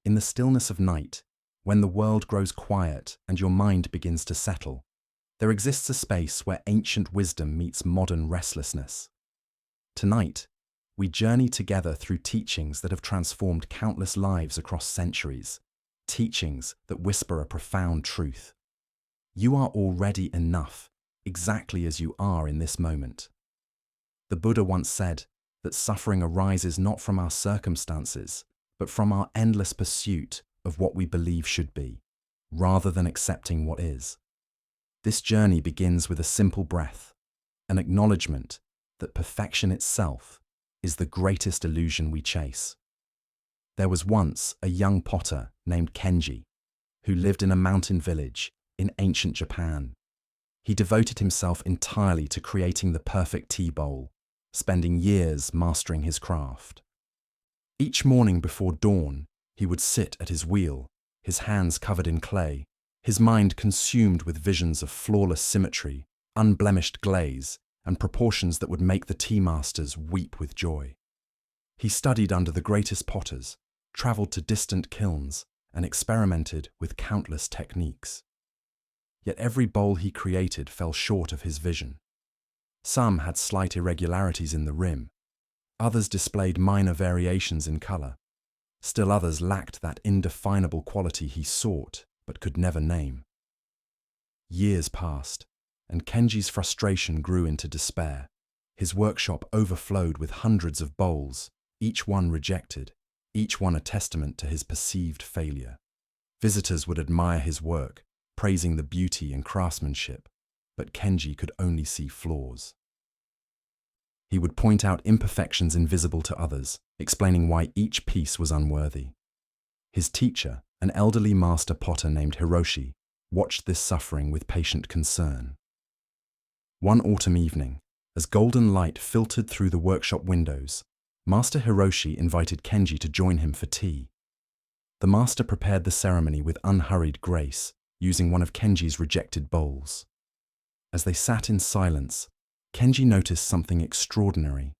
In the stillness of night, when the world grows quiet and your mind begins to settle, there exists a space where ancient wisdom meets modern restlessness. Tonight, we journey together through teachings that have transformed countless lives across centuries, teachings that whisper a profound truth. You are already enough, exactly as you are in this moment. The Buddha once said that suffering arises not from our circumstances, but from our endless pursuit of what we believe should be, rather than accepting what is. This journey begins with a simple breath, an acknowledgement that perfection itself is the greatest illusion we chase. There was once a young potter named Kenji, who lived in a mountain village in ancient Japan. He devoted himself entirely to creating the perfect tea bowl, spending years mastering his craft. Each morning before dawn, he would sit at his wheel, his hands covered in clay, his mind consumed with visions of flawless symmetry, unblemished glaze, and proportions that would make the tea masters weep with joy. He studied under the greatest potters, travelled to distant kilns, and experimented with countless techniques. Yet every bowl he created fell short of his vision. Some had slight irregularities in the rim, others displayed minor variations in colour, still others lacked that indefinable quality he sought but could never name. Years passed, and Kenji's frustration grew into despair. His workshop overflowed with hundreds of bowls, each one rejected, each one a testament to his perceived failure. Visitors would admire his work, praising the beauty and craftsmanship, but Kenji could only see flaws. He would point out imperfections invisible to others, explaining why each piece was unworthy. His teacher, an elderly master potter named Hiroshi, watched this suffering with patient concern. One autumn evening, as golden light filtered through the workshop windows, Master Hiroshi invited Kenji to join him for tea. The master prepared the ceremony with unhurried grace, using one of Kenji's rejected bowls. As they sat in silence, Kenji noticed something extraordinary.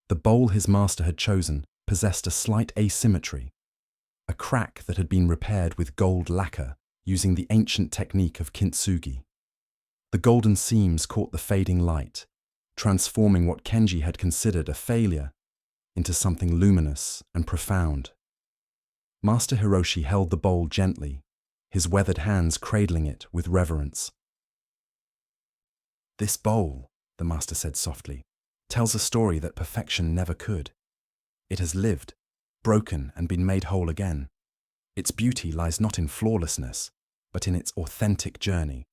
The bowl his master had chosen possessed a slight asymmetry, a crack that had been repaired with gold lacquer using the ancient technique of kintsugi. The golden seams caught the fading light, transforming what Kenji had considered a failure into something luminous and profound. Master Hiroshi held the bowl gently, his weathered hands cradling it with reverence. "This bowl," the master said softly, "tells a story that perfection never could. It has lived, broken, and been made whole again. Its beauty lies not in flawlessness, but in its authentic journey.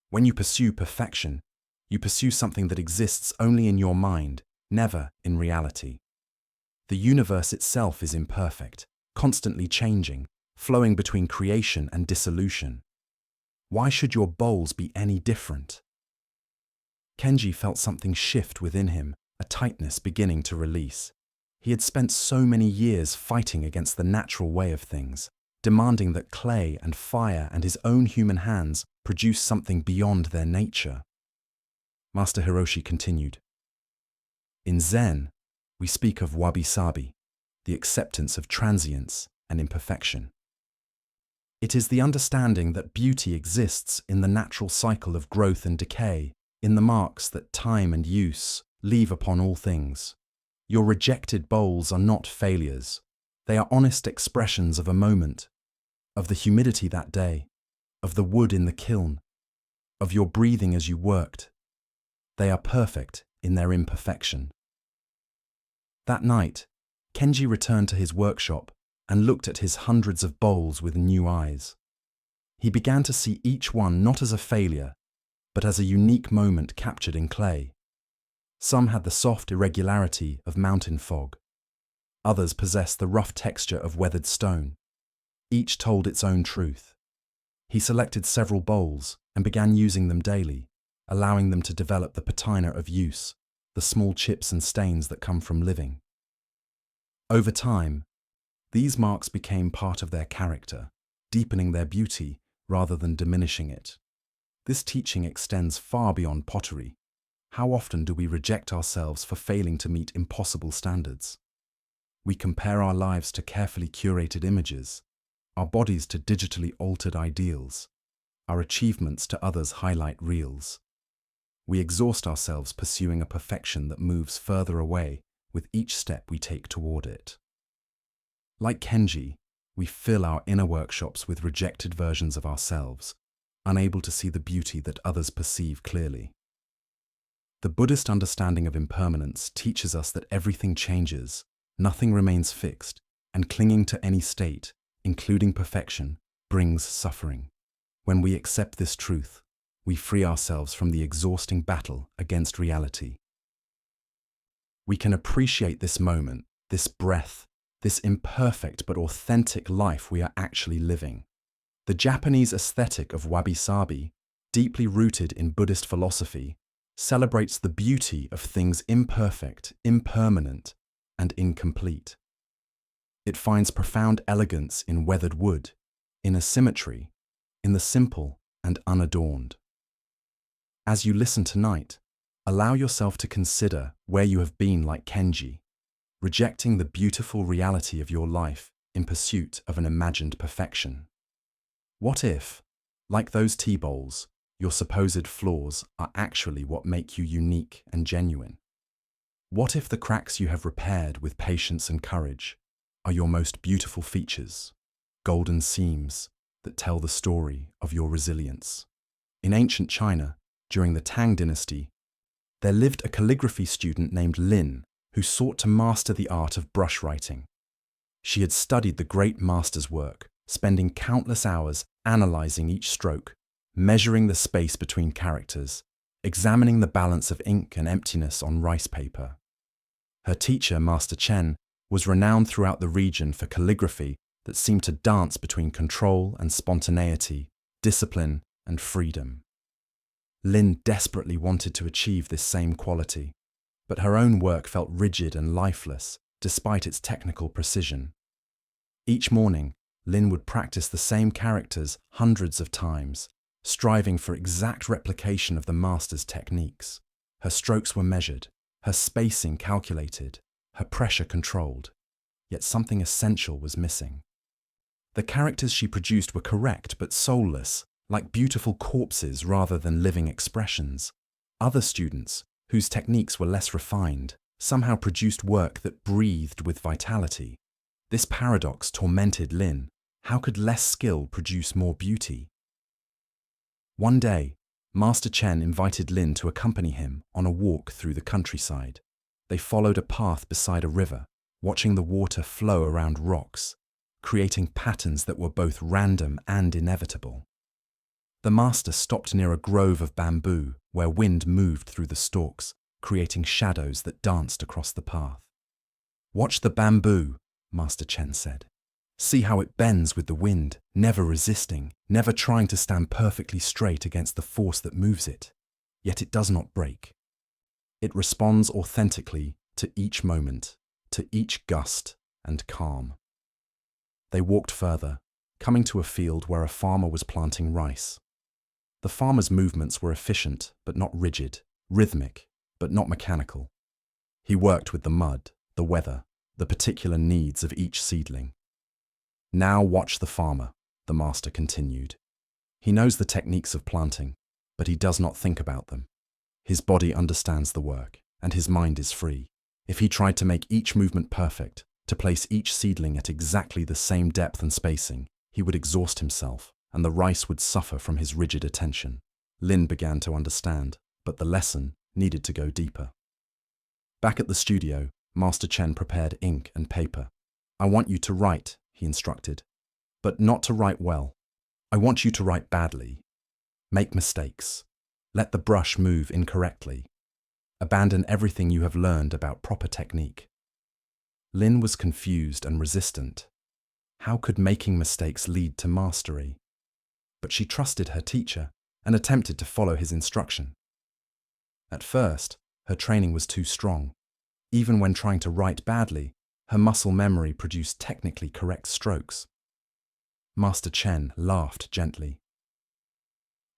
When you pursue perfection, you pursue something that exists only in your mind, never in reality. The universe itself is imperfect, constantly changing, flowing between creation and dissolution. Why should your bowls be any different?" Kenji felt something shift within him, a tightness beginning to release. He had spent so many years fighting against the natural way of things, demanding that clay and fire and his own human hands produce something beyond their nature. Master Hiroshi continued, "In Zen, we speak of wabi-sabi, the acceptance of transience and imperfection. It is the understanding that beauty exists in the natural cycle of growth and decay, in the marks that time and use leave upon all things. Your rejected bowls are not failures. They are honest expressions of a moment, of the humidity that day, of the wood in the kiln, of your breathing as you worked. They are perfect in their imperfection." That night, Kenji returned to his workshop and looked at his hundreds of bowls with new eyes. He began to see each one not as a failure, but as a unique moment captured in clay. Some had the soft irregularity of mountain fog. Others possessed the rough texture of weathered stone. Each told its own truth. He selected several bowls and began using them daily, allowing them to develop the patina of use, the small chips and stains that come from living. Over time, these marks became part of their character, deepening their beauty rather than diminishing it. This teaching extends far beyond pottery. How often do we reject ourselves for failing to meet impossible standards? We compare our lives to carefully curated images, our bodies to digitally altered ideals, our achievements to others' highlight reels. We exhaust ourselves pursuing a perfection that moves further away with each step we take toward it. Like Kenji, we fill our inner workshops with rejected versions of ourselves, unable to see the beauty that others perceive clearly. The Buddhist understanding of impermanence teaches us that everything changes, nothing remains fixed, and clinging to any state, including perfection, brings suffering. When we accept this truth, we free ourselves from the exhausting battle against reality. We can appreciate this moment, this breath, this imperfect but authentic life we are actually living. The Japanese aesthetic of wabi-sabi, deeply rooted in Buddhist philosophy, celebrates the beauty of things imperfect, impermanent, and incomplete. It finds profound elegance in weathered wood, in asymmetry, in the simple and unadorned. As you listen tonight, allow yourself to consider where you have been like Kenji, rejecting the beautiful reality of your life in pursuit of an imagined perfection. What if, like those tea bowls, your supposed flaws are actually what make you unique and genuine? What if the cracks you have repaired with patience and courage are your most beautiful features, golden seams that tell the story of your resilience? In ancient China, during the Tang dynasty, there lived a calligraphy student named Lin who sought to master the art of brush writing. She had studied the great master's work, spending countless hours analyzing each stroke, measuring the space between characters, examining the balance of ink and emptiness on rice paper. Her teacher, Master Chen, was renowned throughout the region for calligraphy that seemed to dance between control and spontaneity, discipline and freedom. Lin desperately wanted to achieve this same quality, but her own work felt rigid and lifeless despite its technical precision. Each morning, Lin would practice the same characters hundreds of times, striving for exact replication of the master's techniques. Her strokes were measured, her spacing calculated, her pressure controlled, yet something essential was missing. The characters she produced were correct but soulless, like beautiful corpses rather than living expressions. Other students, whose techniques were less refined, somehow produced work that breathed with vitality. This paradox tormented Lin. How could less skill produce more beauty? One day, Master Chen invited Lin to accompany him on a walk through the countryside. They followed a path beside a river, watching the water flow around rocks, creating patterns that were both random and inevitable. The master stopped near a grove of bamboo where wind moved through the stalks, creating shadows that danced across the path. "Watch the bamboo," Master Chen said. "See how it bends with the wind, never resisting, never trying to stand perfectly straight against the force that moves it. Yet it does not break. It responds authentically to each moment, to each gust and calm." They walked further, coming to a field where a farmer was planting rice. The farmer's movements were efficient but not rigid, rhythmic but not mechanical. He worked with the mud, the weather, the particular needs of each seedling. "Now watch the farmer," the master continued. "He knows the techniques of planting, but he does not think about them. His body understands the work, and his mind is free. If he tried to make each movement perfect, to place each seedling at exactly the same depth and spacing, he would exhaust himself, and the rice would suffer from his rigid attention." Lin began to understand, but the lesson needed to go deeper. Back at the studio, Master Chen prepared ink and paper. "I want you to write," he instructed, "but not to write well. I want you to write badly. Make mistakes. Let the brush move incorrectly. Abandon everything you have learned about proper technique." Lin was confused and resistant. How could making mistakes lead to mastery? But she trusted her teacher and attempted to follow his instruction. At first, her training was too strong. Even when trying to write badly, her muscle memory produced technically correct strokes. Master Chen laughed gently.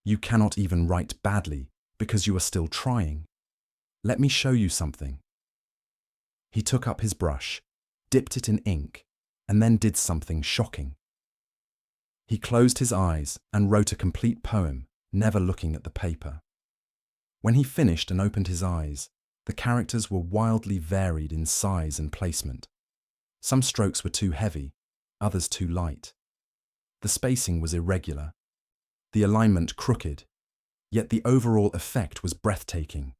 "You cannot even write badly because you are still trying. Let me show you something." He took up his brush, dipped it in ink, and then did something shocking. He closed his eyes and wrote a complete poem, never looking at the paper. When he finished and opened his eyes, the characters were wildly varied in size and placement. Some strokes were too heavy, others too light. The spacing was irregular, the alignment crooked, yet the overall effect was breathtaking.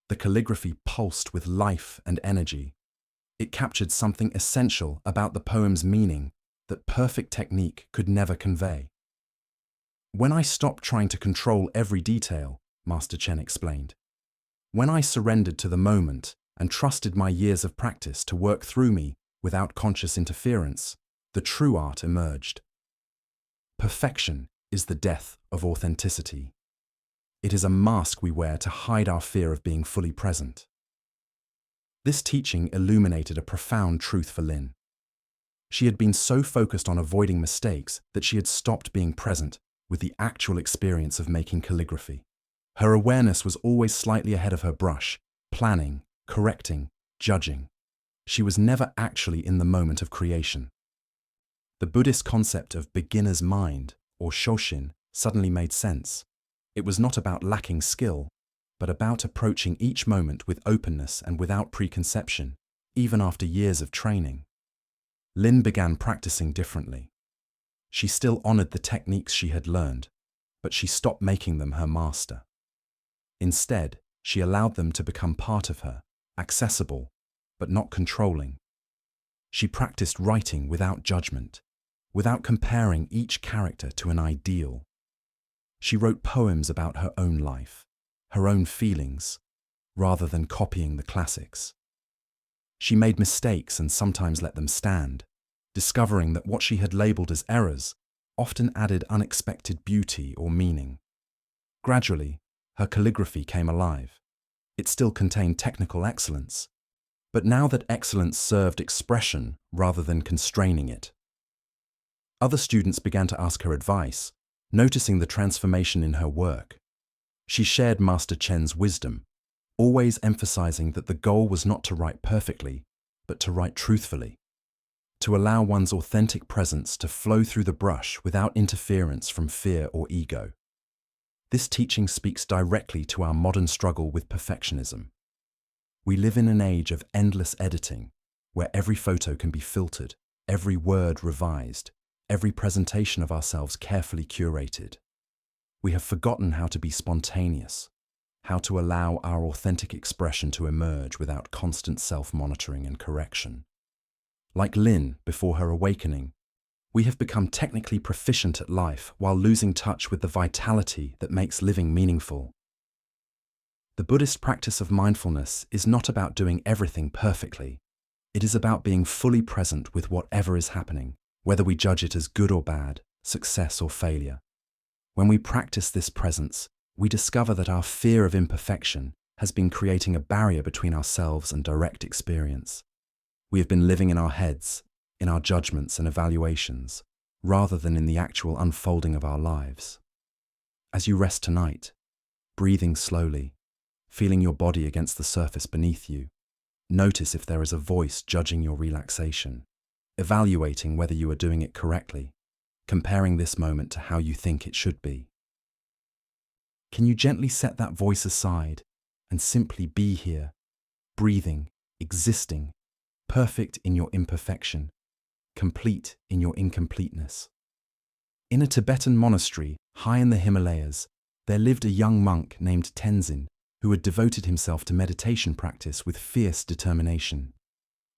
The calligraphy pulsed with life and energy. It captured something essential about the poem's meaning that perfect technique could never convey. When I stopped trying to control every detail, Master Chen explained, when I surrendered to the moment and trusted my years of practice to work through me without conscious interference, the true art emerged. Perfection is the death of authenticity. It is a mask we wear to hide our fear of being fully present. This teaching illuminated a profound truth for Lin. She had been so focused on avoiding mistakes that she had stopped being present with the actual experience of making calligraphy. Her awareness was always slightly ahead of her brush, planning, correcting, judging. She was never actually in the moment of creation. The Buddhist concept of beginner's mind, or shoshin, suddenly made sense. It was not about lacking skill, but about approaching each moment with openness and without preconception, even after years of training. Lin began practicing differently. She still honored the techniques she had learned, but she stopped making them her master. Instead, she allowed them to become part of her, accessible, but not controlling. She practiced writing without judgment, without comparing each character to an ideal. She wrote poems about her own life, her own feelings, rather than copying the classics. She made mistakes and sometimes let them stand, discovering that what she had labeled as errors often added unexpected beauty or meaning. Gradually, her calligraphy came alive. It still contained technical excellence, but now that excellence served expression rather than constraining it. Other students began to ask her advice, noticing the transformation in her work. She shared Master Chen's wisdom, always emphasizing that the goal was not to write perfectly, but to write truthfully, to allow one's authentic presence to flow through the brush without interference from fear or ego. This teaching speaks directly to our modern struggle with perfectionism. We live in an age of endless editing, where every photo can be filtered, every word revised, every presentation of ourselves carefully curated. We have forgotten how to be spontaneous, how to allow our authentic expression to emerge without constant self-monitoring and correction. Like Lin before her awakening, we have become technically proficient at life while losing touch with the vitality that makes living meaningful. The Buddhist practice of mindfulness is not about doing everything perfectly. It is about being fully present with whatever is happening, whether we judge it as good or bad, success or failure. When we practice this presence, we discover that our fear of imperfection has been creating a barrier between ourselves and direct experience. We have been living in our heads, in our judgments and evaluations, rather than in the actual unfolding of our lives. As you rest tonight, breathing slowly, feeling your body against the surface beneath you, notice if there is a voice judging your relaxation, evaluating whether you are doing it correctly, comparing this moment to how you think it should be. Can you gently set that voice aside and simply be here, breathing, existing, perfect in your imperfection, complete in your incompleteness? In a Tibetan monastery high in the Himalayas, there lived a young monk named Tenzin who had devoted himself to meditation practice with fierce determination.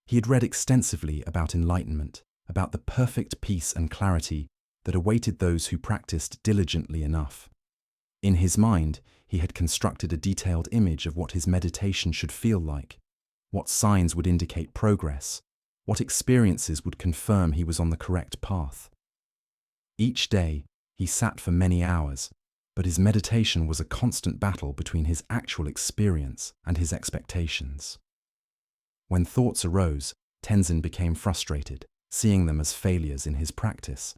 He had read extensively about enlightenment, about the perfect peace and clarity that awaited those who practiced diligently enough. In his mind, he had constructed a detailed image of what his meditation should feel like, what signs would indicate progress, what experiences would confirm he was on the correct path. Each day, he sat for many hours, but his meditation was a constant battle between his actual experience and his expectations. When thoughts arose, Tenzin became frustrated, seeing them as failures in his practice.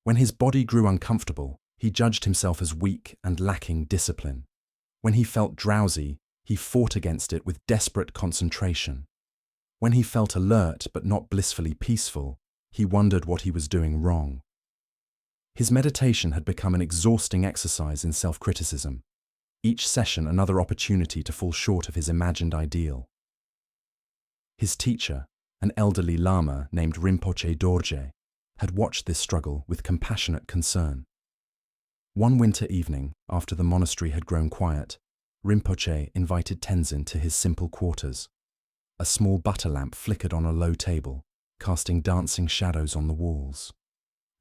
When his body grew uncomfortable, he judged himself as weak and lacking discipline. When he felt drowsy, he fought against it with desperate concentration. When he felt alert but not blissfully peaceful, he wondered what he was doing wrong. His meditation had become an exhausting exercise in self-criticism, each session another opportunity to fall short of his imagined ideal. His teacher, an elderly lama named Rinpoche Dorje, had watched this struggle with compassionate concern. One winter evening, after the monastery had grown quiet, Rinpoche invited Tenzin to his simple quarters. A small butter lamp flickered on a low table, casting dancing shadows on the walls.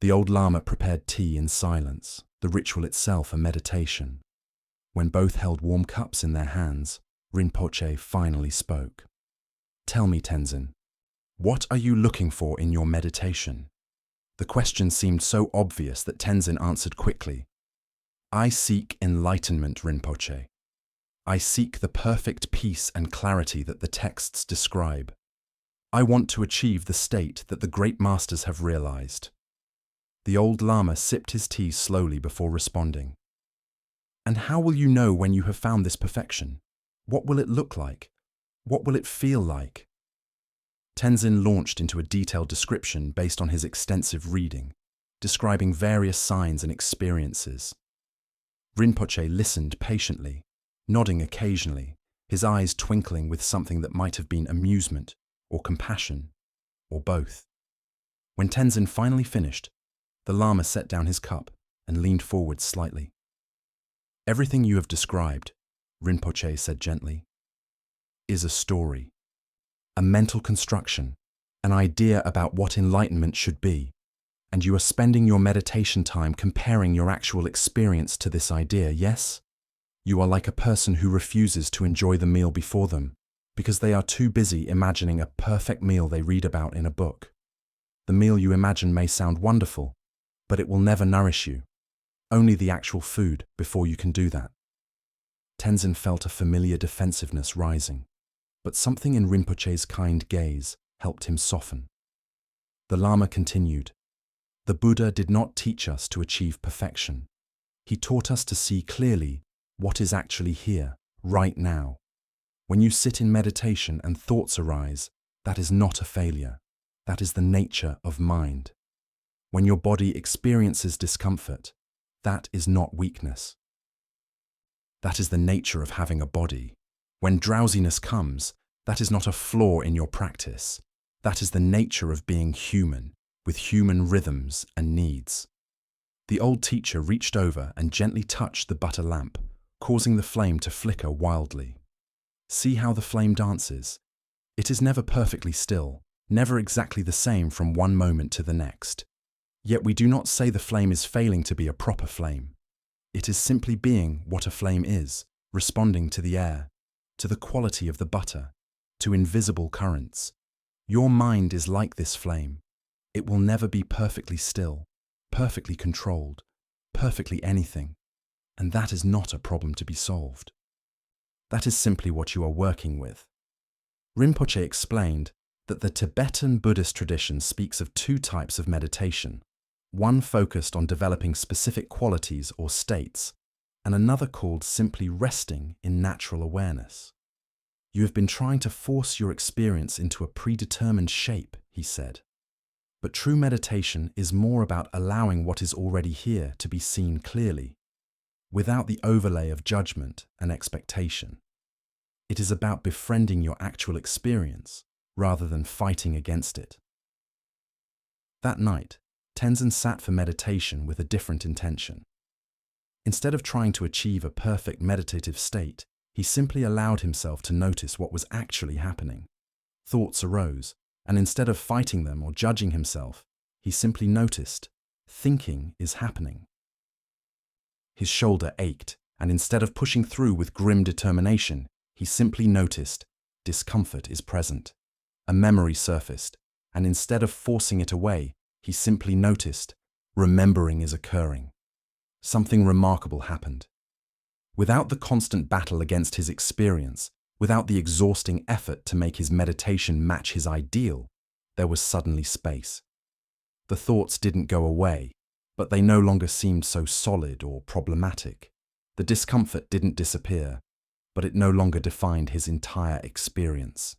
The old lama prepared tea in silence, the ritual itself a meditation. When both held warm cups in their hands, Rinpoche finally spoke. "Tell me, Tenzin, what are you looking for in your meditation?" The question seemed so obvious that Tenzin answered quickly. "I seek enlightenment, Rinpoche. I seek the perfect peace and clarity that the texts describe. I want to achieve the state that the great masters have realized." The old lama sipped his tea slowly before responding. "And how will you know when you have found this perfection? What will it look like? What will it feel like?" Tenzin launched into a detailed description based on his extensive reading, describing various signs and experiences. Rinpoche listened patiently, nodding occasionally, his eyes twinkling with something that might have been amusement or compassion, or both. When Tenzin finally finished, the lama set down his cup and leaned forward slightly. "Everything you have described," Rinpoche said gently, "is a story, a mental construction, an idea about what enlightenment should be, and you are spending your meditation time comparing your actual experience to this idea, yes? You are like a person who refuses to enjoy the meal before them because they are too busy imagining a perfect meal they read about in a book. The meal you imagine may sound wonderful, but it will never nourish you. Only the actual food before you can do that." Tenzin felt a familiar defensiveness rising, but something in Rinpoche's kind gaze helped him soften. The Lama continued, "The Buddha did not teach us to achieve perfection. He taught us to see clearly what is actually here, right now. When you sit in meditation and thoughts arise, that is not a failure. That is the nature of mind. When your body experiences discomfort, that is not weakness. That is the nature of having a body. When drowsiness comes, that is not a flaw in your practice. That is the nature of being human, with human rhythms and needs." The old teacher reached over and gently touched the butter lamp, causing the flame to flicker wildly. "See how the flame dances? It is never perfectly still, never exactly the same from one moment to the next. Yet we do not say the flame is failing to be a proper flame. It is simply being what a flame is, responding to the air, to the quality of the butter, to invisible currents. Your mind is like this flame. It will never be perfectly still, perfectly controlled, perfectly anything, and that is not a problem to be solved. That is simply what you are working with." Rinpoche explained that the Tibetan Buddhist tradition speaks of two types of meditation, one focused on developing specific qualities or states, and another called simply resting in natural awareness. "You have been trying to force your experience into a predetermined shape," he said. "But true meditation is more about allowing what is already here to be seen clearly, without the overlay of judgment and expectation. It is about befriending your actual experience rather than fighting against it." That night, Tenzin sat for meditation with a different intention. Instead of trying to achieve a perfect meditative state, he simply allowed himself to notice what was actually happening. Thoughts arose, and instead of fighting them or judging himself, he simply noticed, thinking is happening. His shoulder ached, and instead of pushing through with grim determination, he simply noticed, discomfort is present. A memory surfaced, and instead of forcing it away, he simply noticed, remembering is occurring. Something remarkable happened. Without the constant battle against his experience, without the exhausting effort to make his meditation match his ideal, there was suddenly space. The thoughts didn't go away, but they no longer seemed so solid or problematic. The discomfort didn't disappear, but it no longer defined his entire experience.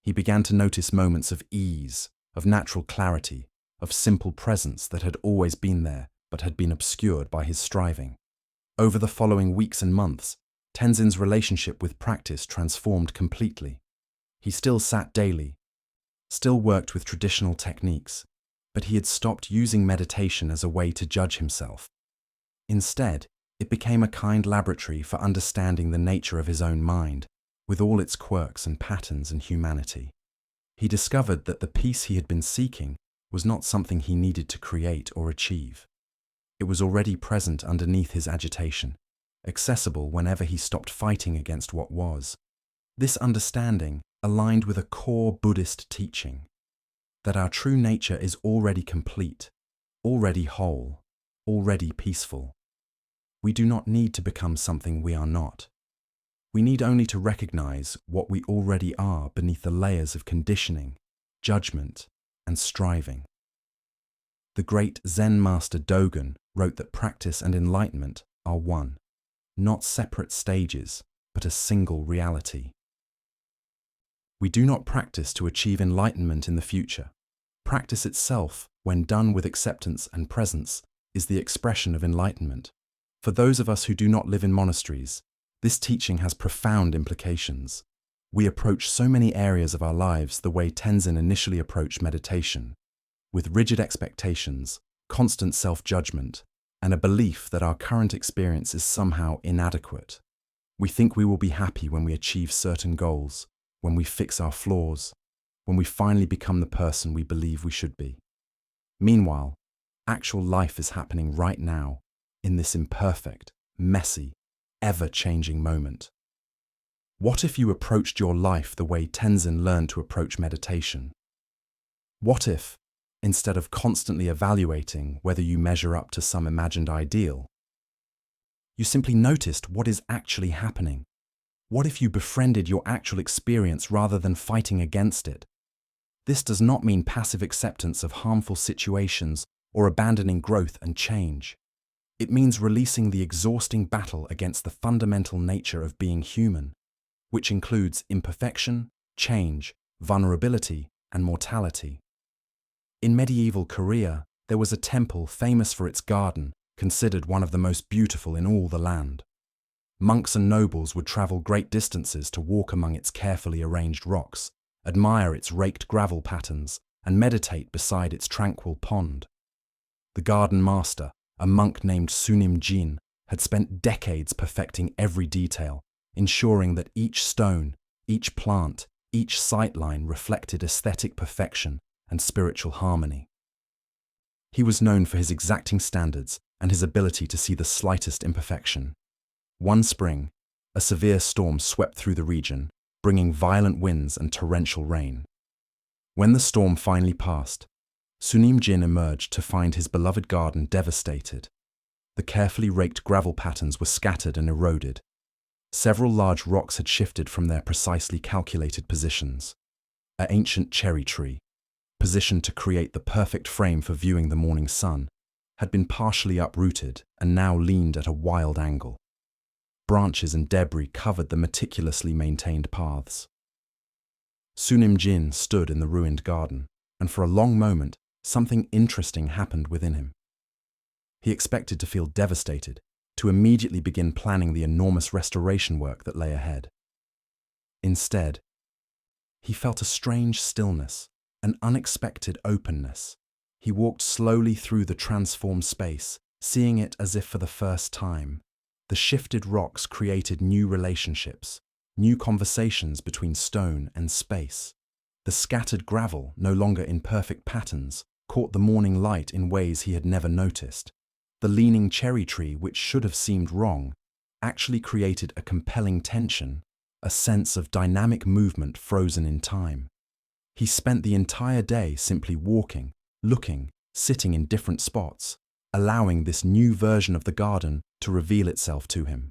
He began to notice moments of ease, of natural clarity, of simple presence that had always been there but had been obscured by his striving. Over the following weeks and months, Tenzin's relationship with practice transformed completely. He still sat daily, still worked with traditional techniques, but he had stopped using meditation as a way to judge himself. Instead, it became a kind laboratory for understanding the nature of his own mind, with all its quirks and patterns and humanity. He discovered that the peace he had been seeking was not something he needed to create or achieve. It was already present underneath his agitation, accessible whenever he stopped fighting against what was. This understanding aligned with a core Buddhist teaching, that our true nature is already complete, already whole, already peaceful. We do not need to become something we are not. We need only to recognize what we already are beneath the layers of conditioning, judgment, and striving. The great Zen master Dogen wrote that practice and enlightenment are one, not separate stages, but a single reality. We do not practice to achieve enlightenment in the future. Practice itself, when done with acceptance and presence, is the expression of enlightenment. For those of us who do not live in monasteries, this teaching has profound implications. We approach so many areas of our lives the way Tenzin initially approached meditation, with rigid expectations, constant self-judgment, and a belief that our current experience is somehow inadequate. We think we will be happy when we achieve certain goals, when we fix our flaws, when we finally become the person we believe we should be. Meanwhile, actual life is happening right now, in this imperfect, messy, ever-changing moment. What if you approached your life the way Tenzin learned to approach meditation? What if, instead of constantly evaluating whether you measure up to some imagined ideal, you simply noticed what is actually happening? What if you befriended your actual experience rather than fighting against it? This does not mean passive acceptance of harmful situations or abandoning growth and change. It means releasing the exhausting battle against the fundamental nature of being human, which includes imperfection, change, vulnerability, and mortality. In medieval Korea, there was a temple famous for its garden, considered one of the most beautiful in all the land. Monks and nobles would travel great distances to walk among its carefully arranged rocks, admire its raked gravel patterns, and meditate beside its tranquil pond. The garden master, a monk named Sunim Jin, had spent decades perfecting every detail, ensuring that each stone, each plant, each sightline reflected aesthetic perfection and spiritual harmony. He was known for his exacting standards and his ability to see the slightest imperfection. One spring, a severe storm swept through the region, bringing violent winds and torrential rain. When the storm finally passed, Sunim Jin emerged to find his beloved garden devastated. The carefully raked gravel patterns were scattered and eroded. Several large rocks had shifted from their precisely calculated positions. An ancient cherry tree, positioned to create the perfect frame for viewing the morning sun, had been partially uprooted and now leaned at a wild angle. Branches and debris covered the meticulously maintained paths. Sunim Jin stood in the ruined garden, and for a long moment, something interesting happened within him. He expected to feel devastated, to immediately begin planning the enormous restoration work that lay ahead. Instead, he felt a strange stillness, an unexpected openness. He walked slowly through the transformed space, seeing it as if for the first time. The shifted rocks created new relationships, new conversations between stone and space. The scattered gravel, no longer in perfect patterns, caught the morning light in ways he had never noticed. The leaning cherry tree, which should have seemed wrong, actually created a compelling tension, a sense of dynamic movement frozen in time. He spent the entire day simply walking, looking, sitting in different spots, allowing this new version of the garden to reveal itself to him.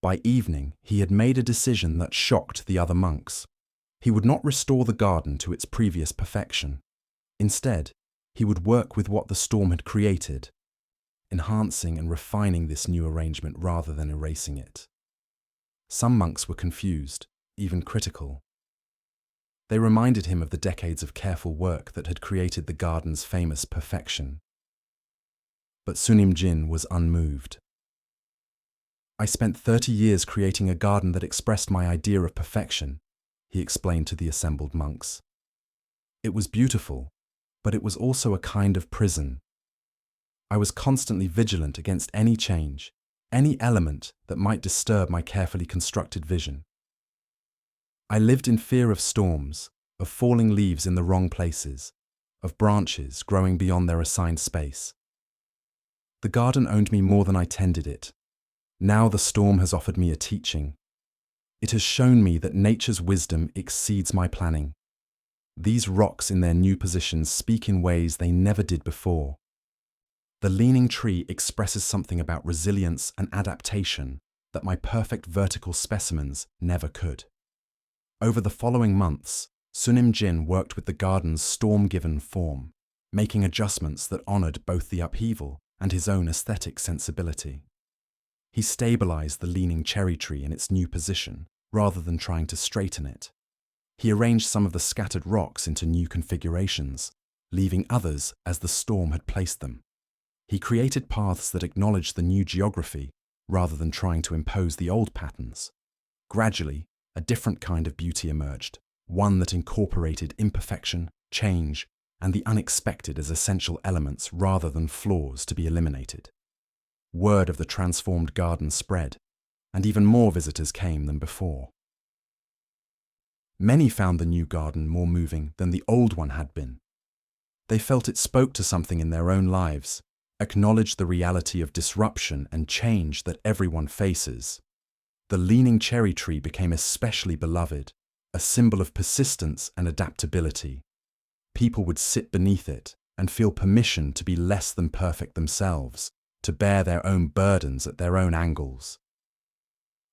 By evening, he had made a decision that shocked the other monks. He would not restore the garden to its previous perfection. Instead, he would work with what the storm had created, enhancing and refining this new arrangement rather than erasing it. Some monks were confused, even critical. They reminded him of the decades of careful work that had created the garden's famous perfection. But Sunim Jin was unmoved. "I spent 30 years creating a garden that expressed my idea of perfection," he explained to the assembled monks. "It was beautiful, but it was also a kind of prison. I was constantly vigilant against any change, any element that might disturb my carefully constructed vision. I lived in fear of storms, of falling leaves in the wrong places, of branches growing beyond their assigned space. The garden owned me more than I tended it. Now the storm has offered me a teaching. It has shown me that nature's wisdom exceeds my planning. These rocks in their new positions speak in ways they never did before. The leaning tree expresses something about resilience and adaptation that my perfect vertical specimens never could." Over the following months, Sunim Jin worked with the garden's storm-given form, making adjustments that honored both the upheaval and his own aesthetic sensibility. He stabilized the leaning cherry tree in its new position, rather than trying to straighten it. He arranged some of the scattered rocks into new configurations, leaving others as the storm had placed them. He created paths that acknowledged the new geography, rather than trying to impose the old patterns. Gradually, a different kind of beauty emerged, one that incorporated imperfection, change, and the unexpected as essential elements rather than flaws to be eliminated. Word of the transformed garden spread, and even more visitors came than before. Many found the new garden more moving than the old one had been. They felt it spoke to something in their own lives, acknowledged the reality of disruption and change that everyone faces. The leaning cherry tree became especially beloved, a symbol of persistence and adaptability. People would sit beneath it and feel permission to be less than perfect themselves, to bear their own burdens at their own angles.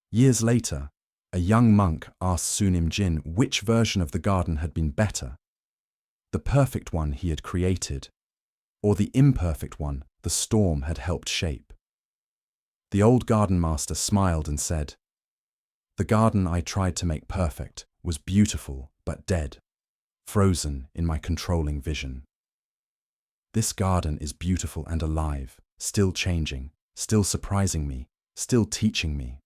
Years later, a young monk asked Sunim Jin which version of the garden had been better, the perfect one he had created, or the imperfect one the storm had helped shape. The old garden master smiled and said, "The garden I tried to make perfect was beautiful but dead, frozen in my controlling vision. This garden is beautiful and alive, still changing, still surprising me, still teaching me.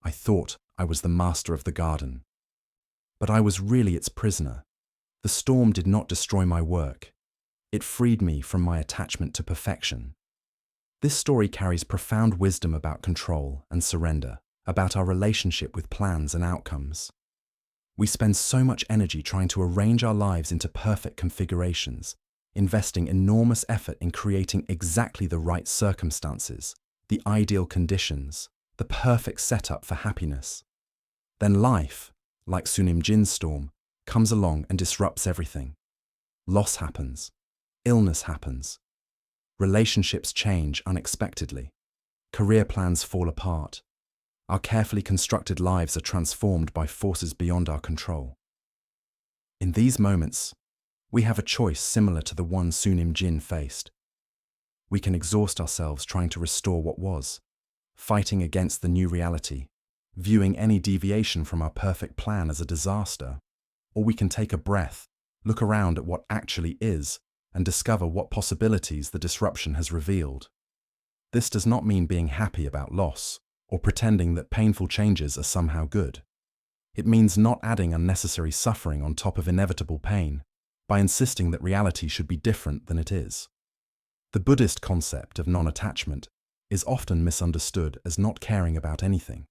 I thought I was the master of the garden, but I was really its prisoner. The storm did not destroy my work. It freed me from my attachment to perfection." This story carries profound wisdom about control and surrender, about our relationship with plans and outcomes. We spend so much energy trying to arrange our lives into perfect configurations, investing enormous effort in creating exactly the right circumstances, the ideal conditions, the perfect setup for happiness. Then life, like Sunim Jin's storm, comes along and disrupts everything. Loss happens. Illness happens. Relationships change unexpectedly. Career plans fall apart. Our carefully constructed lives are transformed by forces beyond our control. In these moments, we have a choice similar to the one Sunim Jin faced. We can exhaust ourselves trying to restore what was, fighting against the new reality, viewing any deviation from our perfect plan as a disaster, or we can take a breath, look around at what actually is, and discover what possibilities the disruption has revealed. This does not mean being happy about loss, or pretending that painful changes are somehow good. It means not adding unnecessary suffering on top of inevitable pain, by insisting that reality should be different than it is. The Buddhist concept of non-attachment is often misunderstood as not caring about anything.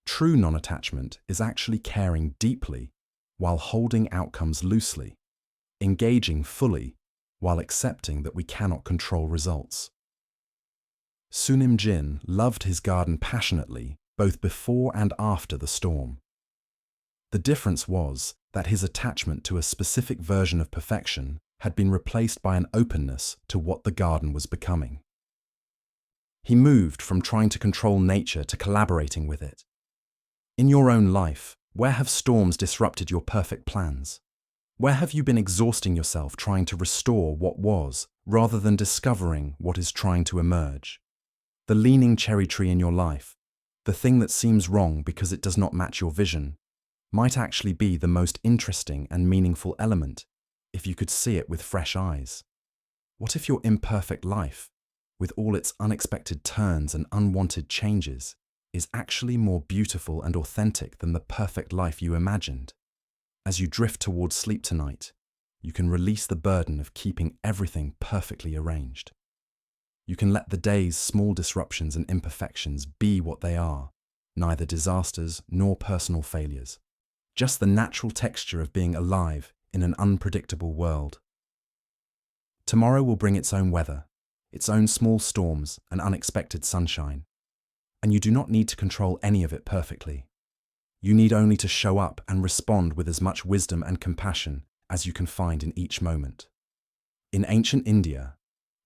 True non-attachment is actually caring deeply while holding outcomes loosely, engaging fully while accepting that we cannot control results. Sunim Jin loved his garden passionately both before and after the storm. The difference was that his attachment to a specific version of perfection had been replaced by an openness to what the garden was becoming. He moved from trying to control nature to collaborating with it. In your own life, where have storms disrupted your perfect plans? Where have you been exhausting yourself trying to restore what was, rather than discovering what is trying to emerge? The leaning cherry tree in your life, the thing that seems wrong because it does not match your vision, might actually be the most interesting and meaningful element if you could see it with fresh eyes. What if your imperfect life, with all its unexpected turns and unwanted changes, is actually more beautiful and authentic than the perfect life you imagined? As you drift towards sleep tonight, you can release the burden of keeping everything perfectly arranged. You can let the day's small disruptions and imperfections be what they are, neither disasters nor personal failures. Just the natural texture of being alive in an unpredictable world. Tomorrow will bring its own weather, its own small storms and unexpected sunshine. And you do not need to control any of it perfectly. You need only to show up and respond with as much wisdom and compassion as you can find in each moment. In ancient India,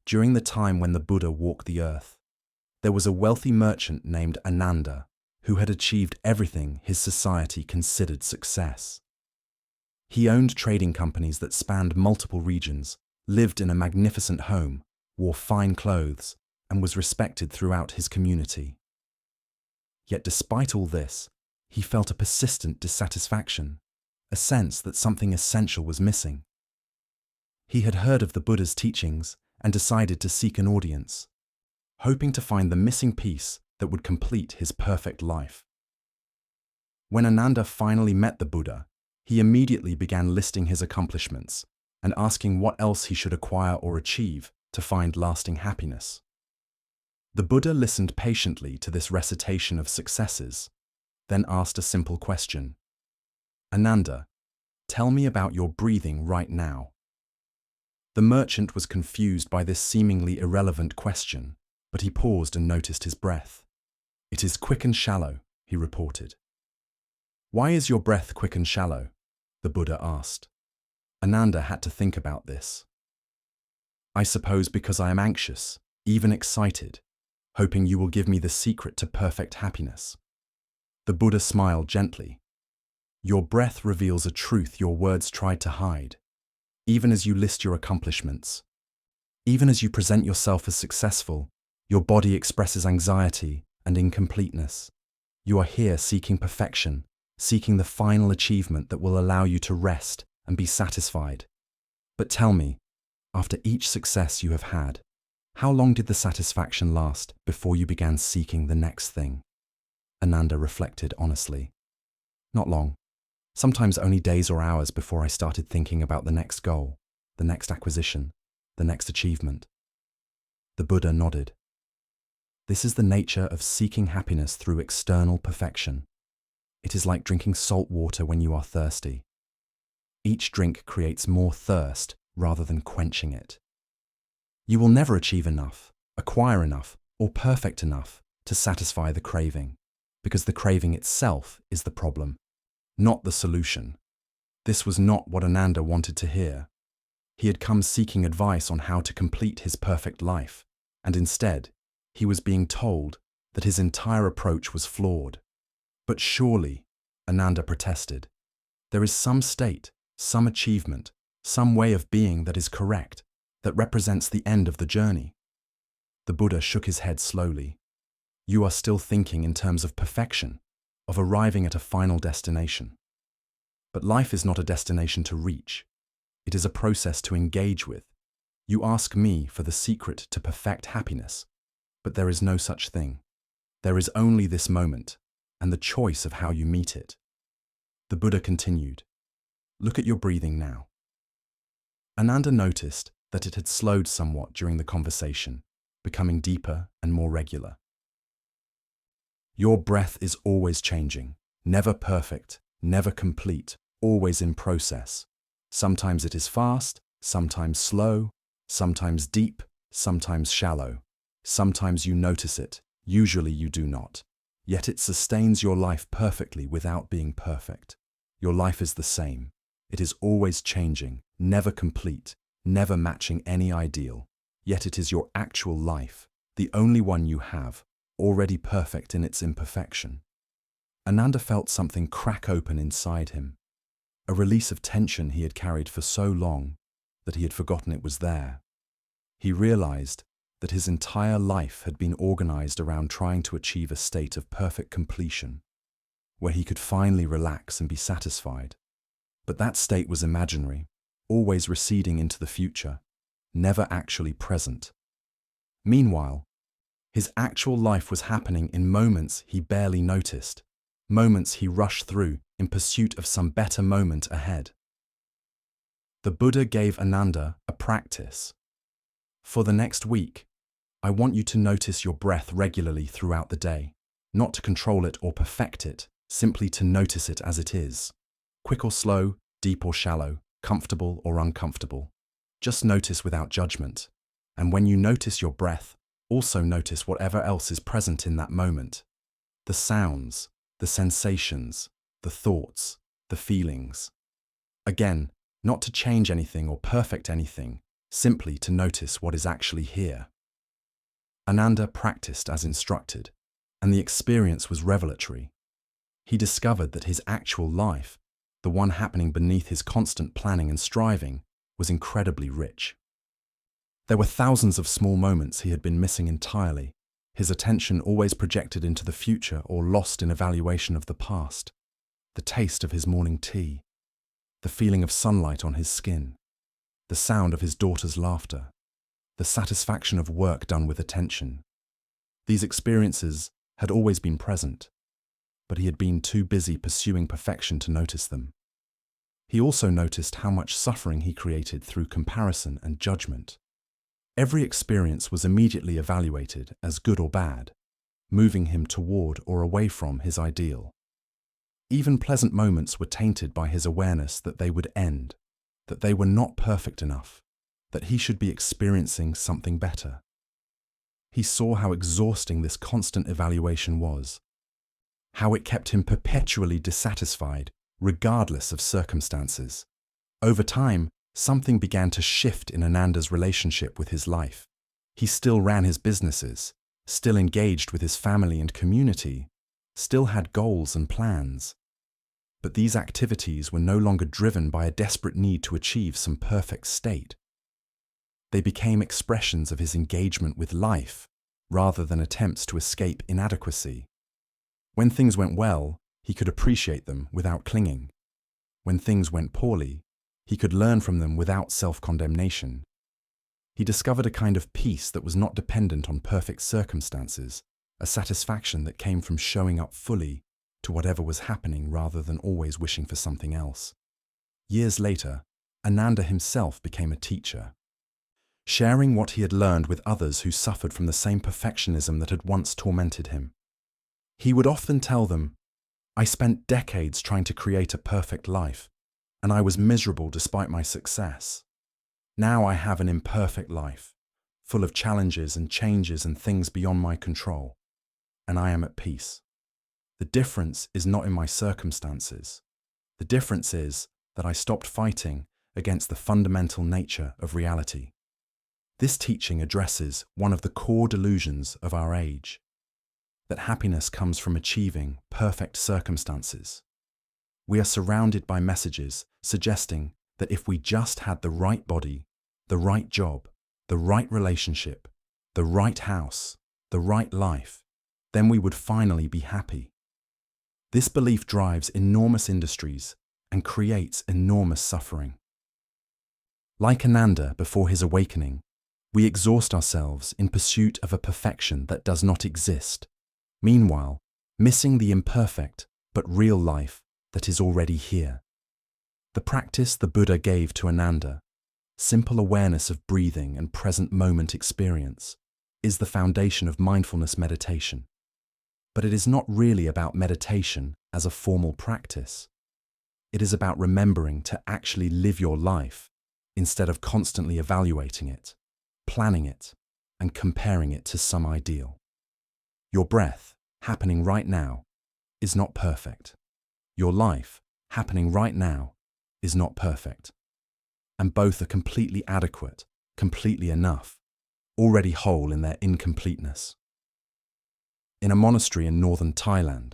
during the time when the Buddha walked the earth, there was a wealthy merchant named Ananda who had achieved everything his society considered success. He owned trading companies that spanned multiple regions, lived in a magnificent home, wore fine clothes, and was respected throughout his community. Yet despite all this, he felt a persistent dissatisfaction, a sense that something essential was missing. He had heard of the Buddha's teachings and decided to seek an audience, hoping to find the missing piece that would complete his perfect life. When Ananda finally met the Buddha, he immediately began listing his accomplishments and asking what else he should acquire or achieve to find lasting happiness. The Buddha listened patiently to this recitation of successes, then asked a simple question. Ananda, tell me about your breathing right now. The merchant was confused by this seemingly irrelevant question, but he paused and noticed his breath. It is quick and shallow, he reported. Why is your breath quick and shallow? The Buddha asked. Ananda had to think about this. I suppose because I am anxious, even excited, hoping you will give me the secret to perfect happiness. The Buddha smiled gently. Your breath reveals a truth your words tried to hide, even as you list your accomplishments. Even as you present yourself as successful, your body expresses anxiety and incompleteness. You are here seeking perfection, seeking the final achievement that will allow you to rest and be satisfied. But tell me, after each success you have had, how long did the satisfaction last before you began seeking the next thing? Ananda reflected honestly. Not long. Sometimes only days or hours before I started thinking about the next goal, the next acquisition, the next achievement. The Buddha nodded. This is the nature of seeking happiness through external perfection. It is like drinking salt water when you are thirsty. Each drink creates more thirst rather than quenching it. You will never achieve enough, acquire enough, or perfect enough to satisfy the craving, because the craving itself is the problem, not the solution. This was not what Ananda wanted to hear. He had come seeking advice on how to complete his perfect life, and instead, he was being told that his entire approach was flawed. But surely, Ananda protested, there is some state, some achievement, some way of being that is correct, that represents the end of the journey. The Buddha shook his head slowly. You are still thinking in terms of perfection, of arriving at a final destination. But life is not a destination to reach. It is a process to engage with. You ask me for the secret to perfect happiness, but there is no such thing. There is only this moment, and the choice of how you meet it. The Buddha continued, look at your breathing now. Ananda noticed that it had slowed somewhat during the conversation, becoming deeper and more regular. Your breath is always changing, never perfect, never complete, always in process. Sometimes it is fast, sometimes slow, sometimes deep, sometimes shallow. Sometimes you notice it, usually you do not. Yet it sustains your life perfectly without being perfect. Your life is the same. It is always changing, never complete, never matching any ideal. Yet it is your actual life, the only one you have, already perfect in its imperfection. Ananda felt something crack open inside him, a release of tension he had carried for so long that he had forgotten it was there. He realized that his entire life had been organized around trying to achieve a state of perfect completion. where he could finally relax and be satisfied. But that state was imaginary, always receding into the future, never actually present. Meanwhile, his actual life was happening in moments he barely noticed, moments he rushed through in pursuit of some better moment ahead. The Buddha gave Ananda a practice. For the next week, I want you to notice your breath regularly throughout the day, not to control it or perfect it, simply to notice it as it is. Quick or slow, deep or shallow, comfortable or uncomfortable. Just notice without judgment. And when you notice your breath, also notice whatever else is present in that moment. The sounds, the sensations, the thoughts, the feelings. Again, not to change anything or perfect anything, simply to notice what is actually here. Ananda practiced as instructed, and the experience was revelatory. He discovered that his actual life, the one happening beneath his constant planning and striving, was incredibly rich. There were thousands of small moments he had been missing entirely, his attention always projected into the future or lost in evaluation of the past. The taste of his morning tea, the feeling of sunlight on his skin, the sound of his daughter's laughter, the satisfaction of work done with attention. These experiences had always been present, but he had been too busy pursuing perfection to notice them. He also noticed how much suffering he created through comparison and judgment. Every experience was immediately evaluated as good or bad, moving him toward or away from his ideal. Even pleasant moments were tainted by his awareness that they would end, that they were not perfect enough, that he should be experiencing something better. He saw how exhausting this constant evaluation was, how it kept him perpetually dissatisfied, regardless of circumstances. Over time, something began to shift in Ananda's relationship with his life. He still ran his businesses, still engaged with his family and community, still had goals and plans. But these activities were no longer driven by a desperate need to achieve some perfect state. They became expressions of his engagement with life, rather than attempts to escape inadequacy. When things went well, he could appreciate them without clinging. When things went poorly, he could learn from them without self-condemnation. He discovered a kind of peace that was not dependent on perfect circumstances, a satisfaction that came from showing up fully to whatever was happening rather than always wishing for something else. Years later, Ananda himself became a teacher, sharing what he had learned with others who suffered from the same perfectionism that had once tormented him. He would often tell them, "I spent decades trying to create a perfect life, and I was miserable despite my success. Now I have an imperfect life, full of challenges and changes and things beyond my control, and I am at peace. The difference is not in my circumstances. The difference is that I stopped fighting against the fundamental nature of reality." This teaching addresses one of the core delusions of our age, that happiness comes from achieving perfect circumstances. We are surrounded by messages suggesting that if we just had the right body, the right job, the right relationship, the right house, the right life, then we would finally be happy. This belief drives enormous industries and creates enormous suffering. Like Ananda before his awakening, we exhaust ourselves in pursuit of a perfection that does not exist, meanwhile, missing the imperfect but real life that is already here. The practice the Buddha gave to Ananda, simple awareness of breathing and present moment experience, is the foundation of mindfulness meditation. But it is not really about meditation as a formal practice. It is about remembering to actually live your life instead of constantly evaluating it, planning it, and comparing it to some ideal. Your breath, happening right now, is not perfect. Your life, happening right now, is not perfect. And both are completely adequate, completely enough, already whole in their incompleteness. In a monastery in northern Thailand,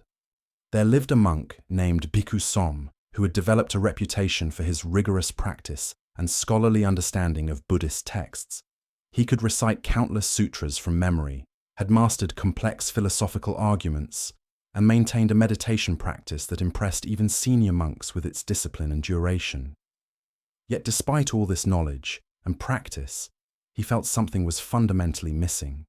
there lived a monk named Bhikkhu Som who had developed a reputation for his rigorous practice and scholarly understanding of Buddhist texts. He could recite countless sutras from memory, had mastered complex philosophical arguments, and maintained a meditation practice that impressed even senior monks with its discipline and duration. Yet despite all this knowledge and practice, he felt something was fundamentally missing.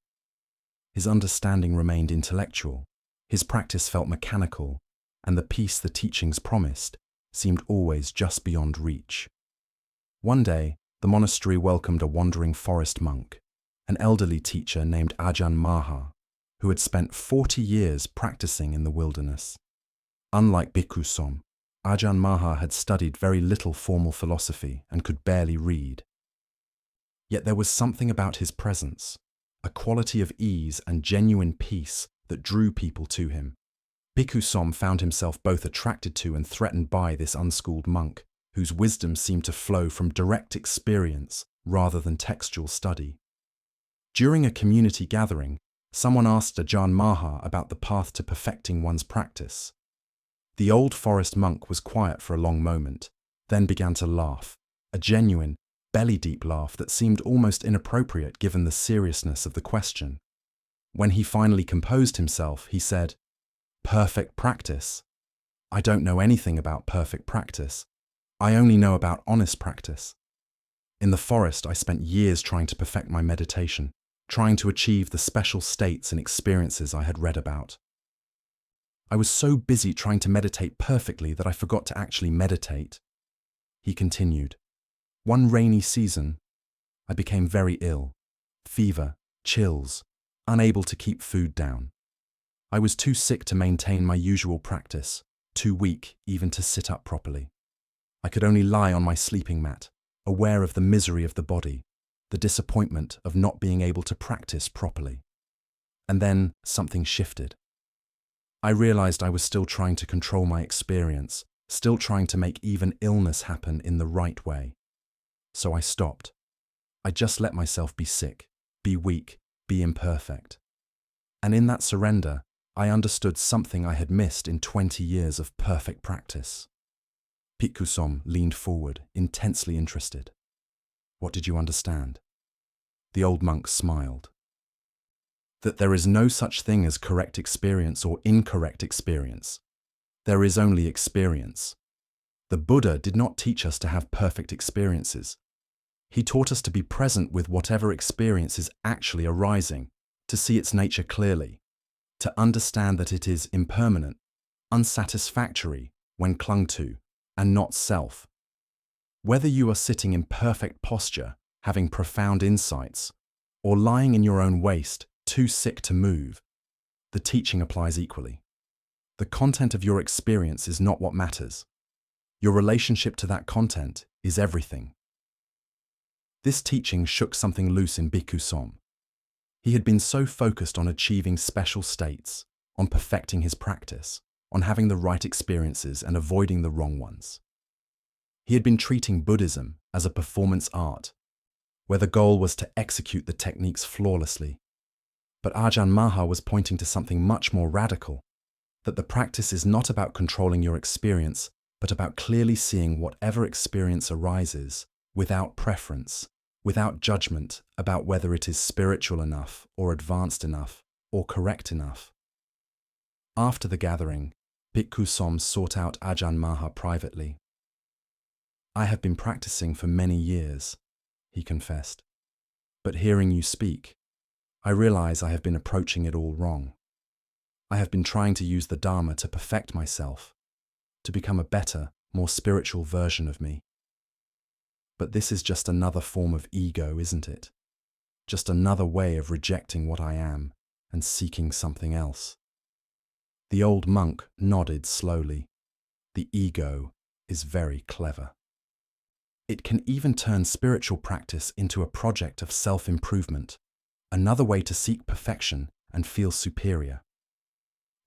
His understanding remained intellectual, his practice felt mechanical, and the peace the teachings promised seemed always just beyond reach. One day, the monastery welcomed a wandering forest monk, an elderly teacher named Ajahn Maha, who had spent 40 years practicing in the wilderness. Unlike Bhikkhu Som, Ajahn Maha had studied very little formal philosophy and could barely read. Yet there was something about his presence, a quality of ease and genuine peace that drew people to him. Bhikkhu Som found himself both attracted to and threatened by this unschooled monk, whose wisdom seemed to flow from direct experience rather than textual study. During a community gathering, someone asked Ajahn Maha about the path to perfecting one's practice. The old forest monk was quiet for a long moment, then began to laugh, a genuine, belly-deep laugh that seemed almost inappropriate given the seriousness of the question. When he finally composed himself, he said, "Perfect practice? I don't know anything about perfect practice. I only know about honest practice. In the forest, I spent years trying to perfect my meditation, trying to achieve the special states and experiences I had read about. I was so busy trying to meditate perfectly that I forgot to actually meditate." He continued, "One rainy season, I became very ill, fever, chills, unable to keep food down. I was too sick to maintain my usual practice, too weak even to sit up properly. I could only lie on my sleeping mat, aware of the misery of the body, the disappointment of not being able to practice properly. And then something shifted. I realized I was still trying to control my experience, still trying to make even illness happen in the right way. So I stopped. I just let myself be sick, be weak, be imperfect. And in that surrender, I understood something I had missed in 20 years of perfect practice." Bhikkhu Som leaned forward, intensely interested. "What did you understand?" The old monk smiled. "That there is no such thing as correct experience or incorrect experience. There is only experience. The Buddha did not teach us to have perfect experiences. He taught us to be present with whatever experience is actually arising, to see its nature clearly, to understand that it is impermanent, unsatisfactory when clung to, and not self. Whether you are sitting in perfect posture, having profound insights, or lying in your own waste, too sick to move, the teaching applies equally. The content of your experience is not what matters. Your relationship to that content is everything." This teaching shook something loose in Bhikkhu Som. He had been so focused on achieving special states, on perfecting his practice, on having the right experiences and avoiding the wrong ones. He had been treating Buddhism as a performance art, where the goal was to execute the techniques flawlessly. But Ajahn Maha was pointing to something much more radical, that the practice is not about controlling your experience, but about clearly seeing whatever experience arises without preference, without judgment about whether it is spiritual enough or advanced enough or correct enough. After the gathering, Bhikkhu Som sought out Ajahn Maha privately. "I have been practicing for many years," he confessed. "But hearing you speak, I realize I have been approaching it all wrong. I have been trying to use the Dharma to perfect myself, to become a better, more spiritual version of me. But this is just another form of ego, isn't it? Just another way of rejecting what I am and seeking something else." The old monk nodded slowly. The ego is very clever. It can even turn spiritual practice into a project of self-improvement, another way to seek perfection and feel superior.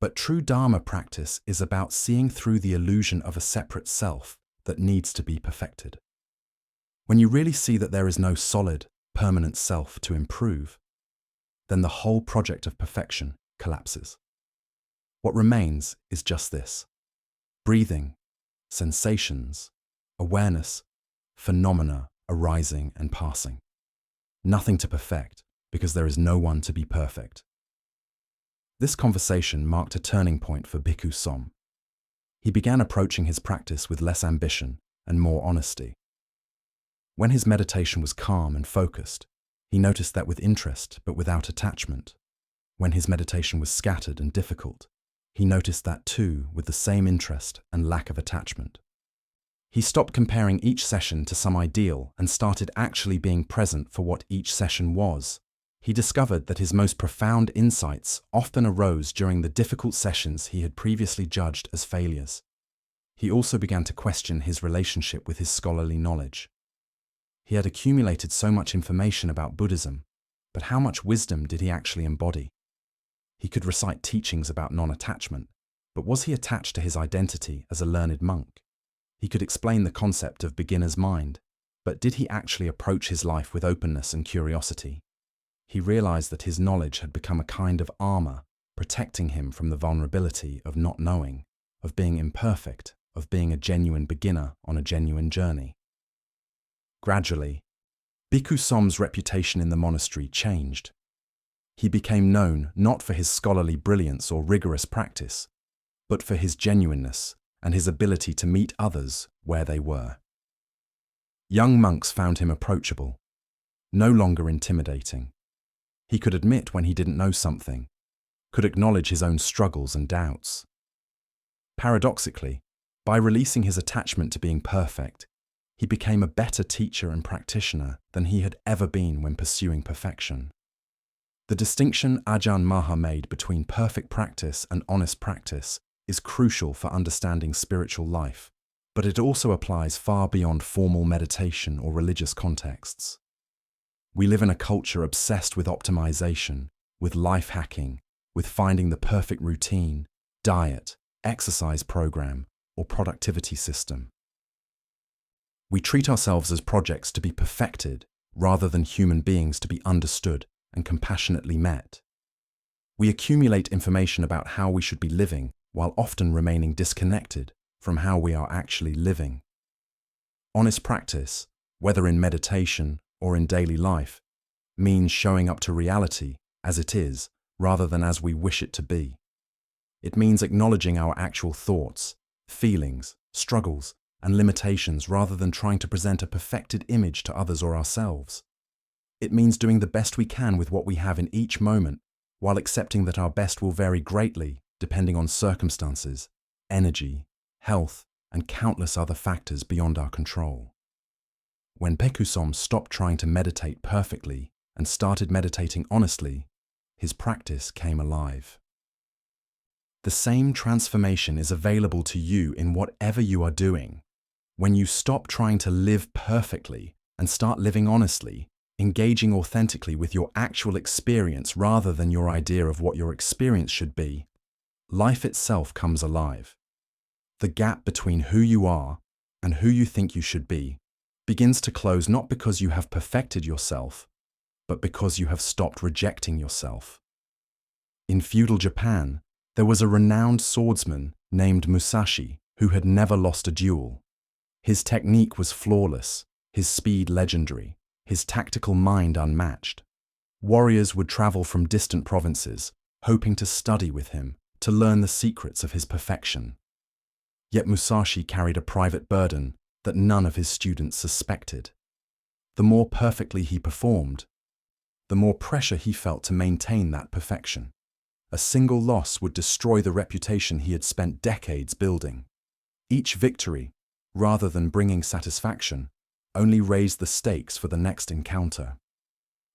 But true Dharma practice is about seeing through the illusion of a separate self that needs to be perfected. When you really see that there is no solid, permanent self to improve, then the whole project of perfection collapses. What remains is just this: breathing, sensations, awareness, phenomena arising and passing. Nothing to perfect, because there is no one to be perfect. This conversation marked a turning point for Bhikkhu Som. He began approaching his practice with less ambition and more honesty. When his meditation was calm and focused, he noticed that with interest but without attachment. When his meditation was scattered and difficult, he noticed that too with the same interest and lack of attachment. He stopped comparing each session to some ideal and started actually being present for what each session was. He discovered that his most profound insights often arose during the difficult sessions he had previously judged as failures. He also began to question his relationship with his scholarly knowledge. He had accumulated so much information about Buddhism, but how much wisdom did he actually embody? He could recite teachings about non-attachment, but was he attached to his identity as a learned monk? He could explain the concept of beginner's mind, but did he actually approach his life with openness and curiosity? He realized that his knowledge had become a kind of armor, protecting him from the vulnerability of not knowing, of being imperfect, of being a genuine beginner on a genuine journey. Gradually, Bhikkhu Som's reputation in the monastery changed. He became known not for his scholarly brilliance or rigorous practice, but for his genuineness and his ability to meet others where they were. Young monks found him approachable, no longer intimidating. He could admit when he didn't know something, could acknowledge his own struggles and doubts. Paradoxically, by releasing his attachment to being perfect, he became a better teacher and practitioner than he had ever been when pursuing perfection. The distinction Ajahn Maha made between perfect practice and honest practice is crucial for understanding spiritual life, but it also applies far beyond formal meditation or religious contexts. We live in a culture obsessed with optimization, with life hacking, with finding the perfect routine, diet, exercise program, or productivity system. We treat ourselves as projects to be perfected rather than human beings to be understood and compassionately met. We accumulate information about how we should be living while often remaining disconnected from how we are actually living. Honest practice, whether in meditation or in daily life, means showing up to reality as it is rather than as we wish it to be. It means acknowledging our actual thoughts, feelings, struggles, and limitations rather than trying to present a perfected image to others or ourselves. It means doing the best we can with what we have in each moment, while accepting that our best will vary greatly depending on circumstances, energy, health, and countless other factors beyond our control. When Bhikkhu Som stopped trying to meditate perfectly and started meditating honestly, his practice came alive. The same transformation is available to you in whatever you are doing. When you stop trying to live perfectly and start living honestly, engaging authentically with your actual experience rather than your idea of what your experience should be, life itself comes alive. The gap between who you are and who you think you should be begins to close not because you have perfected yourself, but because you have stopped rejecting yourself. In feudal Japan, there was a renowned swordsman named Musashi who had never lost a duel. His technique was flawless, his speed legendary, his tactical mind unmatched. Warriors would travel from distant provinces, hoping to study with him, to learn the secrets of his perfection. Yet Musashi carried a private burden that none of his students suspected. The more perfectly he performed, the more pressure he felt to maintain that perfection. A single loss would destroy the reputation he had spent decades building. Each victory, rather than bringing satisfaction, only raised the stakes for the next encounter.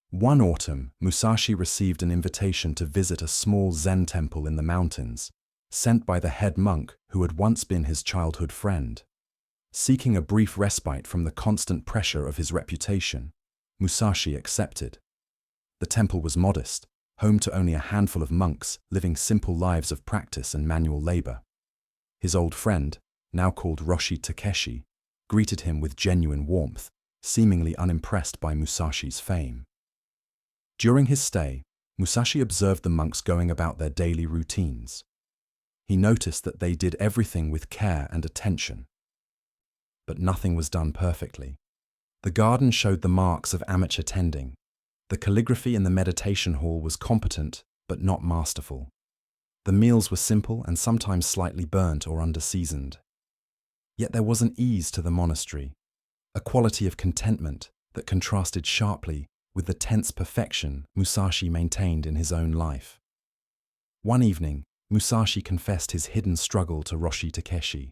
One autumn, Musashi received an invitation to visit a small Zen temple in the mountains, sent by the head monk who had once been his childhood friend. Seeking a brief respite from the constant pressure of his reputation, Musashi accepted. The temple was modest, home to only a handful of monks living simple lives of practice and manual labor. His old friend, now called Roshi Takeshi, greeted him with genuine warmth, seemingly unimpressed by Musashi's fame. During his stay, Musashi observed the monks going about their daily routines. He noticed that they did everything with care and attention. But nothing was done perfectly. The garden showed the marks of amateur tending. The calligraphy in the meditation hall was competent, but not masterful. The meals were simple and sometimes slightly burnt or under-seasoned. Yet there was an ease to the monastery, a quality of contentment that contrasted sharply with the tense perfection Musashi maintained in his own life. One evening, Musashi confessed his hidden struggle to Roshi Takeshi.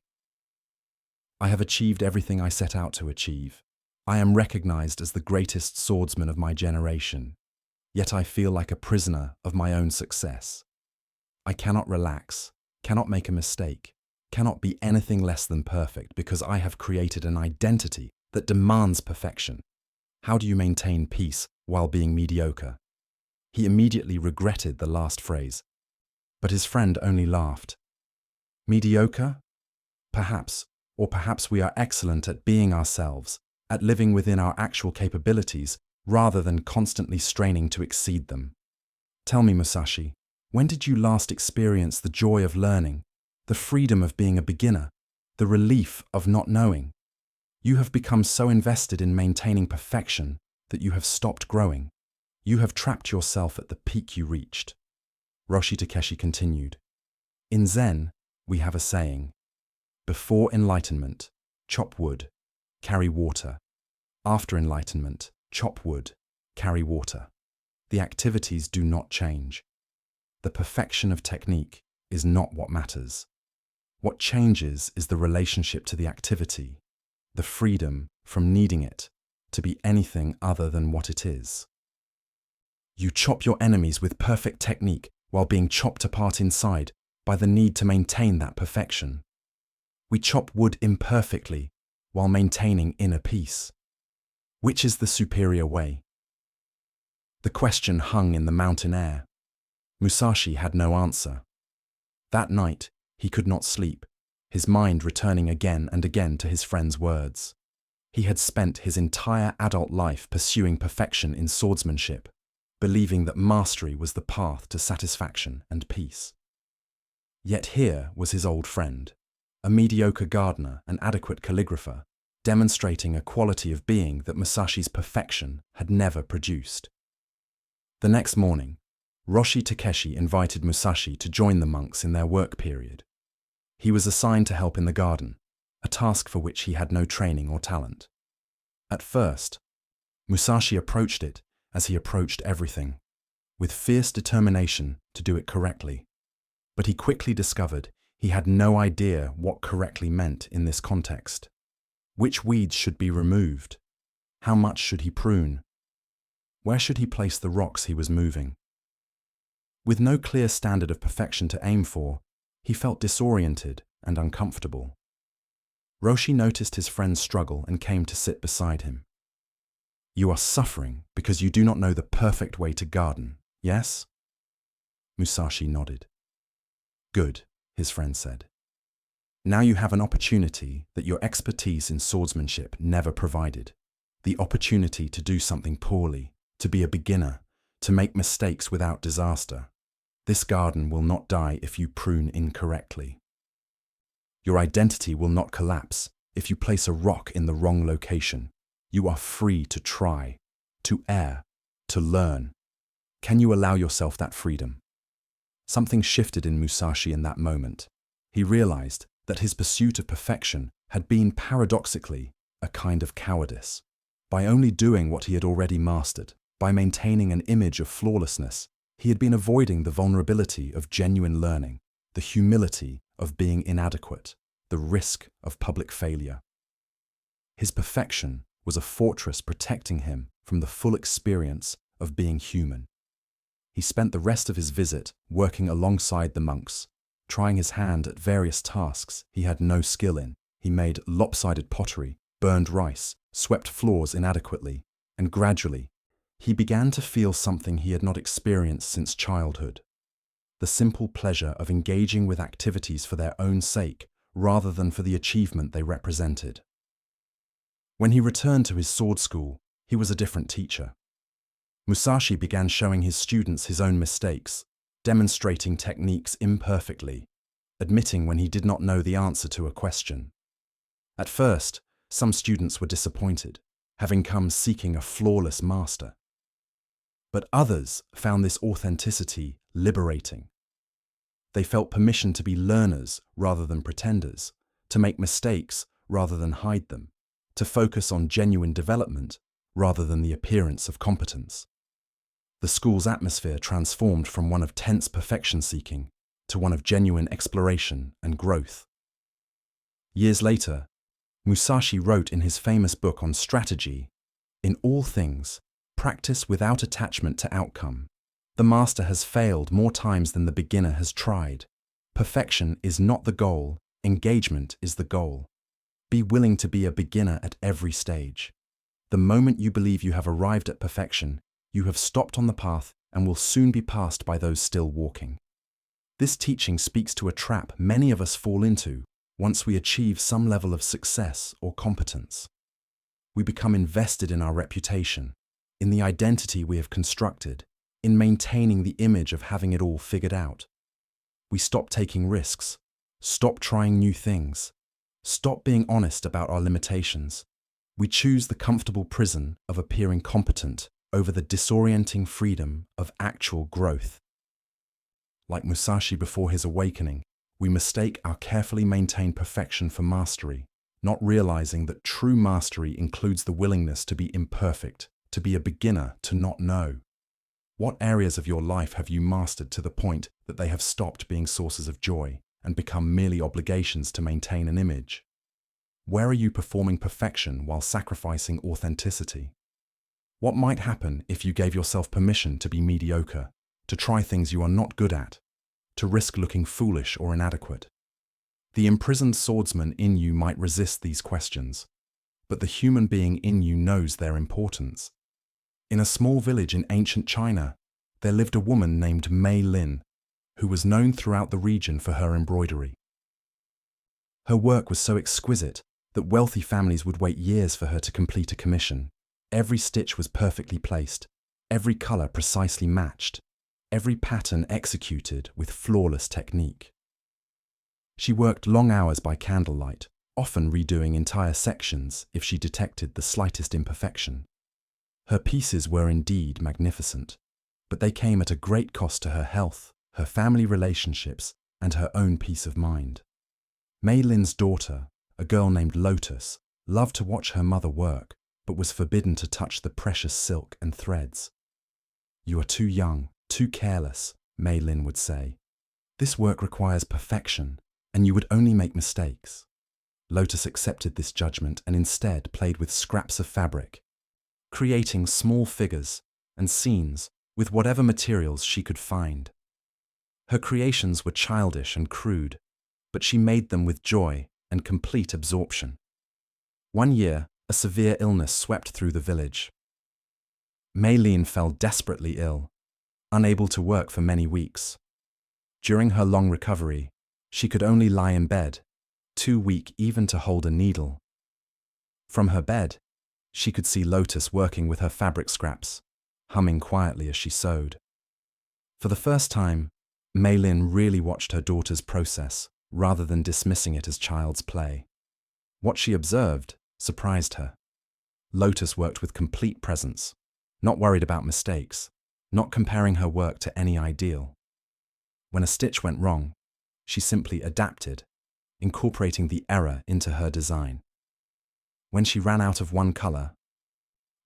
"I have achieved everything I set out to achieve. I am recognized as the greatest swordsman of my generation. Yet I feel like a prisoner of my own success. I cannot relax, cannot make a mistake, cannot be anything less than perfect because I have created an identity that demands perfection. How do you maintain peace while being mediocre?" He immediately regretted the last phrase, but his friend only laughed. "Mediocre? Perhaps, or perhaps we are excellent at being ourselves, at living within our actual capabilities, rather than constantly straining to exceed them. Tell me, Musashi, when did you last experience the joy of learning, the freedom of being a beginner, the relief of not knowing? You have become so invested in maintaining perfection that you have stopped growing. You have trapped yourself at the peak you reached." Roshi Takeshi continued, "In Zen, we have a saying: before enlightenment, chop wood, carry water. After enlightenment, chop wood, carry water. The activities do not change. The perfection of technique is not what matters. What changes is the relationship to the activity, the freedom from needing it to be anything other than what it is. You chop your enemies with perfect technique while being chopped apart inside by the need to maintain that perfection. We chop wood imperfectly while maintaining inner peace. Which is the superior way?" The question hung in the mountain air. Musashi had no answer. That night, he could not sleep, his mind returning again and again to his friend's words. He had spent his entire adult life pursuing perfection in swordsmanship, believing that mastery was the path to satisfaction and peace. Yet here was his old friend, a mediocre gardener and adequate calligrapher, demonstrating a quality of being that Musashi's perfection had never produced. The next morning, Roshi Takeshi invited Musashi to join the monks in their work period. He was assigned to help in the garden, a task for which he had no training or talent. At first, Musashi approached it as he approached everything, with fierce determination to do it correctly. But he quickly discovered he had no idea what correctly meant in this context. Which weeds should be removed? How much should he prune? Where should he place the rocks he was moving? With no clear standard of perfection to aim for, he felt disoriented and uncomfortable. Roshi noticed his friend's struggle and came to sit beside him. "You are suffering because you do not know the perfect way to garden, yes?" Musashi nodded. "Good," his friend said. "Now you have an opportunity that your expertise in swordsmanship never provided. The opportunity to do something poorly, to be a beginner, to make mistakes without disaster. This garden will not die if you prune incorrectly. Your identity will not collapse if you place a rock in the wrong location. You are free to try, to err, to learn. Can you allow yourself that freedom?" Something shifted in Musashi in that moment. He realized that his pursuit of perfection had been paradoxically a kind of cowardice. By only doing what he had already mastered, by maintaining an image of flawlessness, he had been avoiding the vulnerability of genuine learning, the humility of being inadequate, the risk of public failure. His perfection was a fortress protecting him from the full experience of being human. He spent the rest of his visit working alongside the monks, trying his hand at various tasks he had no skill in. He made lopsided pottery, burned rice, swept floors inadequately, and gradually, he began to feel something he had not experienced since childhood: the simple pleasure of engaging with activities for their own sake rather than for the achievement they represented. When he returned to his sword school, he was a different teacher. Musashi began showing his students his own mistakes, demonstrating techniques imperfectly, admitting when he did not know the answer to a question. At first, some students were disappointed, having come seeking a flawless master. But others found this authenticity liberating. They felt permission to be learners rather than pretenders, to make mistakes rather than hide them, to focus on genuine development rather than the appearance of competence. The school's atmosphere transformed from one of tense perfection-seeking to one of genuine exploration and growth. Years later, Musashi wrote in his famous book on strategy, "In all things, practice without attachment to outcome. The master has failed more times than the beginner has tried. Perfection is not the goal, engagement is the goal. Be willing to be a beginner at every stage. The moment you believe you have arrived at perfection, you have stopped on the path and will soon be passed by those still walking." This teaching speaks to a trap many of us fall into once we achieve some level of success or competence. We become invested in our reputation, in the identity we have constructed, in maintaining the image of having it all figured out. We stop taking risks, stop trying new things, stop being honest about our limitations. We choose the comfortable prison of appearing competent over the disorienting freedom of actual growth. Like Musashi before his awakening, we mistake our carefully maintained perfection for mastery, not realizing that true mastery includes the willingness to be imperfect, to be a beginner, to not know. What areas of your life have you mastered to the point that they have stopped being sources of joy and become merely obligations to maintain an image? Where are you performing perfection while sacrificing authenticity? What might happen if you gave yourself permission to be mediocre, to try things you are not good at, to risk looking foolish or inadequate? The imprisoned swordsman in you might resist these questions, but the human being in you knows their importance. In a small village in ancient China, there lived a woman named Mei Lin, who was known throughout the region for her embroidery. Her work was so exquisite that wealthy families would wait years for her to complete a commission. Every stitch was perfectly placed, every color precisely matched, every pattern executed with flawless technique. She worked long hours by candlelight, often redoing entire sections if she detected the slightest imperfection. Her pieces were indeed magnificent, but they came at a great cost to her health, her family relationships, and her own peace of mind. Mei Lin's daughter, a girl named Lotus, loved to watch her mother work, but was forbidden to touch the precious silk and threads. "You are too young, too careless," Mei Lin would say. "This work requires perfection, and you would only make mistakes." Lotus accepted this judgment and instead played with scraps of fabric, creating small figures and scenes with whatever materials she could find. Her creations were childish and crude, but she made them with joy and complete absorption. One year, a severe illness swept through the village. Mei Lin fell desperately ill, unable to work for many weeks. During her long recovery, she could only lie in bed, too weak even to hold a needle. From her bed, she could see Lotus working with her fabric scraps, humming quietly as she sewed. For the first time, Mei Lin really watched her daughter's process, rather than dismissing it as child's play. What she observed surprised her. Lotus worked with complete presence, not worried about mistakes, not comparing her work to any ideal. When a stitch went wrong, she simply adapted, incorporating the error into her design. When she ran out of one color,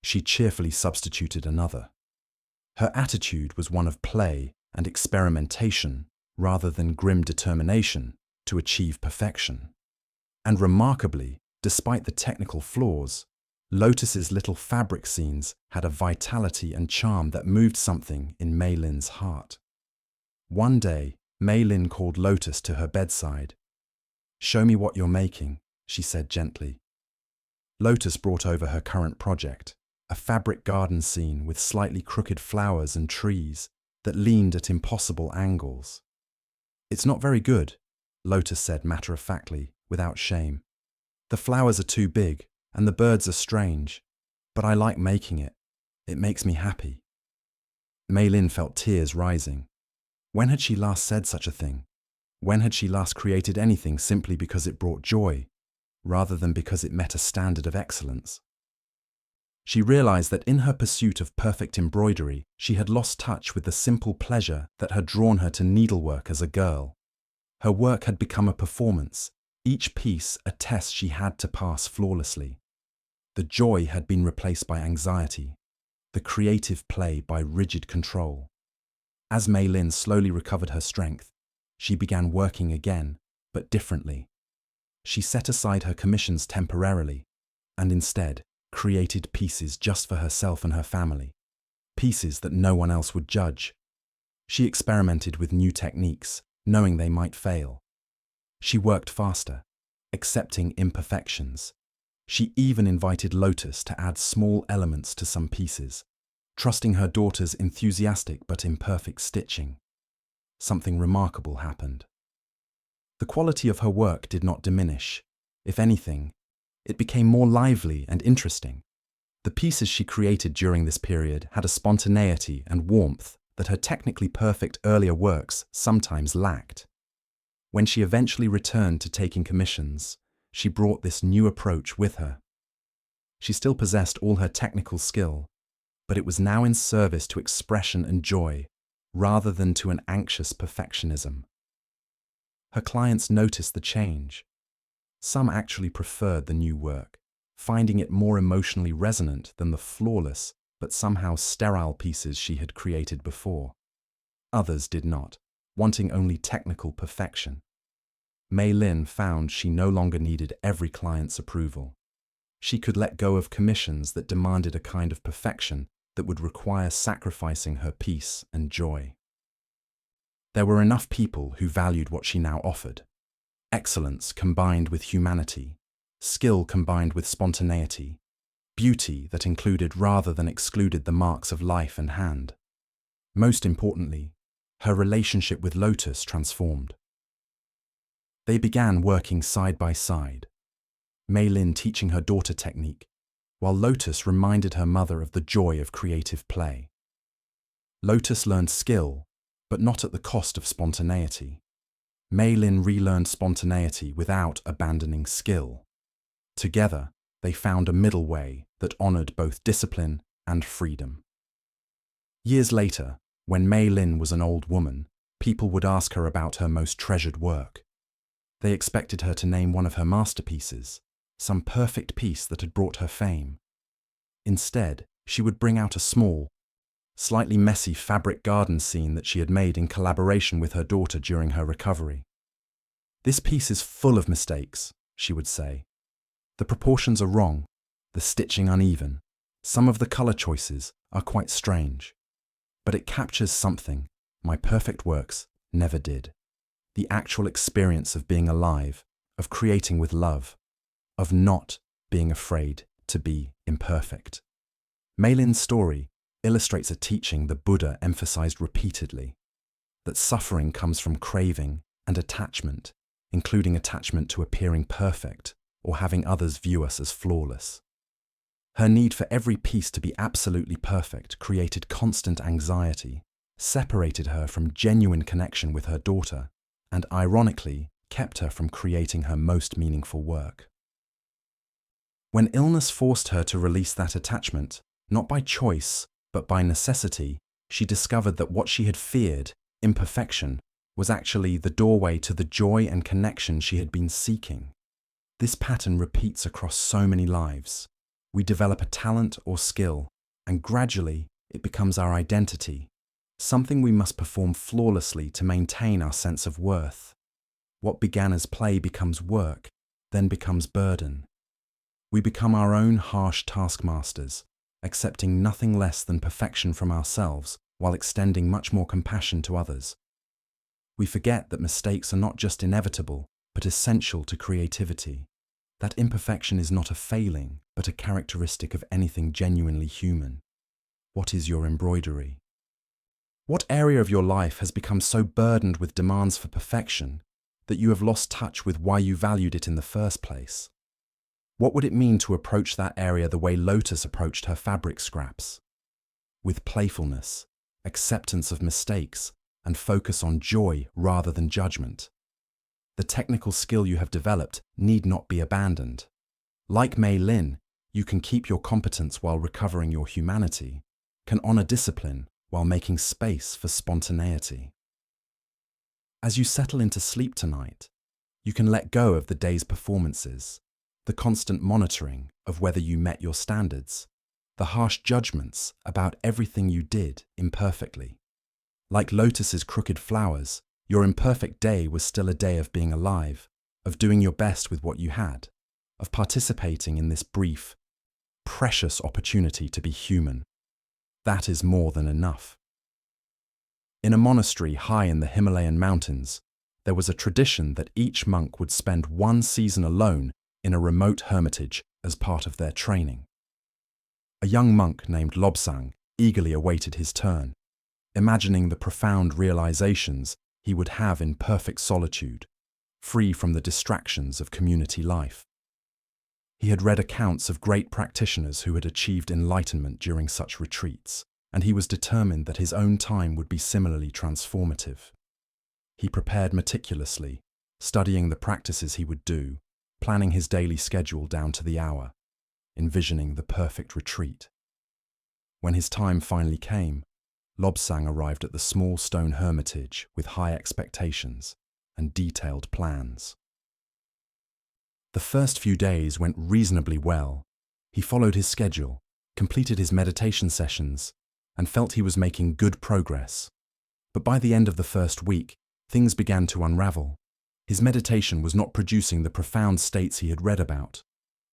she cheerfully substituted another. Her attitude was one of play and experimentation rather than grim determination to achieve perfection. And remarkably, despite the technical flaws, Lotus's little fabric scenes had a vitality and charm that moved something in Mei Lin's heart. One day, Mei Lin called Lotus to her bedside. "Show me what you're making," she said gently. Lotus brought over her current project, a fabric garden scene with slightly crooked flowers and trees that leaned at impossible angles. "It's not very good," Lotus said matter-of-factly, without shame. "The flowers are too big, and the birds are strange, but I like making it. It makes me happy." Mei Lin felt tears rising. When had she last said such a thing? When had she last created anything simply because it brought joy, rather than because it met a standard of excellence? She realized that in her pursuit of perfect embroidery, she had lost touch with the simple pleasure that had drawn her to needlework as a girl. Her work had become a performance, each piece a test she had to pass flawlessly. The joy had been replaced by anxiety, the creative play by rigid control. As Mei Lin slowly recovered her strength, she began working again, but differently. She set aside her commissions temporarily, and instead created pieces just for herself and her family, pieces that no one else would judge. She experimented with new techniques, knowing they might fail. She worked faster, accepting imperfections. She even invited Lotus to add small elements to some pieces, trusting her daughter's enthusiastic but imperfect stitching. Something remarkable happened. The quality of her work did not diminish. If anything, it became more lively and interesting. The pieces she created during this period had a spontaneity and warmth that her technically perfect earlier works sometimes lacked. When she eventually returned to taking commissions, she brought this new approach with her. She still possessed all her technical skill, but it was now in service to expression and joy, rather than to an anxious perfectionism. Her clients noticed the change. Some actually preferred the new work, finding it more emotionally resonant than the flawless but somehow sterile pieces she had created before. Others did not, wanting only technical perfection. Mei Lin found she no longer needed every client's approval. She could let go of commissions that demanded a kind of perfection that would require sacrificing her peace and joy. There were enough people who valued what she now offered. Excellence combined with humanity, skill combined with spontaneity, beauty that included rather than excluded the marks of life and hand. Most importantly, her relationship with Lotus transformed. They began working side by side, Mei Lin teaching her daughter technique, while Lotus reminded her mother of the joy of creative play. Lotus learned skill, but not at the cost of spontaneity. Mei Lin relearned spontaneity without abandoning skill. Together, they found a middle way that honored both discipline and freedom. Years later, when Mei Lin was an old woman, people would ask her about her most treasured work. They expected her to name one of her masterpieces, some perfect piece that had brought her fame. Instead, she would bring out a small, slightly messy fabric garden scene that she had made in collaboration with her daughter during her recovery. "This piece is full of mistakes," she would say. "The proportions are wrong, the stitching uneven, some of the color choices are quite strange. But it captures something my perfect works never did. The actual experience of being alive, of creating with love, of not being afraid to be imperfect." Mei Lin's story illustrates a teaching the Buddha emphasized repeatedly, that suffering comes from craving and attachment, including attachment to appearing perfect or having others view us as flawless. Her need for every piece to be absolutely perfect created constant anxiety, separated her from genuine connection with her daughter, and ironically kept her from creating her most meaningful work. When illness forced her to release that attachment, not by choice, but by necessity, she discovered that what she had feared, imperfection, was actually the doorway to the joy and connection she had been seeking. This pattern repeats across so many lives. We develop a talent or skill, and gradually it becomes our identity, something we must perform flawlessly to maintain our sense of worth. What began as play becomes work, then becomes burden. We become our own harsh taskmasters, accepting nothing less than perfection from ourselves while extending much more compassion to others. We forget that mistakes are not just inevitable, but essential to creativity. That imperfection is not a failing, but a characteristic of anything genuinely human. What is your embroidery? What area of your life has become so burdened with demands for perfection that you have lost touch with why you valued it in the first place? What would it mean to approach that area the way Lotus approached her fabric scraps? With playfulness, acceptance of mistakes, and focus on joy rather than judgment. The technical skill you have developed need not be abandoned. Like Mei Lin, you can keep your competence while recovering your humanity, can honor discipline while making space for spontaneity. As you settle into sleep tonight, you can let go of the day's performances, the constant monitoring of whether you met your standards, the harsh judgments about everything you did imperfectly. Like lotus's crooked flowers, your imperfect day was still a day of being alive, of doing your best with what you had, of participating in this brief, precious opportunity to be human. That is more than enough. In a monastery high in the Himalayan mountains, there was a tradition that each monk would spend one season alone in a remote hermitage as part of their training. A young monk named Lobsang eagerly awaited his turn, imagining the profound realizations he would have in perfect solitude, free from the distractions of community life. He had read accounts of great practitioners who had achieved enlightenment during such retreats, and he was determined that his own time would be similarly transformative. He prepared meticulously, studying the practices he would do, planning his daily schedule down to the hour, envisioning the perfect retreat. When his time finally came, Lobsang arrived at the small stone hermitage with high expectations and detailed plans. The first few days went reasonably well. He followed his schedule, completed his meditation sessions, and felt he was making good progress. But by the end of the first week, things began to unravel. His meditation was not producing the profound states he had read about.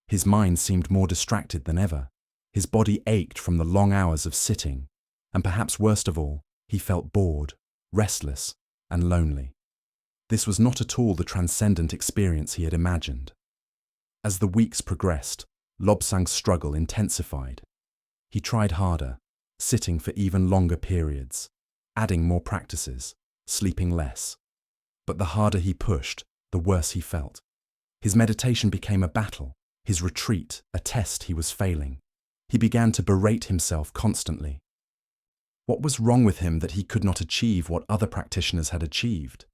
His mind seemed more distracted than ever. His body ached from the long hours of sitting, and perhaps worst of all, he felt bored, restless, and lonely. This was not at all the transcendent experience he had imagined. As the weeks progressed, Lobsang's struggle intensified. He tried harder, sitting for even longer periods, adding more practices, sleeping less. But the harder he pushed, the worse he felt. His meditation became a battle, his retreat a test he was failing. He began to berate himself constantly. What was wrong with him that he could not achieve what other practitioners had achieved?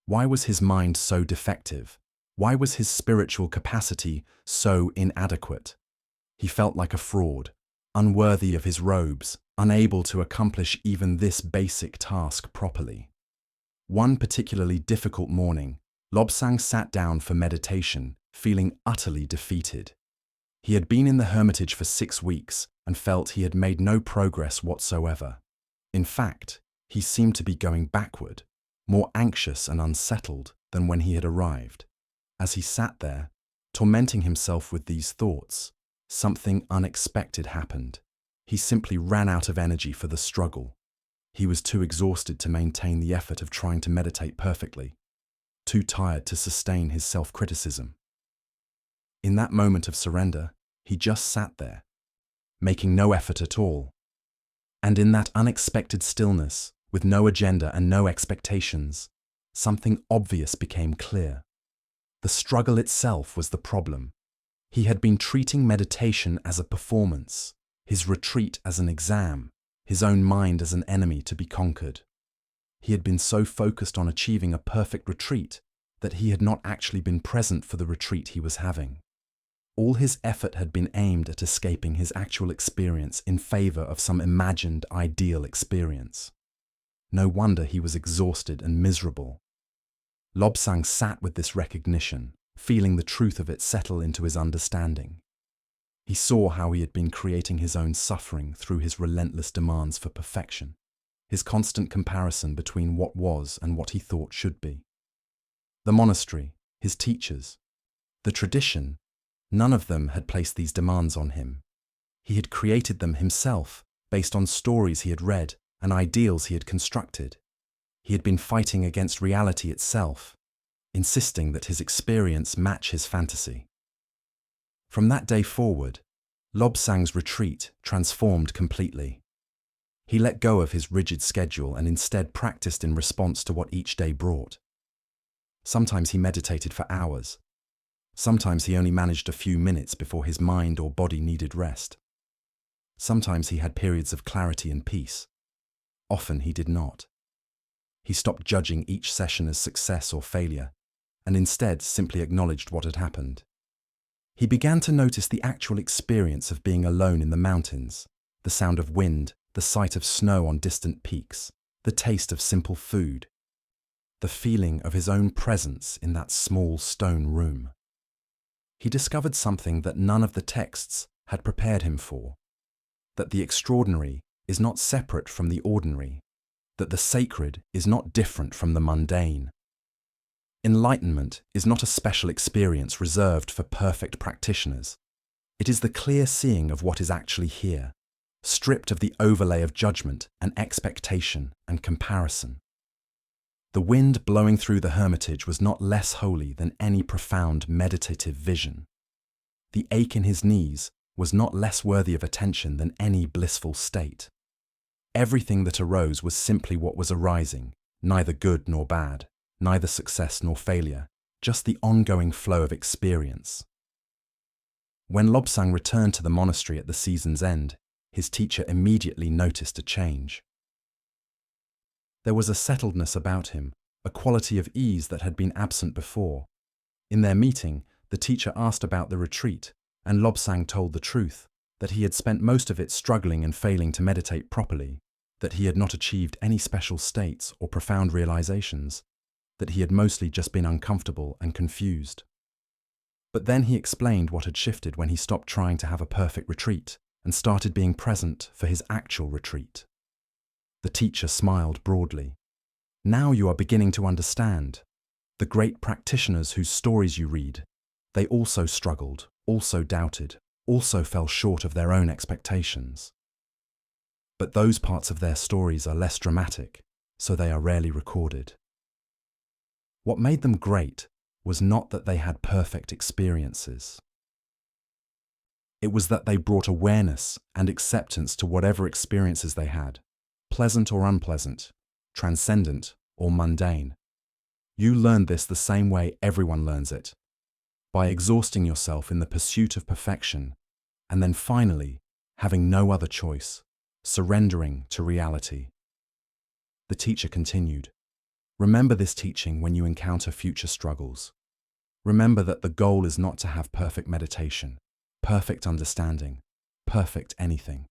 Why was his mind so defective? Why was his spiritual capacity so inadequate? He felt like a fraud, unworthy of his robes, unable to accomplish even this basic task properly. One particularly difficult morning, Lobsang sat down for meditation, feeling utterly defeated. He had been in the hermitage for 6 weeks and felt he had made no progress whatsoever. In fact, he seemed to be going backward, more anxious and unsettled than when he had arrived. As he sat there, tormenting himself with these thoughts, something unexpected happened. He simply ran out of energy for the struggle. He was too exhausted to maintain the effort of trying to meditate perfectly, too tired to sustain his self-criticism. In that moment of surrender, he just sat there, making no effort at all. And in that unexpected stillness, with no agenda and no expectations, something obvious became clear. The struggle itself was the problem. He had been treating meditation as a performance, his retreat as an exam, his own mind as an enemy to be conquered. He had been so focused on achieving a perfect retreat that he had not actually been present for the retreat he was having. All his effort had been aimed at escaping his actual experience in favor of some imagined ideal experience. No wonder he was exhausted and miserable. Lobsang sat with this recognition, feeling the truth of it settle into his understanding. He saw how he had been creating his own suffering through his relentless demands for perfection, his constant comparison between what was and what he thought should be. The monastery, his teachers, the tradition, none of them had placed these demands on him. He had created them himself, based on stories he had read and ideals he had constructed. He had been fighting against reality itself, insisting that his experience match his fantasy. From that day forward, Lobsang's retreat transformed completely. He let go of his rigid schedule and instead practiced in response to what each day brought. Sometimes he meditated for hours. Sometimes he only managed a few minutes before his mind or body needed rest. Sometimes he had periods of clarity and peace. Often he did not. He stopped judging each session as success or failure, and instead simply acknowledged what had happened. He began to notice the actual experience of being alone in the mountains, the sound of wind, the sight of snow on distant peaks, the taste of simple food. the feeling of his own presence in that small stone room. He discovered something that none of the texts had prepared him for, that the extraordinary is not separate from the ordinary, that the sacred is not different from the mundane. Enlightenment is not a special experience reserved for perfect practitioners. It is the clear seeing of what is actually here, stripped of the overlay of judgment and expectation and comparison. The wind blowing through the hermitage was not less holy than any profound meditative vision. The ache in his knees was not less worthy of attention than any blissful state. Everything that arose was simply what was arising, neither good nor bad, neither success nor failure, just the ongoing flow of experience. When Lobsang returned to the monastery at the season's end, his teacher immediately noticed a change. There was a settledness about him, a quality of ease that had been absent before. In their meeting, the teacher asked about the retreat, and Lobsang told the truth, that he had spent most of it struggling and failing to meditate properly, that he had not achieved any special states or profound realizations, that he had mostly just been uncomfortable and confused. But then he explained what had shifted when he stopped trying to have a perfect retreat and started being present for his actual retreat. The teacher smiled broadly. Now you are beginning to understand. The great practitioners whose stories you read, they also struggled, also doubted, also fell short of their own expectations. But those parts of their stories are less dramatic, so they are rarely recorded. What made them great was not that they had perfect experiences. It was that they brought awareness and acceptance to whatever experiences they had, pleasant or unpleasant, transcendent or mundane. You learned this the same way everyone learns it, by exhausting yourself in the pursuit of perfection, and then finally, having no other choice, surrendering to reality. The teacher continued, remember this teaching when you encounter future struggles. Remember that the goal is not to have perfect meditation, perfect understanding, perfect anything.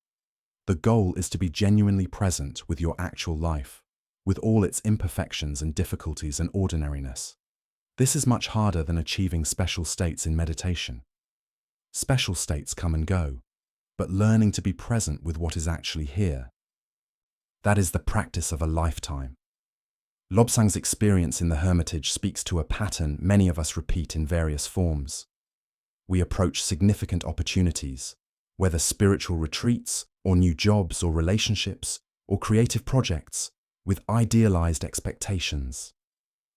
The goal is to be genuinely present with your actual life, with all its imperfections and difficulties and ordinariness. This is much harder than achieving special states in meditation. Special states come and go, but learning to be present with what is actually here, that is the practice of a lifetime. Lobsang's experience in the hermitage speaks to a pattern many of us repeat in various forms. We approach significant opportunities, whether spiritual retreats, or new jobs or relationships, or creative projects, with idealized expectations.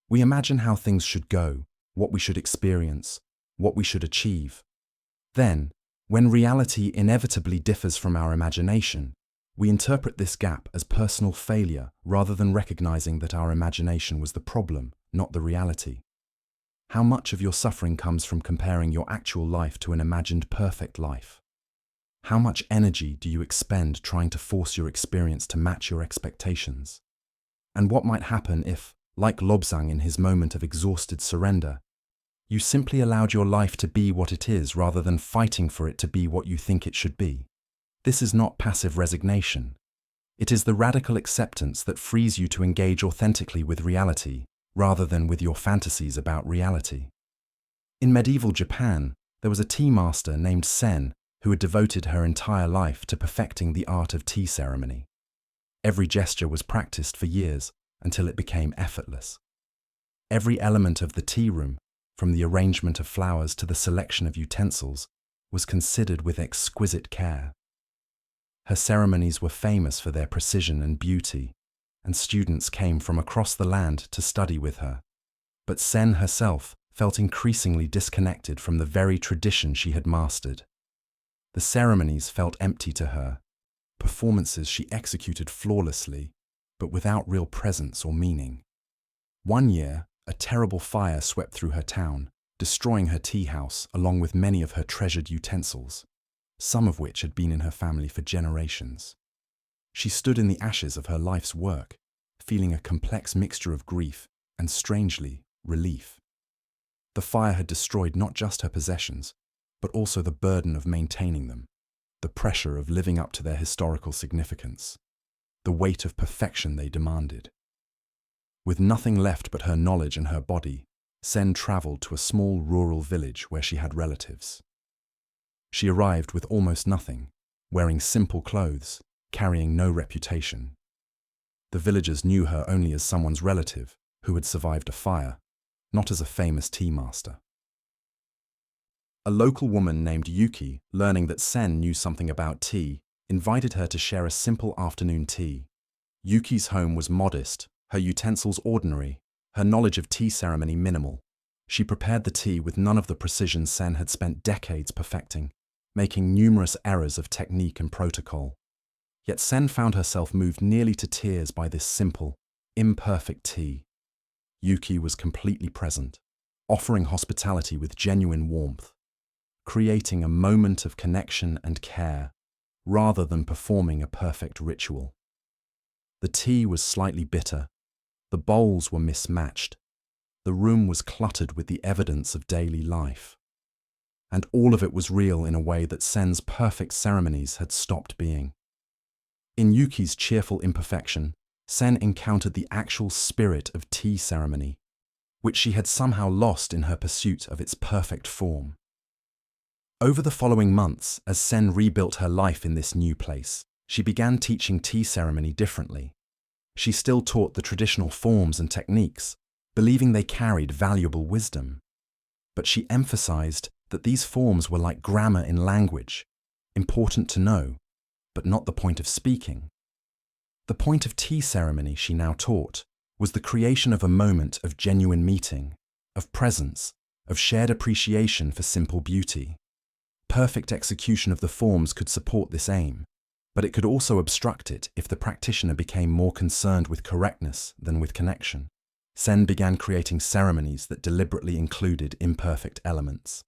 We imagine how things should go, what we should experience, what we should achieve. Then, when reality inevitably differs from our imagination, we interpret this gap as personal failure rather than recognizing that our imagination was the problem, not the reality. How much of your suffering comes from comparing your actual life to an imagined perfect life? How much energy do you expend trying to force your experience to match your expectations? And what might happen if, like Lobsang in his moment of exhausted surrender, you simply allowed your life to be what it is rather than fighting for it to be what you think it should be? This is not passive resignation. It is the radical acceptance that frees you to engage authentically with reality rather than with your fantasies about reality. In medieval Japan, there was a tea master named Sen who had devoted her entire life to perfecting the art of tea ceremony. Every gesture was practiced for years until it became effortless. Every element of the tea room, from the arrangement of flowers to the selection of utensils, was considered with exquisite care. Her ceremonies were famous for their precision and beauty, and students came from across the land to study with her. But Sen herself felt increasingly disconnected from the very tradition she had mastered. The ceremonies felt empty to her, performances she executed flawlessly, but without real presence or meaning. One year, a terrible fire swept through her town, destroying her tea house along with many of her treasured utensils, some of which had been in her family for generations. She stood in the ashes of her life's work, feeling a complex mixture of grief and, strangely, relief. The fire had destroyed not just her possessions, but also the burden of maintaining them, the pressure of living up to their historical significance, the weight of perfection they demanded. With nothing left but her knowledge and her body, Sen traveled to a small rural village where she had relatives. She arrived with almost nothing, wearing simple clothes, carrying no reputation. The villagers knew her only as someone's relative who had survived a fire, not as a famous tea master. A local woman named Yuki, learning that Sen knew something about tea, invited her to share a simple afternoon tea. Yuki's home was modest, her utensils ordinary, her knowledge of tea ceremony minimal. She prepared the tea with none of the precision Sen had spent decades perfecting, making numerous errors of technique and protocol. Yet Sen found herself moved nearly to tears by this simple, imperfect tea. Yuki was completely present, offering hospitality with genuine warmth, creating a moment of connection and care, rather than performing a perfect ritual. The tea was slightly bitter, the bowls were mismatched, the room was cluttered with the evidence of daily life. And all of it was real in a way that Sen's perfect ceremonies had stopped being. In Yuki's cheerful imperfection, Sen encountered the actual spirit of tea ceremony, which she had somehow lost in her pursuit of its perfect form. Over the following months, as Sen rebuilt her life in this new place, she began teaching tea ceremony differently. She still taught the traditional forms and techniques, believing they carried valuable wisdom. But she emphasized that these forms were like grammar in language, important to know, but not the point of speaking. The point of tea ceremony, she now taught, was the creation of a moment of genuine meeting, of presence, of shared appreciation for simple beauty. Perfect execution of the forms could support this aim, but it could also obstruct it if the practitioner became more concerned with correctness than with connection. Sen began creating ceremonies that deliberately included imperfect elements.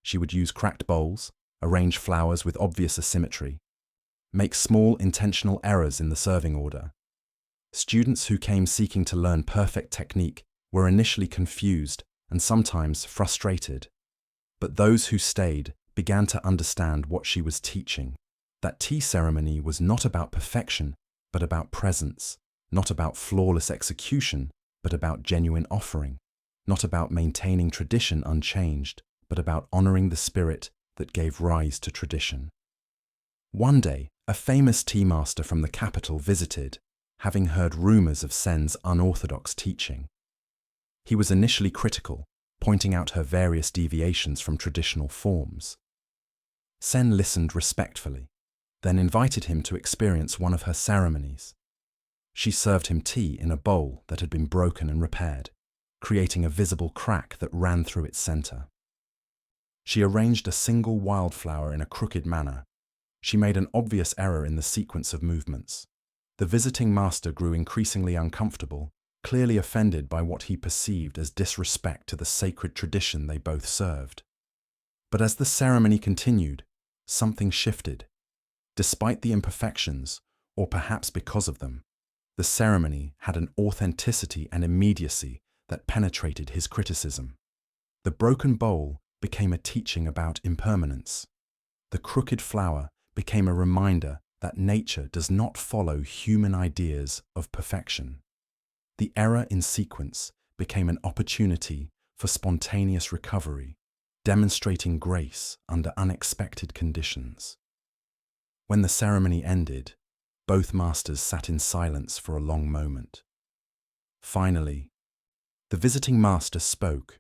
She would use cracked bowls, arrange flowers with obvious asymmetry, make small intentional errors in the serving order. Students who came seeking to learn perfect technique were initially confused and sometimes frustrated, but those who stayed began to understand what she was teaching, that tea ceremony was not about perfection, but about presence, not about flawless execution, but about genuine offering, not about maintaining tradition unchanged, but about honoring the spirit that gave rise to tradition. One day, a famous tea master from the capital visited, having heard rumors of Sen's unorthodox teaching. He was initially critical, pointing out her various deviations from traditional forms. Sen listened respectfully, then invited him to experience one of her ceremonies. She served him tea in a bowl that had been broken and repaired, creating a visible crack that ran through its center. She arranged a single wildflower in a crooked manner. She made an obvious error in the sequence of movements. The visiting master grew increasingly uncomfortable, clearly offended by what he perceived as disrespect to the sacred tradition they both served. But as the ceremony continued, something shifted. Despite the imperfections, or perhaps because of them, the ceremony had an authenticity and immediacy that penetrated his criticism. The broken bowl became a teaching about impermanence. The crooked flower became a reminder that nature does not follow human ideas of perfection. The error in sequence became an opportunity for spontaneous recovery, demonstrating grace under unexpected conditions. When the ceremony ended, both masters sat in silence for a long moment. Finally, the visiting master spoke.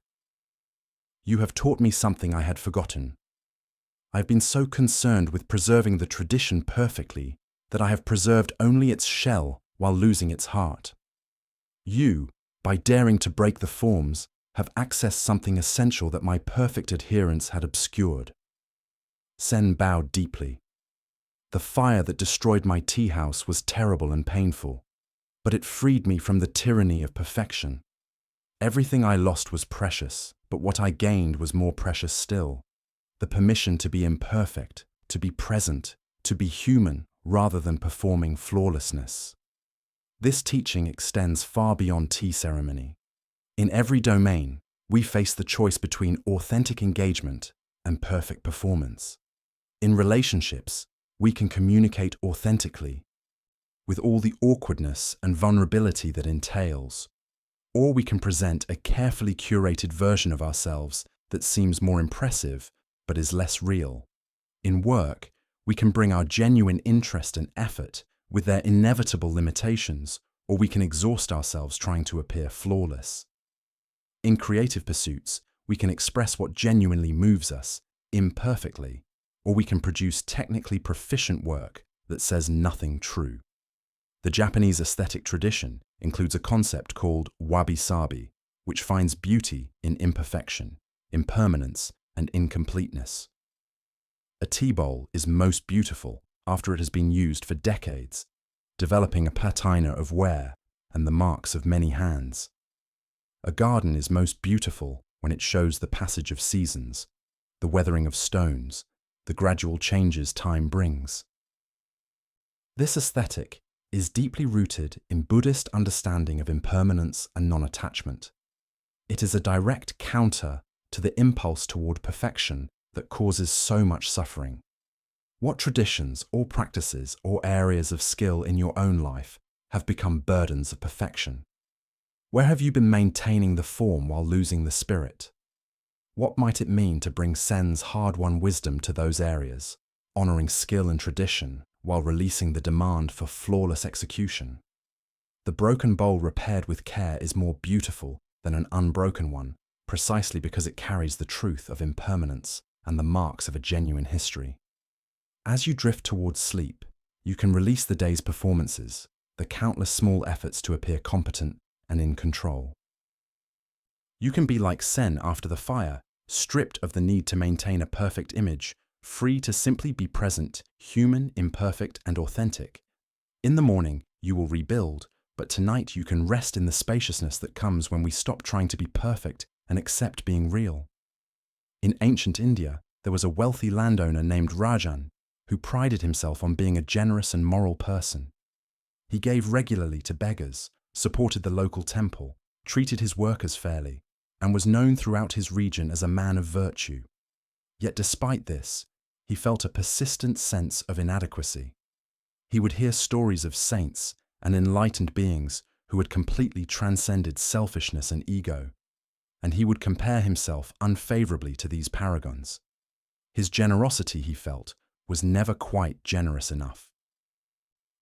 "You have taught me something I had forgotten. I have been so concerned with preserving the tradition perfectly that I have preserved only its shell while losing its heart. You, by daring to break the forms, have accessed something essential that my perfect adherence had obscured." Sen bowed deeply. "The fire that destroyed my tea house was terrible and painful, but it freed me from the tyranny of perfection. Everything I lost was precious, but what I gained was more precious still. The permission to be imperfect, to be present, to be human rather than performing flawlessness." This teaching extends far beyond tea ceremony. In every domain, we face the choice between authentic engagement and perfect performance. In relationships, we can communicate authentically, with all the awkwardness and vulnerability that entails, Or we can present a carefully curated version of ourselves that seems more impressive but is less real. In work, we can bring our genuine interest and effort with their inevitable limitations, or we can exhaust ourselves trying to appear flawless. In creative pursuits, we can express what genuinely moves us, imperfectly, or we can produce technically proficient work that says nothing true. The Japanese aesthetic tradition includes a concept called wabi-sabi, which finds beauty in imperfection, impermanence, and incompleteness. A tea bowl is most beautiful after it has been used for decades, developing a patina of wear and the marks of many hands. A garden is most beautiful when it shows the passage of seasons, the weathering of stones, the gradual changes time brings. This aesthetic is deeply rooted in Buddhist understanding of impermanence and non-attachment. It is a direct counter to the impulse toward perfection that causes so much suffering. What traditions or practices or areas of skill in your own life have become burdens of perfection? Where have you been maintaining the form while losing the spirit? What might it mean to bring Zen's hard-won wisdom to those areas, honoring skill and tradition while releasing the demand for flawless execution? The broken bowl repaired with care is more beautiful than an unbroken one, precisely because it carries the truth of impermanence and the marks of a genuine history. As you drift towards sleep, you can release the day's performances, the countless small efforts to appear competent and in control. You can be like Zen after the fire, stripped of the need to maintain a perfect image, free to simply be present, human, imperfect, and authentic. In the morning, you will rebuild, but tonight you can rest in the spaciousness that comes when we stop trying to be perfect and accept being real. In ancient India, there was a wealthy landowner named Rajan who prided himself on being a generous and moral person. He gave regularly to beggars, supported the local temple, treated his workers fairly, and was known throughout his region as a man of virtue. Yet despite this, he felt a persistent sense of inadequacy. He would hear stories of saints and enlightened beings who had completely transcended selfishness and ego, and he would compare himself unfavorably to these paragons. His generosity, he felt, was never quite generous enough.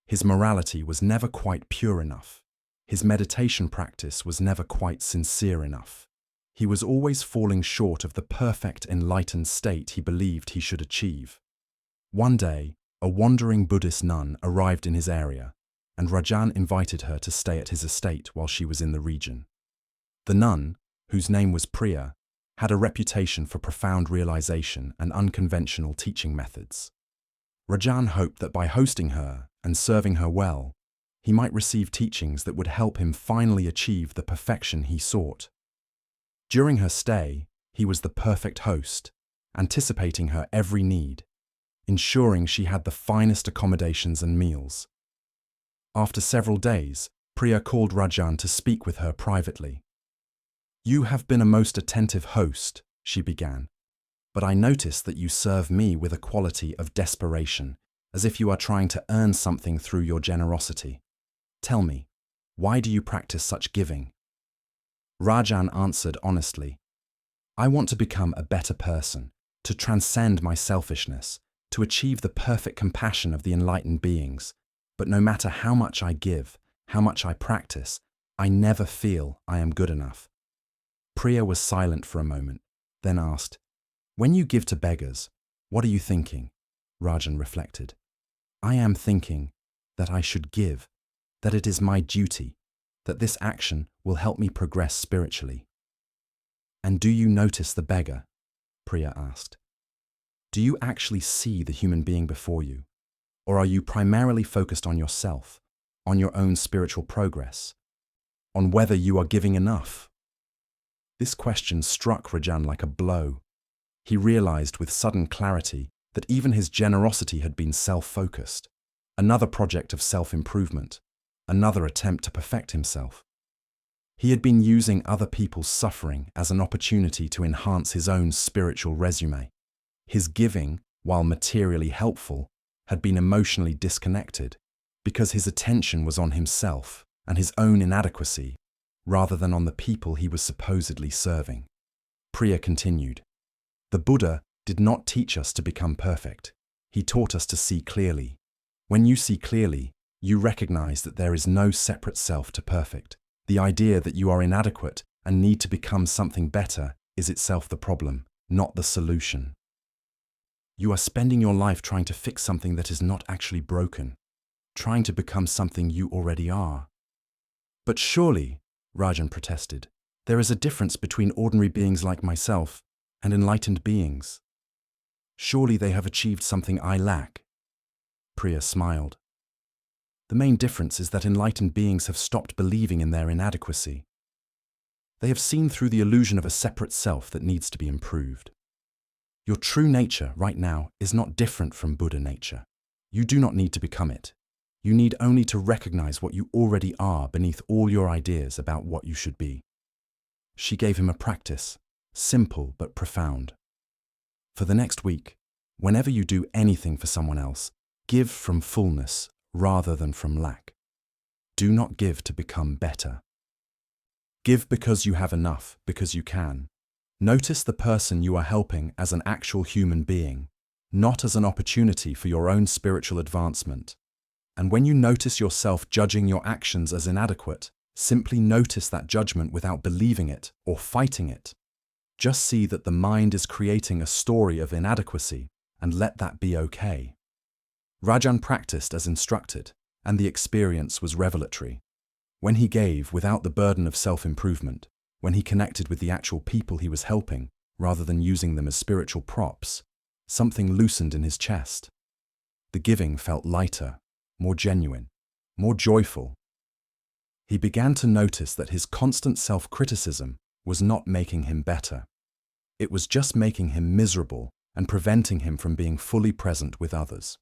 His morality was never quite pure enough. His meditation practice was never quite sincere enough. He was always falling short of the perfect enlightened state he believed he should achieve. One day, a wandering Buddhist nun arrived in his area, and Rajan invited her to stay at his estate while she was in the region. The nun, whose name was Priya, had a reputation for profound realization and unconventional teaching methods. Rajan hoped that by hosting her and serving her well, he might receive teachings that would help him finally achieve the perfection he sought. During her stay, he was the perfect host, anticipating her every need, ensuring she had the finest accommodations and meals. After several days, Priya called Rajan to speak with her privately. "You have been a most attentive host," she began, "but I notice that you serve me with a quality of desperation, as if you are trying to earn something through your generosity. Tell me, why do you practice such giving?" Rajan answered honestly, "I want to become a better person, to transcend my selfishness, to achieve the perfect compassion of the enlightened beings, but no matter how much I give, how much I practice, I never feel I am good enough." Priya was silent for a moment, then asked, "When you give to beggars, what are you thinking?" Rajan reflected. "I am thinking that I should give, that it is my duty, that this action will help me progress spiritually." "And do you notice the beggar?" Priya asked. "Do you actually see the human being before you? Or are you primarily focused on yourself, on your own spiritual progress, on whether you are giving enough?" This question struck Rajan like a blow. He realized with sudden clarity that even his generosity had been self-focused, another project of self-improvement, another attempt to perfect himself. He had been using other people's suffering as an opportunity to enhance his own spiritual resume. His giving, while materially helpful, had been emotionally disconnected because his attention was on himself and his own inadequacy rather than on the people he was supposedly serving. Priya continued, "The Buddha did not teach us to become perfect. He taught us to see clearly. When you see clearly, you recognize that there is no separate self to perfect. The idea that you are inadequate and need to become something better is itself the problem, not the solution. You are spending your life trying to fix something that is not actually broken, trying to become something you already are." "But surely," Rajan protested, "there is a difference between ordinary beings like myself and enlightened beings. Surely they have achieved something I lack." Priya smiled. "The main difference is that enlightened beings have stopped believing in their inadequacy. They have seen through the illusion of a separate self that needs to be improved. Your true nature right now is not different from Buddha nature. You do not need to become it. You need only to recognize what you already are beneath all your ideas about what you should be." She gave him a practice, simple but profound. "For the next week, whenever you do anything for someone else, give from fullness rather than from lack. Do not give to become better. Give because you have enough, because you can. Notice the person you are helping as an actual human being, not as an opportunity for your own spiritual advancement. And when you notice yourself judging your actions as inadequate, simply notice that judgment without believing it or fighting it. Just see that the mind is creating a story of inadequacy and let that be okay." Rajan practiced as instructed, and the experience was revelatory. When he gave without the burden of self-improvement, when he connected with the actual people he was helping, rather than using them as spiritual props, something loosened in his chest. The giving felt lighter, more genuine, more joyful. He began to notice that his constant self-criticism was not making him better. It was just making him miserable and preventing him from being fully present with others.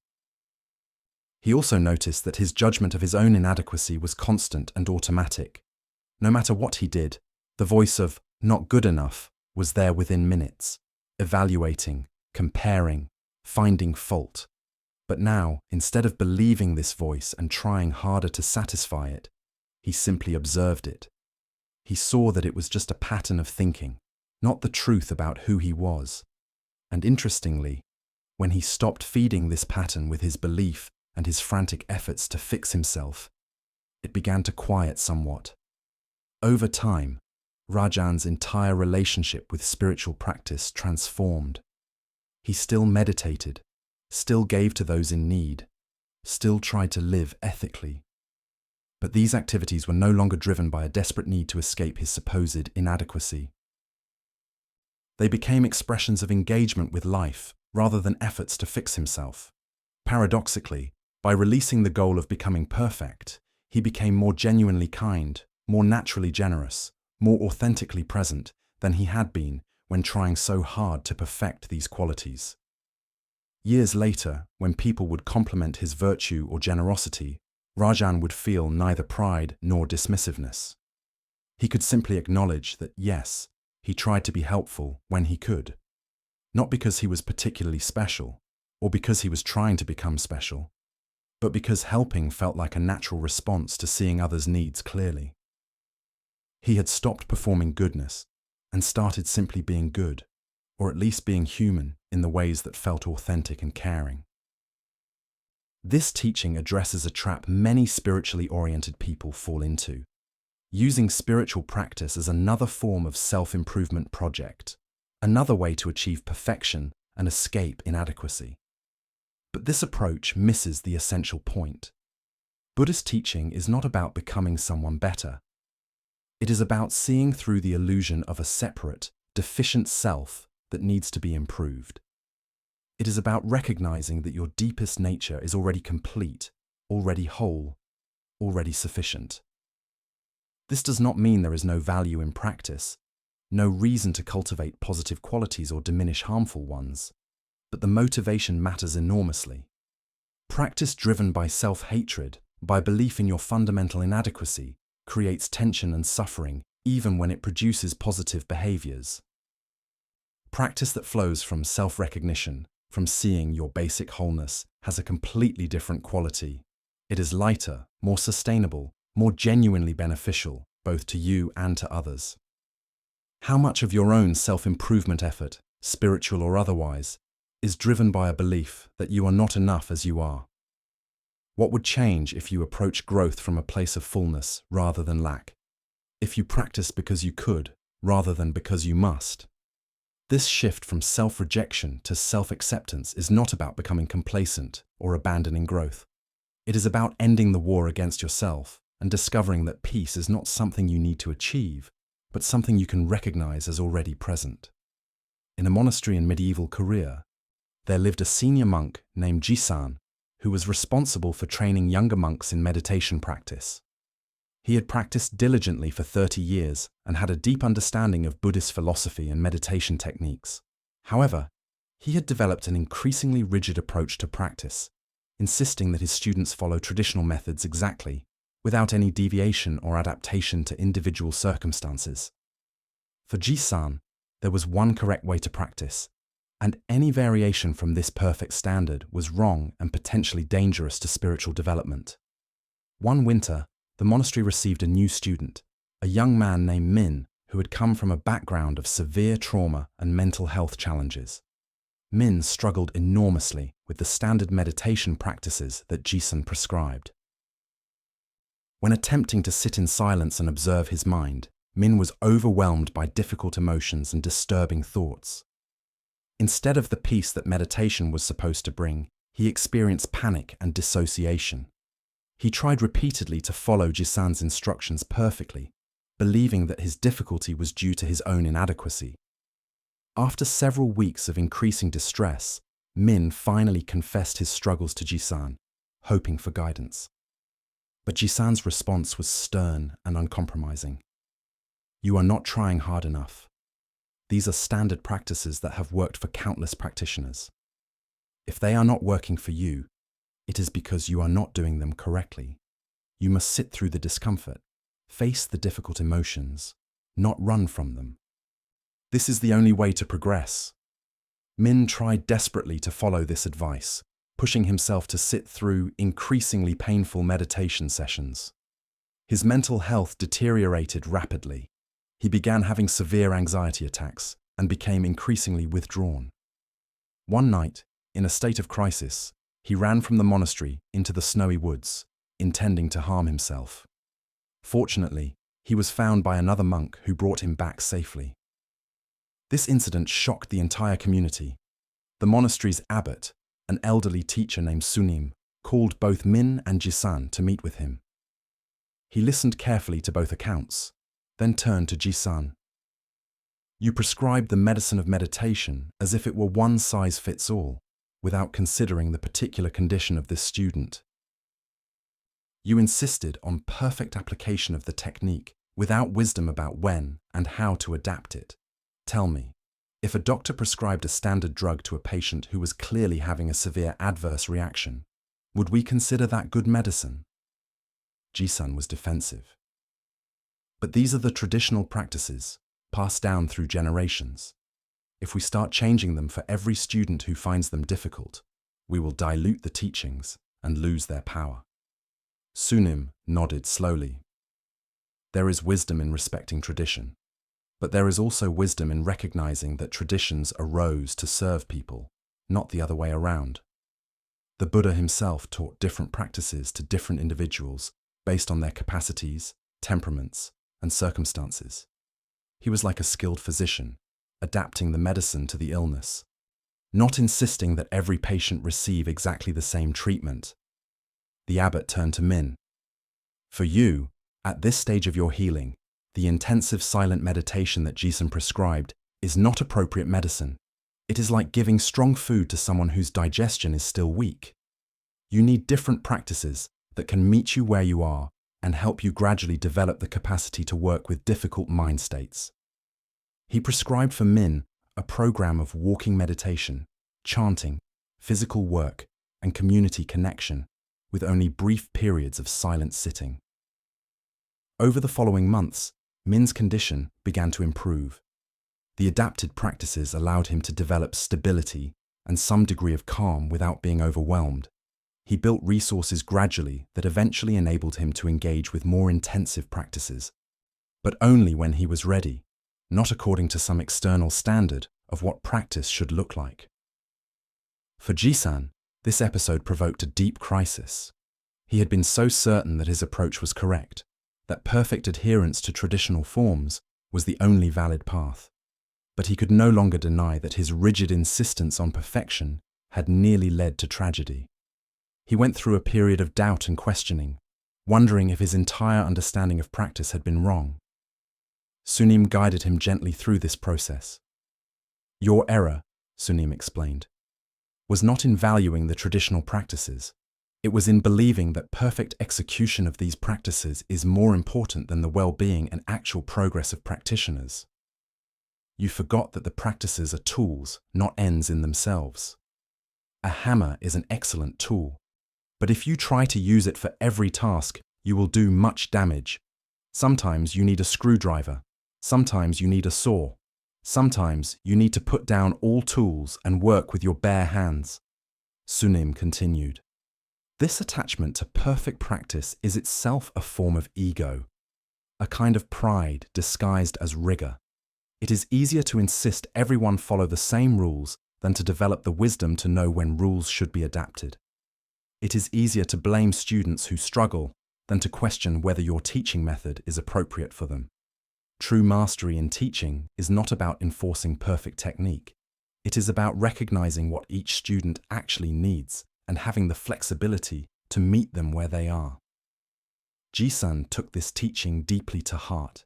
He also noticed that his judgment of his own inadequacy was constant and automatic. No matter what he did, the voice of "not good enough" was there within minutes, evaluating, comparing, finding fault. But now, instead of believing this voice and trying harder to satisfy it, he simply observed it. He saw that it was just a pattern of thinking, not the truth about who he was. And interestingly, when he stopped feeding this pattern with his belief and his frantic efforts to fix himself, it began to quiet somewhat. Over time, Rajan's entire relationship with spiritual practice transformed. He still meditated, still gave to those in need, still tried to live ethically. But these activities were no longer driven by a desperate need to escape his supposed inadequacy. They became expressions of engagement with life rather than efforts to fix himself. Paradoxically, by releasing the goal of becoming perfect, he became more genuinely kind, more naturally generous, more authentically present than he had been when trying so hard to perfect these qualities. Years later, when people would compliment his virtue or generosity, Rajan would feel neither pride nor dismissiveness. He could simply acknowledge that, yes, he tried to be helpful when he could. Not because he was particularly special, or because he was trying to become special, but because helping felt like a natural response to seeing others' needs clearly. He had stopped performing goodness and started simply being good, or at least being human in the ways that felt authentic and caring. This teaching addresses a trap many spiritually oriented people fall into, using spiritual practice as another form of self-improvement project, another way to achieve perfection and escape inadequacy. But this approach misses the essential point. Buddhist teaching is not about becoming someone better. It is about seeing through the illusion of a separate, deficient self that needs to be improved. It is about recognizing that your deepest nature is already complete, already whole, already sufficient. This does not mean there is no value in practice, no reason to cultivate positive qualities or diminish harmful ones, but the motivation matters enormously. Practice driven by self-hatred, by belief in your fundamental inadequacy, creates tension and suffering even when it produces positive behaviors. Practice that flows from self-recognition, from seeing your basic wholeness, has a completely different quality. It is lighter, more sustainable, more genuinely beneficial, both to you and to others. How much of your own self-improvement effort, spiritual or otherwise, is driven by a belief that you are not enough as you are? What would change if you approach growth from a place of fullness rather than lack? If you practice because you could, rather than because you must? This shift from self-rejection to self-acceptance is not about becoming complacent or abandoning growth. It is about ending the war against yourself and discovering that peace is not something you need to achieve, but something you can recognize as already present. In a monastery in medieval Korea, there lived a senior monk named Jisan, who was responsible for training younger monks in meditation practice. He had practiced diligently for 30 years and had a deep understanding of Buddhist philosophy and meditation techniques. However, he had developed an increasingly rigid approach to practice, insisting that his students follow traditional methods exactly, without any deviation or adaptation to individual circumstances. For Jisan, there was one correct way to practice, and any variation from this perfect standard was wrong and potentially dangerous to spiritual development. One winter, the monastery received a new student, a young man named Min, who had come from a background of severe trauma and mental health challenges. Min struggled enormously with the standard meditation practices that Jisan prescribed. When attempting to sit in silence and observe his mind, Min was overwhelmed by difficult emotions and disturbing thoughts. Instead of the peace that meditation was supposed to bring, he experienced panic and dissociation. He tried repeatedly to follow Jisan's instructions perfectly, believing that his difficulty was due to his own inadequacy. After several weeks of increasing distress, Min finally confessed his struggles to Jisan, hoping for guidance. But Jisan's response was stern and uncompromising. "You are not trying hard enough. These are standard practices that have worked for countless practitioners. If they are not working for you, it is because you are not doing them correctly. You must sit through the discomfort, face the difficult emotions, not run from them. This is the only way to progress." Min tried desperately to follow this advice, pushing himself to sit through increasingly painful meditation sessions. His mental health deteriorated rapidly. He began having severe anxiety attacks and became increasingly withdrawn. One night, in a state of crisis, he ran from the monastery into the snowy woods, intending to harm himself. Fortunately, he was found by another monk who brought him back safely. This incident shocked the entire community. The monastery's abbot, an elderly teacher named Sunim, called both Min and Jisan to meet with him. He listened carefully to both accounts, then turned to Jisan. "You prescribed the medicine of meditation as if it were one size fits all, without considering the particular condition of this student. You insisted on perfect application of the technique without wisdom about when and how to adapt it. Tell me, if a doctor prescribed a standard drug to a patient who was clearly having a severe adverse reaction, would we consider that good medicine?" Jisan was defensive. "But these are the traditional practices, passed down through generations. If we start changing them for every student who finds them difficult, we will dilute the teachings and lose their power." Sunim nodded slowly. "There is wisdom in respecting tradition, but there is also wisdom in recognizing that traditions arose to serve people, not the other way around. The Buddha himself taught different practices to different individuals based on their capacities, temperaments, and circumstances. He was like a skilled physician, adapting the medicine to the illness, not insisting that every patient receive exactly the same treatment." The abbot turned to Min. "For you, at this stage of your healing, the intensive silent meditation that Jisan prescribed is not appropriate medicine. It is like giving strong food to someone whose digestion is still weak. You need different practices that can meet you where you are and help you gradually develop the capacity to work with difficult mind states." He prescribed for Min a program of walking meditation, chanting, physical work, and community connection, with only brief periods of silent sitting. Over the following months, Min's condition began to improve. The adapted practices allowed him to develop stability and some degree of calm without being overwhelmed. He built resources gradually that eventually enabled him to engage with more intensive practices, but only when he was ready, not according to some external standard of what practice should look like. For Jisan, this episode provoked a deep crisis. He had been so certain that his approach was correct, that perfect adherence to traditional forms was the only valid path. But he could no longer deny that his rigid insistence on perfection had nearly led to tragedy. He went through a period of doubt and questioning, wondering if his entire understanding of practice had been wrong. Sunim guided him gently through this process. "Your error," Sunim explained, "was not in valuing the traditional practices. It was in believing that perfect execution of these practices is more important than the well-being and actual progress of practitioners. You forgot that the practices are tools, not ends in themselves. A hammer is an excellent tool, but if you try to use it for every task, you will do much damage. Sometimes you need a screwdriver, sometimes you need a saw, sometimes you need to put down all tools and work with your bare hands." Sunim continued. This attachment to perfect practice is itself a form of ego, a kind of pride disguised as rigor. It is easier to insist everyone follow the same rules than to develop the wisdom to know when rules should be adapted. It is easier to blame students who struggle than to question whether your teaching method is appropriate for them. True mastery in teaching is not about enforcing perfect technique. It is about recognizing what each student actually needs and having the flexibility to meet them where they are. Jisan took this teaching deeply to heart.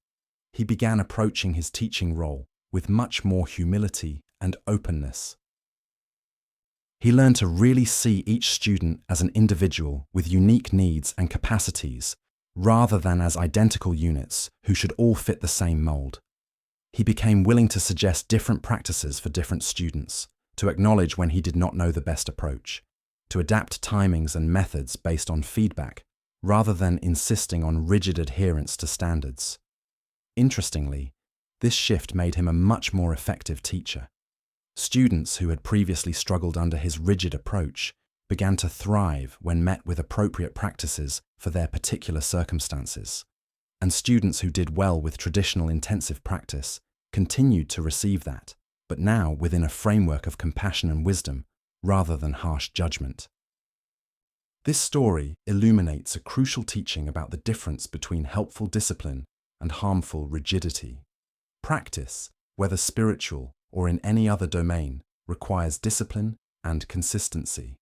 He began approaching his teaching role with much more humility and openness. He learned to really see each student as an individual with unique needs and capacities, rather than as identical units who should all fit the same mold. He became willing to suggest different practices for different students, to acknowledge when he did not know the best approach, to adapt timings and methods based on feedback, rather than insisting on rigid adherence to standards. Interestingly, this shift made him a much more effective teacher. Students who had previously struggled under his rigid approach began to thrive when met with appropriate practices for their particular circumstances, and students who did well with traditional intensive practice continued to receive that, but now within a framework of compassion and wisdom rather than harsh judgment. This story illuminates a crucial teaching about the difference between helpful discipline and harmful rigidity. Practice, whether spiritual or in any other domain, requires discipline and consistency.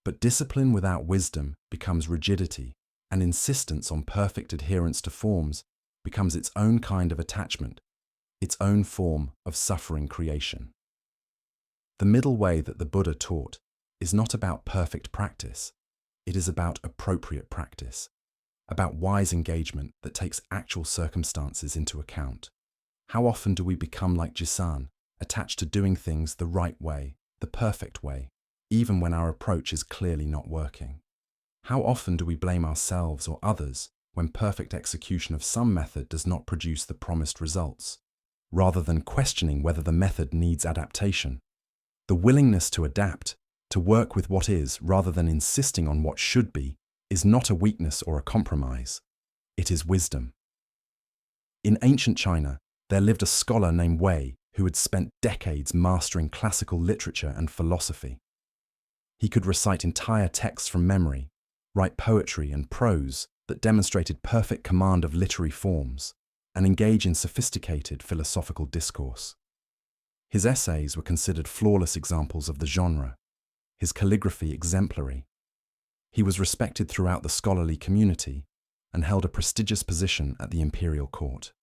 But discipline without wisdom becomes rigidity, and insistence on perfect adherence to forms becomes its own kind of attachment, its own form of suffering creation. The middle way that the Buddha taught is not about perfect practice. It is about appropriate practice, about wise engagement that takes actual circumstances into account. How often do we become like Jisan, attached to doing things the right way, the perfect way, even when our approach is clearly not working? How often do we blame ourselves or others when perfect execution of some method does not produce the promised results, rather than questioning whether the method needs adaptation? The willingness to adapt, to work with what is rather than insisting on what should be, is not a weakness or a compromise. It is wisdom. In ancient China, there lived a scholar named Wei who had spent decades mastering classical literature and philosophy. He could recite entire texts from memory, write poetry and prose that demonstrated perfect command of literary forms, and engage in sophisticated philosophical discourse. His essays were considered flawless examples of the genre, his calligraphy exemplary. He was respected throughout the scholarly community and held a prestigious position at the imperial court.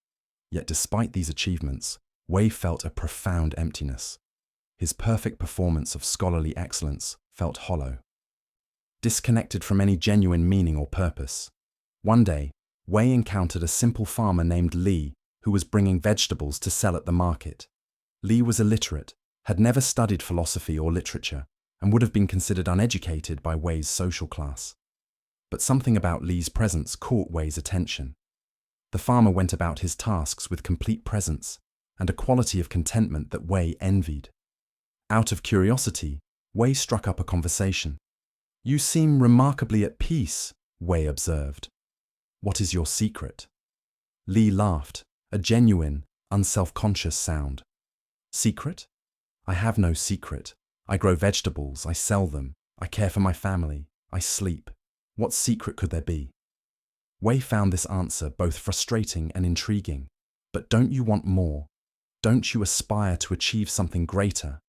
Yet despite these achievements, Wei felt a profound emptiness. His perfect performance of scholarly excellence felt hollow, disconnected from any genuine meaning or purpose. One day, Wei encountered a simple farmer named Li who was bringing vegetables to sell at the market. Li was illiterate, had never studied philosophy or literature, and would have been considered uneducated by Wei's social class. But something about Li's presence caught Wei's attention. The farmer went about his tasks with complete presence and a quality of contentment that Wei envied. Out of curiosity, Wei struck up a conversation. "You seem remarkably at peace," Wei observed. "What is your secret?" Li laughed, a genuine, unself-conscious sound. Secret? I have no secret. I grow vegetables, I sell them, I care for my family, I sleep. What secret could there be? Wei found this answer both frustrating and intriguing. But don't you want more? Don't you aspire to achieve something greater?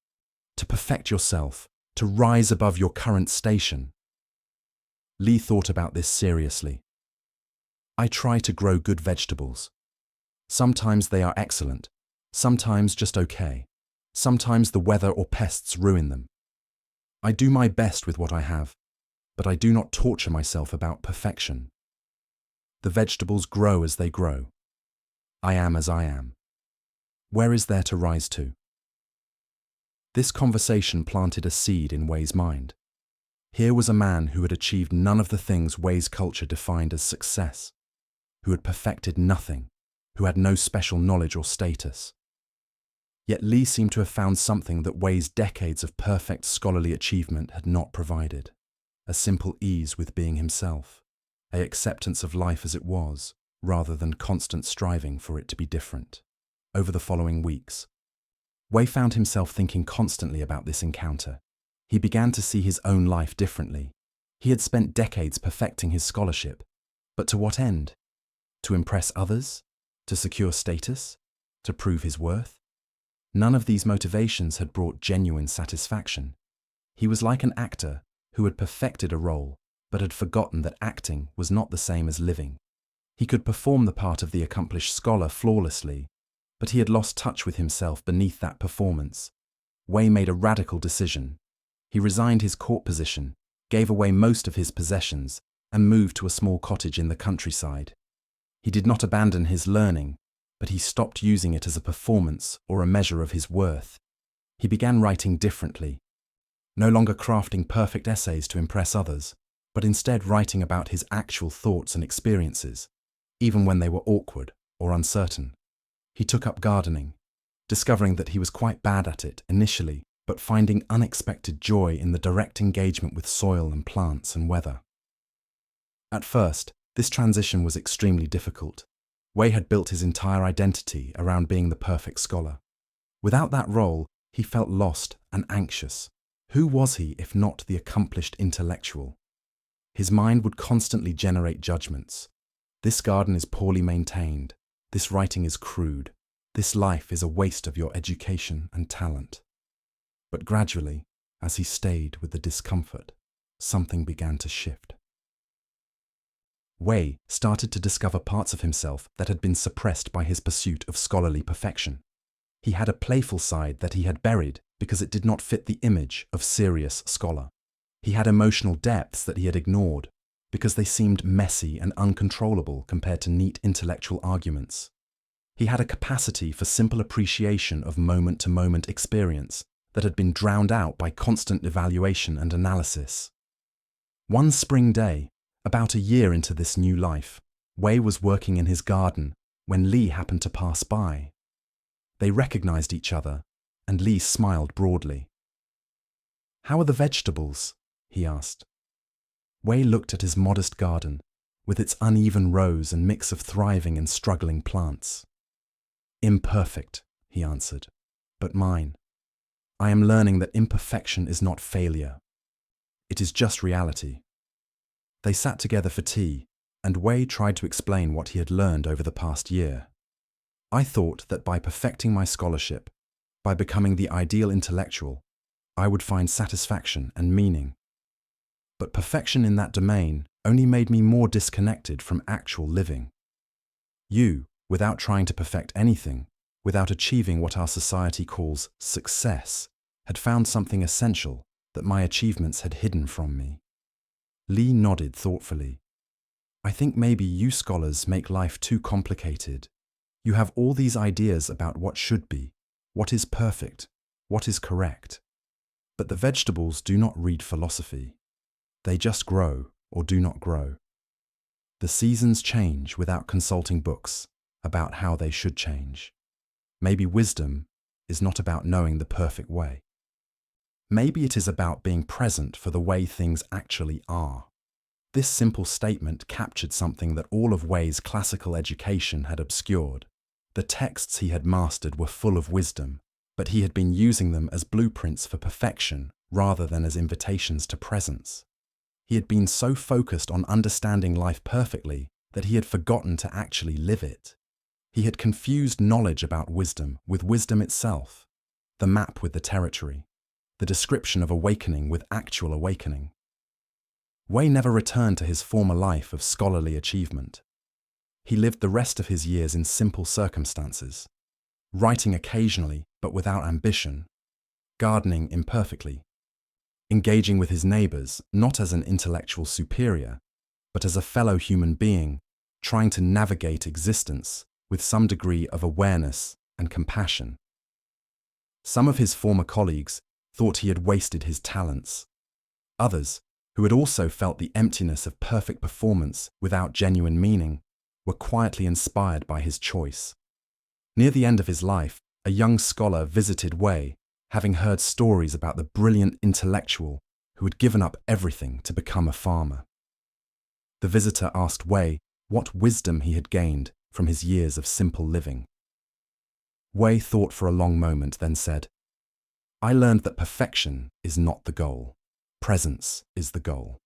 To perfect yourself, to rise above your current station? Li thought about this seriously. I try to grow good vegetables. Sometimes they are excellent, sometimes just okay. Sometimes the weather or pests ruin them. I do my best with what I have, but I do not torture myself about perfection. The vegetables grow as they grow. I am as I am. Where is there to rise to? This conversation planted a seed in Wei's mind. Here was a man who had achieved none of the things Wei's culture defined as success, who had perfected nothing, who had no special knowledge or status. Yet Li seemed to have found something that Wei's decades of perfect scholarly achievement had not provided: a simple ease with being himself, an acceptance of life as it was, rather than constant striving for it to be different. Over the following weeks, Wei found himself thinking constantly about this encounter. He began to see his own life differently. He had spent decades perfecting his scholarship, but to what end? To impress others? To secure status? To prove his worth? None of these motivations had brought genuine satisfaction. He was like an actor who had perfected a role, but had forgotten that acting was not the same as living. He could perform the part of the accomplished scholar flawlessly, but he had lost touch with himself beneath that performance. Wei made a radical decision. He resigned his court position, gave away most of his possessions, and moved to a small cottage in the countryside. He did not abandon his learning, but he stopped using it as a performance or a measure of his worth. He began writing differently, no longer crafting perfect essays to impress others, but instead writing about his actual thoughts and experiences, even when they were awkward or uncertain. He took up gardening, discovering that he was quite bad at it initially, but finding unexpected joy in the direct engagement with soil and plants and weather. At first, this transition was extremely difficult. Wei had built his entire identity around being the perfect scholar. Without that role, he felt lost and anxious. Who was he if not the accomplished intellectual? His mind would constantly generate judgments. This garden is poorly maintained. This writing is crude. This life is a waste of your education and talent. But gradually, as he stayed with the discomfort, something began to shift. Wei started to discover parts of himself that had been suppressed by his pursuit of scholarly perfection. He had a playful side that he had buried because it did not fit the image of serious scholar. He had emotional depths that he had ignored because they seemed messy and uncontrollable compared to neat intellectual arguments. He had a capacity for simple appreciation of moment-to-moment experience that had been drowned out by constant evaluation and analysis. One spring day, about a year into this new life, Wei was working in his garden when Li happened to pass by. They recognized each other, and Li smiled broadly. "How are the vegetables?" he asked. Wei looked at his modest garden, with its uneven rows and mix of thriving and struggling plants. "Imperfect," he answered, "but mine. I am learning that imperfection is not failure. It is just reality." They sat together for tea, and Wei tried to explain what he had learned over the past year. "I thought that by perfecting my scholarship, by becoming the ideal intellectual, I would find satisfaction and meaning. But perfection in that domain only made me more disconnected from actual living. You, without trying to perfect anything, without achieving what our society calls success, had found something essential that my achievements had hidden from me." Li nodded thoughtfully. "I think maybe you scholars make life too complicated. You have all these ideas about what should be, what is perfect, what is correct. But the vegetables do not read philosophy. They just grow or do not grow. The seasons change without consulting books about how they should change. Maybe wisdom is not about knowing the perfect way. Maybe it is about being present for the way things actually are." This simple statement captured something that all of Wei's classical education had obscured: The texts he had mastered were full of wisdom, but he had been using them as blueprints for perfection rather than as invitations to presence. He had been so focused on understanding life perfectly that he had forgotten to actually live it. He had confused knowledge about wisdom with wisdom itself, the map with the territory, the description of awakening with actual awakening. Wei never returned to his former life of scholarly achievement. He lived the rest of his years in simple circumstances, writing occasionally but without ambition, gardening imperfectly, engaging with his neighbors not as an intellectual superior, but as a fellow human being trying to navigate existence with some degree of awareness and compassion. Some of his former colleagues thought he had wasted his talents. Others, who had also felt the emptiness of perfect performance without genuine meaning, were quietly inspired by his choice. Near the end of his life, a young scholar visited Wei, having heard stories about the brilliant intellectual who had given up everything to become a farmer. The visitor asked Wei what wisdom he had gained from his years of simple living. Wei thought for a long moment, then said, "I learned that perfection is not the goal. Presence is the goal.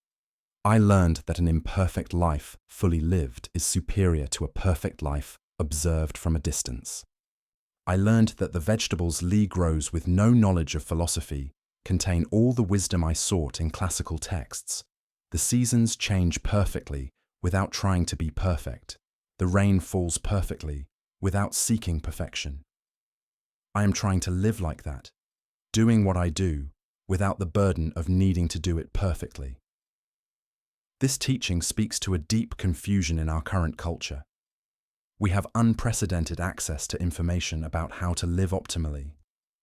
I learned that an imperfect life fully lived is superior to a perfect life observed from a distance. I learned that the vegetables Li grows with no knowledge of philosophy contain all the wisdom I sought in classical texts. The seasons change perfectly without trying to be perfect. The rain falls perfectly without seeking perfection. I am trying to live like that, doing what I do without the burden of needing to do it perfectly." This teaching speaks to a deep confusion in our current culture. We have unprecedented access to information about how to live optimally,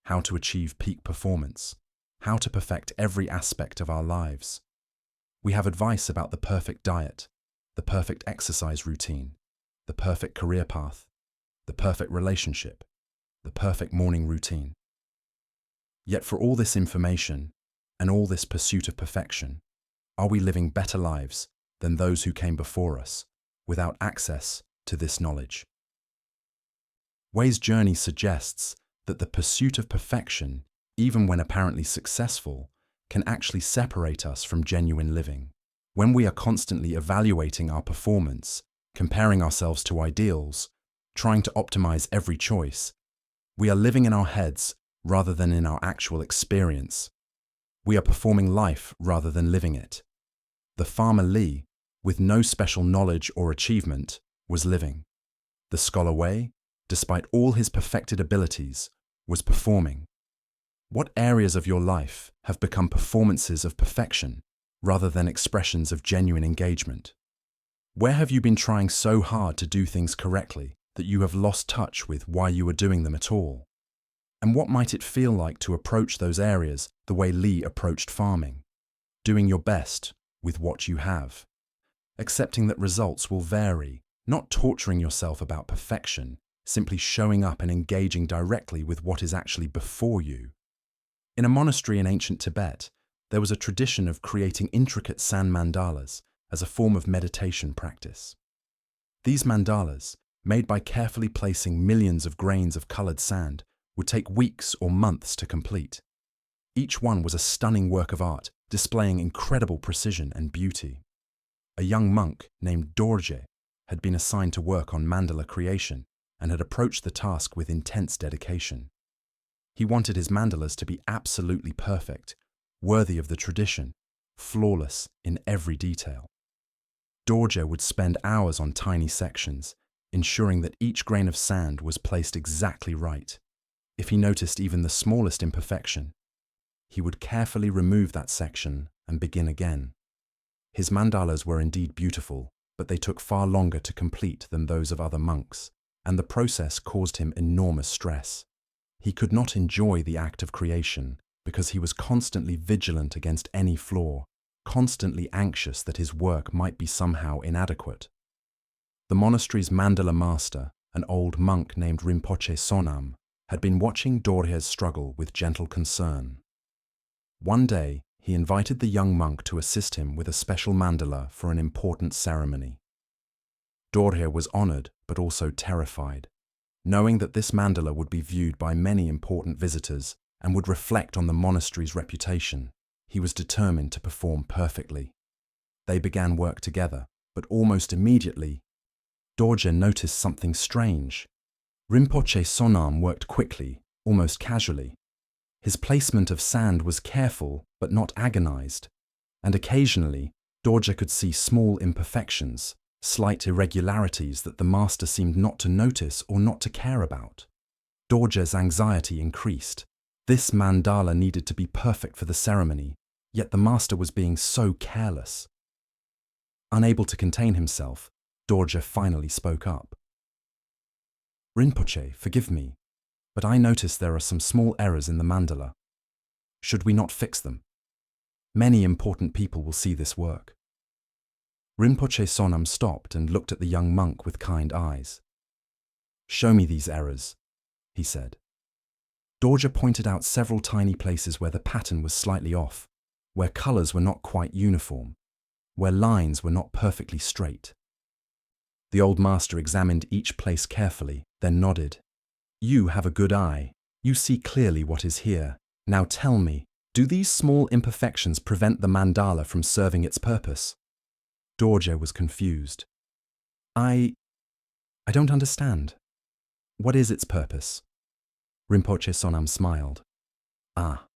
how to achieve peak performance, how to perfect every aspect of our lives. We have advice about the perfect diet, the perfect exercise routine, the perfect career path, the perfect relationship, the perfect morning routine. Yet for all this information and all this pursuit of perfection, are we living better lives than those who came before us without access to this knowledge? Wei's journey suggests that the pursuit of perfection, even when apparently successful, can actually separate us from genuine living. When we are constantly evaluating our performance, comparing ourselves to ideals, trying to optimize every choice, we are living in our heads rather than in our actual experience. We are performing life rather than living it. The farmer Li, with no special knowledge or achievement, was living. The scholar Wei, despite all his perfected abilities, was performing. What areas of your life have become performances of perfection rather than expressions of genuine engagement? Where have you been trying so hard to do things correctly that you have lost touch with why you were doing them at all? And what might it feel like to approach those areas the way Li approached farming? Doing your best with what you have. Accepting that results will vary, not torturing yourself about perfection, simply showing up and engaging directly with what is actually before you. In a monastery in ancient Tibet, there was a tradition of creating intricate sand mandalas as a form of meditation practice. These mandalas, made by carefully placing millions of grains of colored sand, would take weeks or months to complete. Each one was a stunning work of art, displaying incredible precision and beauty. A young monk named Dorje had been assigned to work on mandala creation and had approached the task with intense dedication. He wanted his mandalas to be absolutely perfect, worthy of the tradition, flawless in every detail. Dorje would spend hours on tiny sections, ensuring that each grain of sand was placed exactly right. If he noticed even the smallest imperfection, he would carefully remove that section and begin again. His mandalas were indeed beautiful, but they took far longer to complete than those of other monks, and the process caused him enormous stress. He could not enjoy the act of creation because he was constantly vigilant against any flaw, constantly anxious that his work might be somehow inadequate. The monastery's mandala master, an old monk named Rinpoche Sonam, had been watching Dorje's struggle with gentle concern. One day, he invited the young monk to assist him with a special mandala for an important ceremony. Dorje was honored, but also terrified. Knowing that this mandala would be viewed by many important visitors and would reflect on the monastery's reputation, he was determined to perform perfectly. They began work together, but almost immediately, Dorje noticed something strange. Rinpoche Sonam worked quickly, almost casually. His placement of sand was careful but not agonized, and occasionally Dorje could see small imperfections, slight irregularities that the master seemed not to notice or not to care about. Dorje's anxiety increased. This mandala needed to be perfect for the ceremony, yet the master was being so careless. Unable to contain himself, Dorje finally spoke up. "Rinpoche, forgive me, but I notice there are some small errors in the mandala. Should we not fix them? Many important people will see this work." Rinpoche Sonam stopped and looked at the young monk with kind eyes. "Show me these errors," he said. Dorje pointed out several tiny places where the pattern was slightly off, where colors were not quite uniform, where lines were not perfectly straight. The old master examined each place carefully, then nodded. "You have a good eye. You see clearly what is here. Now tell me, do these small imperfections prevent the mandala from serving its purpose?" Dorje was confused. I don't understand. What is its purpose?" Rinpoche Sonam smiled. "Ah,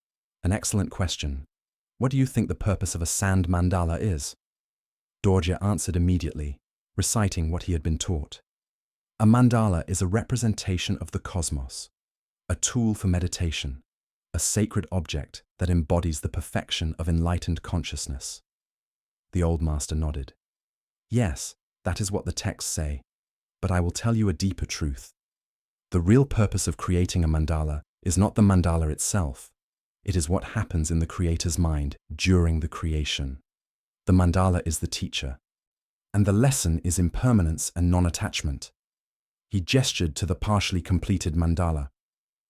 an excellent question. What do you think the purpose of a sand mandala is?" Dorje answered immediately, reciting what he had been taught. A mandala is a representation of the cosmos, a tool for meditation, a sacred object that embodies the perfection of enlightened consciousness. The old master nodded. "Yes, that is what the texts say, but I will tell you a deeper truth. The real purpose of creating a mandala is not the mandala itself. It is what happens in the creator's mind during the creation. The mandala is the teacher, and the lesson is impermanence and non-attachment." He gestured to the partially completed mandala.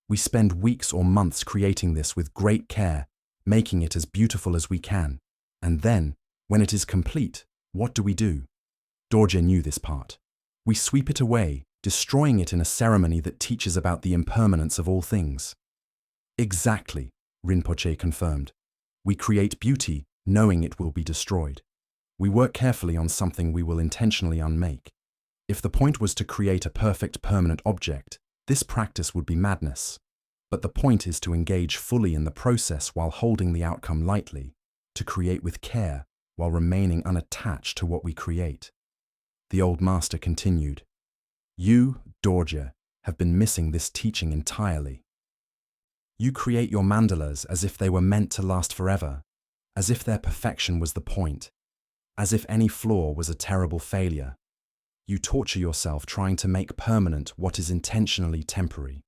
"We spend weeks or months creating this with great care, making it as beautiful as we can. And then, when it is complete, what do we do?" Dorje knew this part. "We sweep it away, destroying it in a ceremony that teaches about the impermanence of all things." "Exactly," Rinpoche confirmed. "We create beauty, knowing it will be destroyed. We work carefully on something we will intentionally unmake. If the point was to create a perfect permanent object, this practice would be madness. But the point is to engage fully in the process while holding the outcome lightly, to create with care while remaining unattached to what we create." The old master continued. "You, Dorje, have been missing this teaching entirely. You create your mandalas as if they were meant to last forever, as if their perfection was the point, as if any flaw was a terrible failure. You torture yourself trying to make permanent what is intentionally temporary.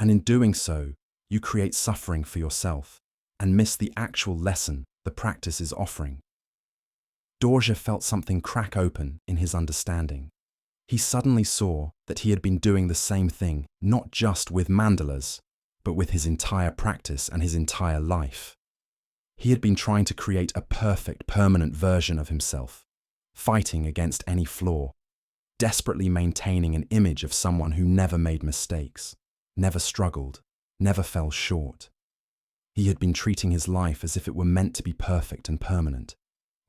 And in doing so, you create suffering for yourself and miss the actual lesson the practice is offering." Dorje felt something crack open in his understanding. He suddenly saw that he had been doing the same thing, not just with mandalas, but with his entire practice and his entire life. He had been trying to create a perfect, permanent version of himself, fighting against any flaw, desperately maintaining an image of someone who never made mistakes, never struggled, never fell short. He had been treating his life as if it were meant to be perfect and permanent,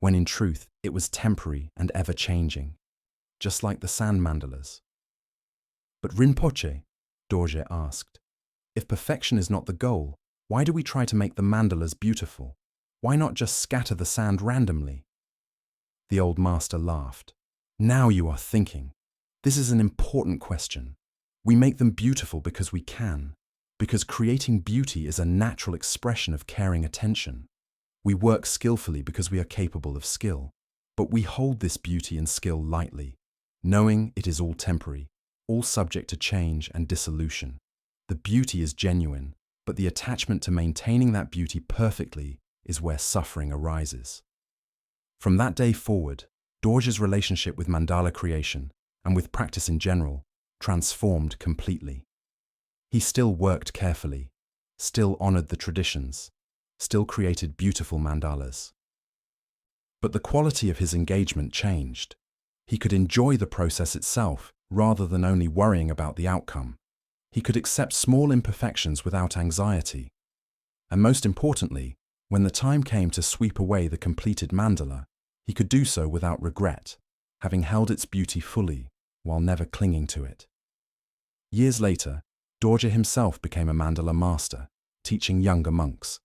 when in truth it was temporary and ever-changing, just like the sand mandalas. "But Rinpoche," Dorje asked, "if perfection is not the goal, why do we try to make the mandalas beautiful? Why not just scatter the sand randomly?" The old master laughed. "Now you are thinking. This is an important question. We make them beautiful because we can, because creating beauty is a natural expression of caring attention. We work skillfully because we are capable of skill, but we hold this beauty and skill lightly, knowing it is all temporary, all subject to change and dissolution. The beauty is genuine, but the attachment to maintaining that beauty perfectly is where suffering arises." From that day forward, Dorje's relationship with mandala creation, and with practice in general, transformed completely. He still worked carefully, still honored the traditions, still created beautiful mandalas. But the quality of his engagement changed. He could enjoy the process itself rather than only worrying about the outcome. He could accept small imperfections without anxiety. And most importantly, when the time came to sweep away the completed mandala, he could do so without regret, having held its beauty fully while never clinging to it. Years later, Dorje himself became a mandala master, teaching younger monks.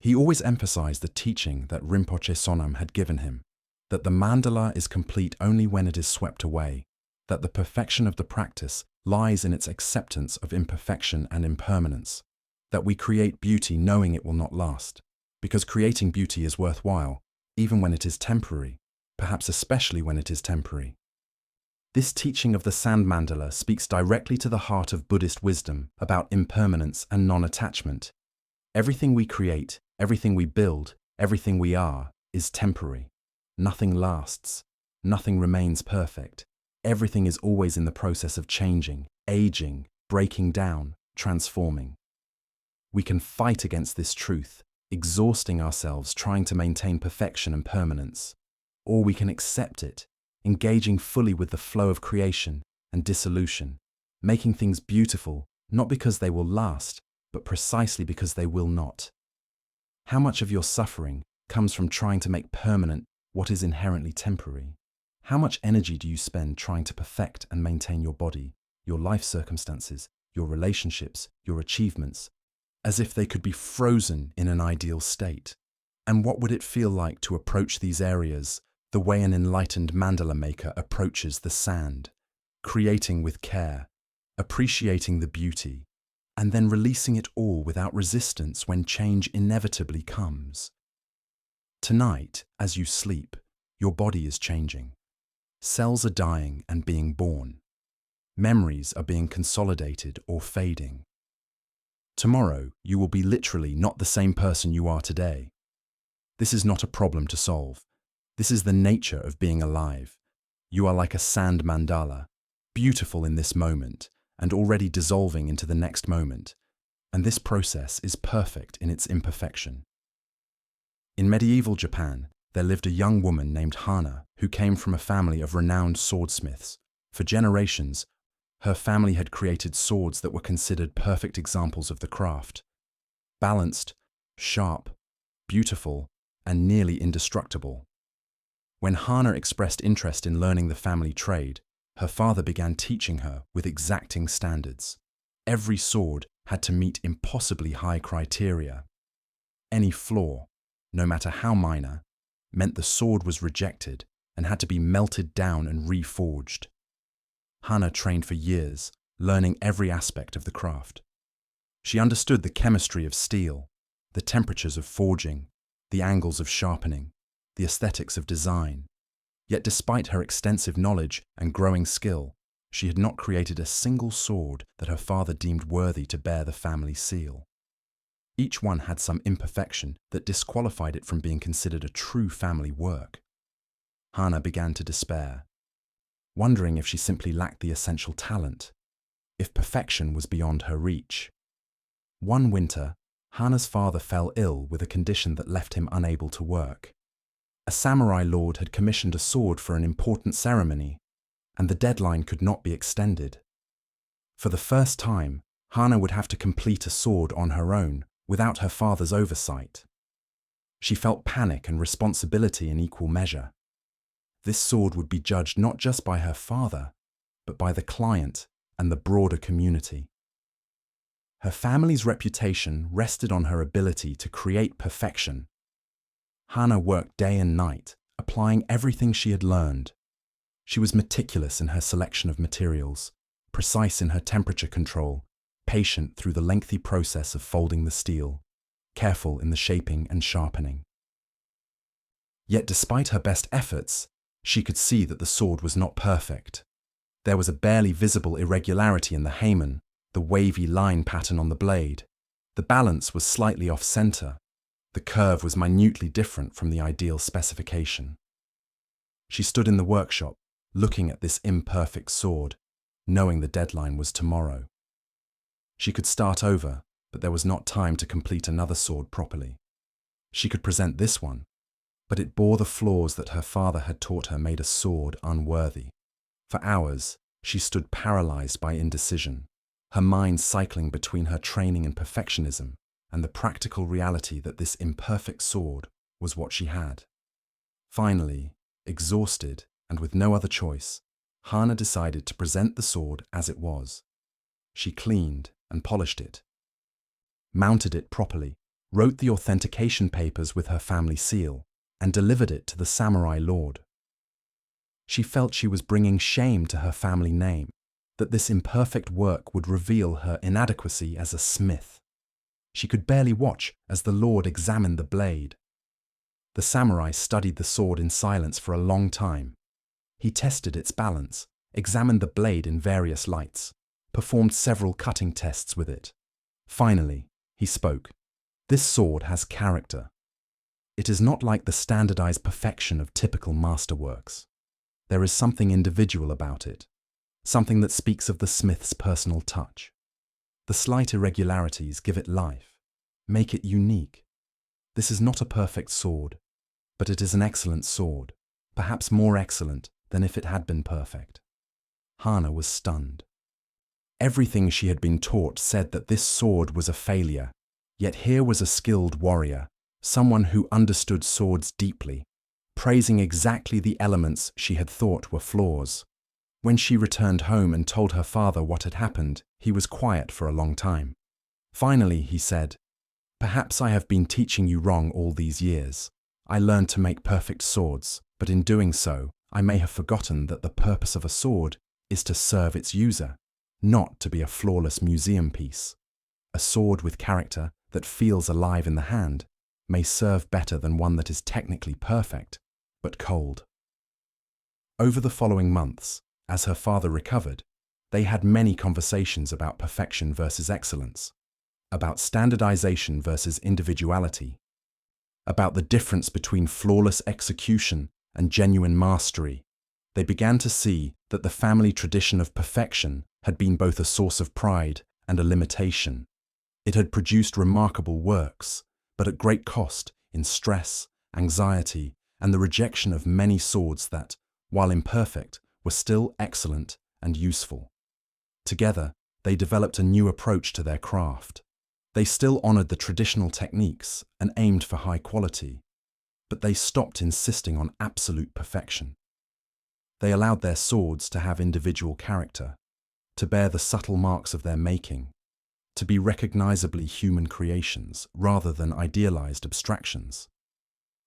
He always emphasized the teaching that Rinpoche Sonam had given him, that the mandala is complete only when it is swept away, that the perfection of the practice lies in its acceptance of imperfection and impermanence, that we create beauty knowing it will not last, because creating beauty is worthwhile, even when it is temporary, perhaps especially when it is temporary. This teaching of the sand mandala speaks directly to the heart of Buddhist wisdom about impermanence and non-attachment. Everything we create, everything we build, everything we are, is temporary. Nothing lasts. Nothing remains perfect. Everything is always in the process of changing, aging, breaking down, transforming. We can fight against this truth, exhausting ourselves trying to maintain perfection and permanence. Or we can accept it, engaging fully with the flow of creation and dissolution, making things beautiful not because they will last, but precisely because they will not. How much of your suffering comes from trying to make permanent what is inherently temporary? How much energy do you spend trying to perfect and maintain your body, your life circumstances, your relationships, your achievements, as if they could be frozen in an ideal state? And what would it feel like to approach these areas the way an enlightened mandala maker approaches the sand, creating with care, appreciating the beauty, and then releasing it all without resistance when change inevitably comes? Tonight, as you sleep, your body is changing. Cells are dying and being born. Memories are being consolidated or fading. Tomorrow, you will be literally not the same person you are today. This is not a problem to solve. This is the nature of being alive. You are like a sand mandala, beautiful in this moment and already dissolving into the next moment, and this process is perfect in its imperfection. In medieval Japan, there lived a young woman named Hana who came from a family of renowned swordsmiths. For generations, her family had created swords that were considered perfect examples of the craft. Balanced, sharp, beautiful, and nearly indestructible. When Hana expressed interest in learning the family trade, her father began teaching her with exacting standards. Every sword had to meet impossibly high criteria. Any flaw, no matter how minor, meant the sword was rejected and had to be melted down and reforged. Hana trained for years, learning every aspect of the craft. She understood the chemistry of steel, the temperatures of forging, the angles of sharpening, the aesthetics of design. Yet despite her extensive knowledge and growing skill, she had not created a single sword that her father deemed worthy to bear the family seal. Each one had some imperfection that disqualified it from being considered a true family work. Hana began to despair, wondering if she simply lacked the essential talent, if perfection was beyond her reach. One winter, Hana's father fell ill with a condition that left him unable to work. A samurai lord had commissioned a sword for an important ceremony, and the deadline could not be extended. For the first time, Hana would have to complete a sword on her own, without her father's oversight. She felt panic and responsibility in equal measure. This sword would be judged not just by her father, but by the client and the broader community. Her family's reputation rested on her ability to create perfection. Hana worked day and night, applying everything she had learned. She was meticulous in her selection of materials, precise in her temperature control, patient through the lengthy process of folding the steel, careful in the shaping and sharpening. Yet despite her best efforts, she could see that the sword was not perfect. There was a barely visible irregularity in the hamen, the wavy line pattern on the blade. The balance was slightly off-center. The curve was minutely different from the ideal specification. She stood in the workshop, looking at this imperfect sword, knowing the deadline was tomorrow. She could start over, but there was not time to complete another sword properly. She could present this one, but it bore the flaws that her father had taught her made a sword unworthy. For hours, she stood paralyzed by indecision, her mind cycling between her training in perfectionism and the practical reality that this imperfect sword was what she had. Finally, exhausted and with no other choice, Hana decided to present the sword as it was. She cleaned and polished it, mounted it properly, wrote the authentication papers with her family seal, and delivered it to the samurai lord. She felt she was bringing shame to her family name, that this imperfect work would reveal her inadequacy as a smith. She could barely watch as the lord examined the blade. The samurai studied the sword in silence for a long time. He tested its balance, examined the blade in various lights, performed several cutting tests with it. Finally, he spoke. This sword has character. It is not like the standardized perfection of typical masterworks. There is something individual about it, something that speaks of the smith's personal touch. The slight irregularities give it life, make it unique. This is not a perfect sword, but it is an excellent sword, perhaps more excellent than if it had been perfect. Hana was stunned. Everything she had been taught said that this sword was a failure, yet here was a skilled warrior, someone who understood swords deeply, praising exactly the elements she had thought were flaws. When she returned home and told her father what had happened, he was quiet for a long time. Finally, he said, "Perhaps I have been teaching you wrong all these years. I learned to make perfect swords, but in doing so, I may have forgotten that the purpose of a sword is to serve its user, not to be a flawless museum piece. A sword with character that feels alive in the hand may serve better than one that is technically perfect, but cold." Over the following months, as her father recovered, they had many conversations about perfection versus excellence, about standardization versus individuality, about the difference between flawless execution and genuine mastery. They began to see that the family tradition of perfection had been both a source of pride and a limitation. It had produced remarkable works, but at great cost in stress, anxiety, and the rejection of many swords that, while imperfect, were still excellent and useful. Together, they developed a new approach to their craft. They still honored the traditional techniques and aimed for high quality, but they stopped insisting on absolute perfection. They allowed their swords to have individual character, to bear the subtle marks of their making, to be recognizably human creations rather than idealized abstractions.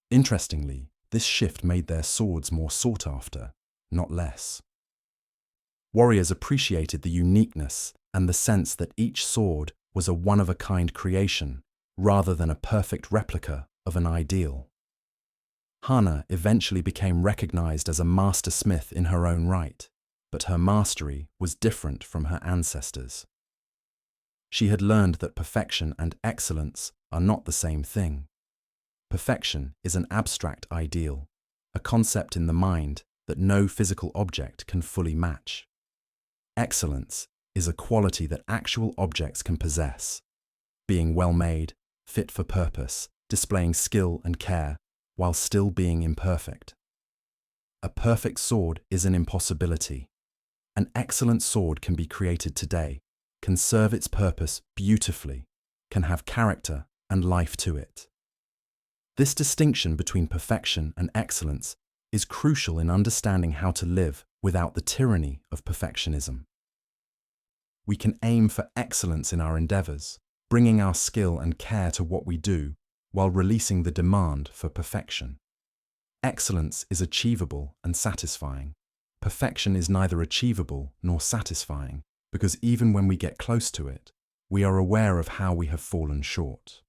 Interestingly, this shift made their swords more sought after, not less. Warriors appreciated the uniqueness and the sense that each sword was a one-of-a-kind creation rather than a perfect replica of an ideal. Hana eventually became recognized as a master smith in her own right, but her mastery was different from her ancestors. She had learned that perfection and excellence are not the same thing. Perfection is an abstract ideal, a concept in the mind that no physical object can fully match. Excellence is a quality that actual objects can possess, being well-made, fit for purpose, displaying skill and care, while still being imperfect. A perfect sword is an impossibility. An excellent sword can be created today, can serve its purpose beautifully, can have character and life to it. This distinction between perfection and excellence is crucial in understanding how to live without the tyranny of perfectionism. We can aim for excellence in our endeavors, bringing our skill and care to what we do, while releasing the demand for perfection. Excellence is achievable and satisfying. Perfection is neither achievable nor satisfying, because even when we get close to it, we are aware of how we have fallen short.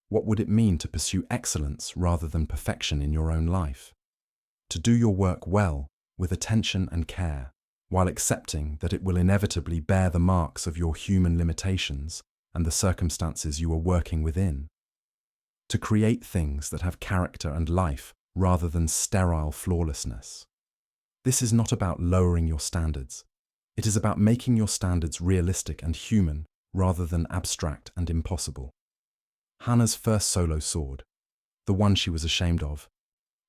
What would it mean to pursue excellence rather than perfection in your own life? To do your work well, with attention and care, while accepting that it will inevitably bear the marks of your human limitations and the circumstances you are working within. To create things that have character and life rather than sterile flawlessness. This is not about lowering your standards. It is about making your standards realistic and human rather than abstract and impossible. Hana's first solo sword, the one she was ashamed of,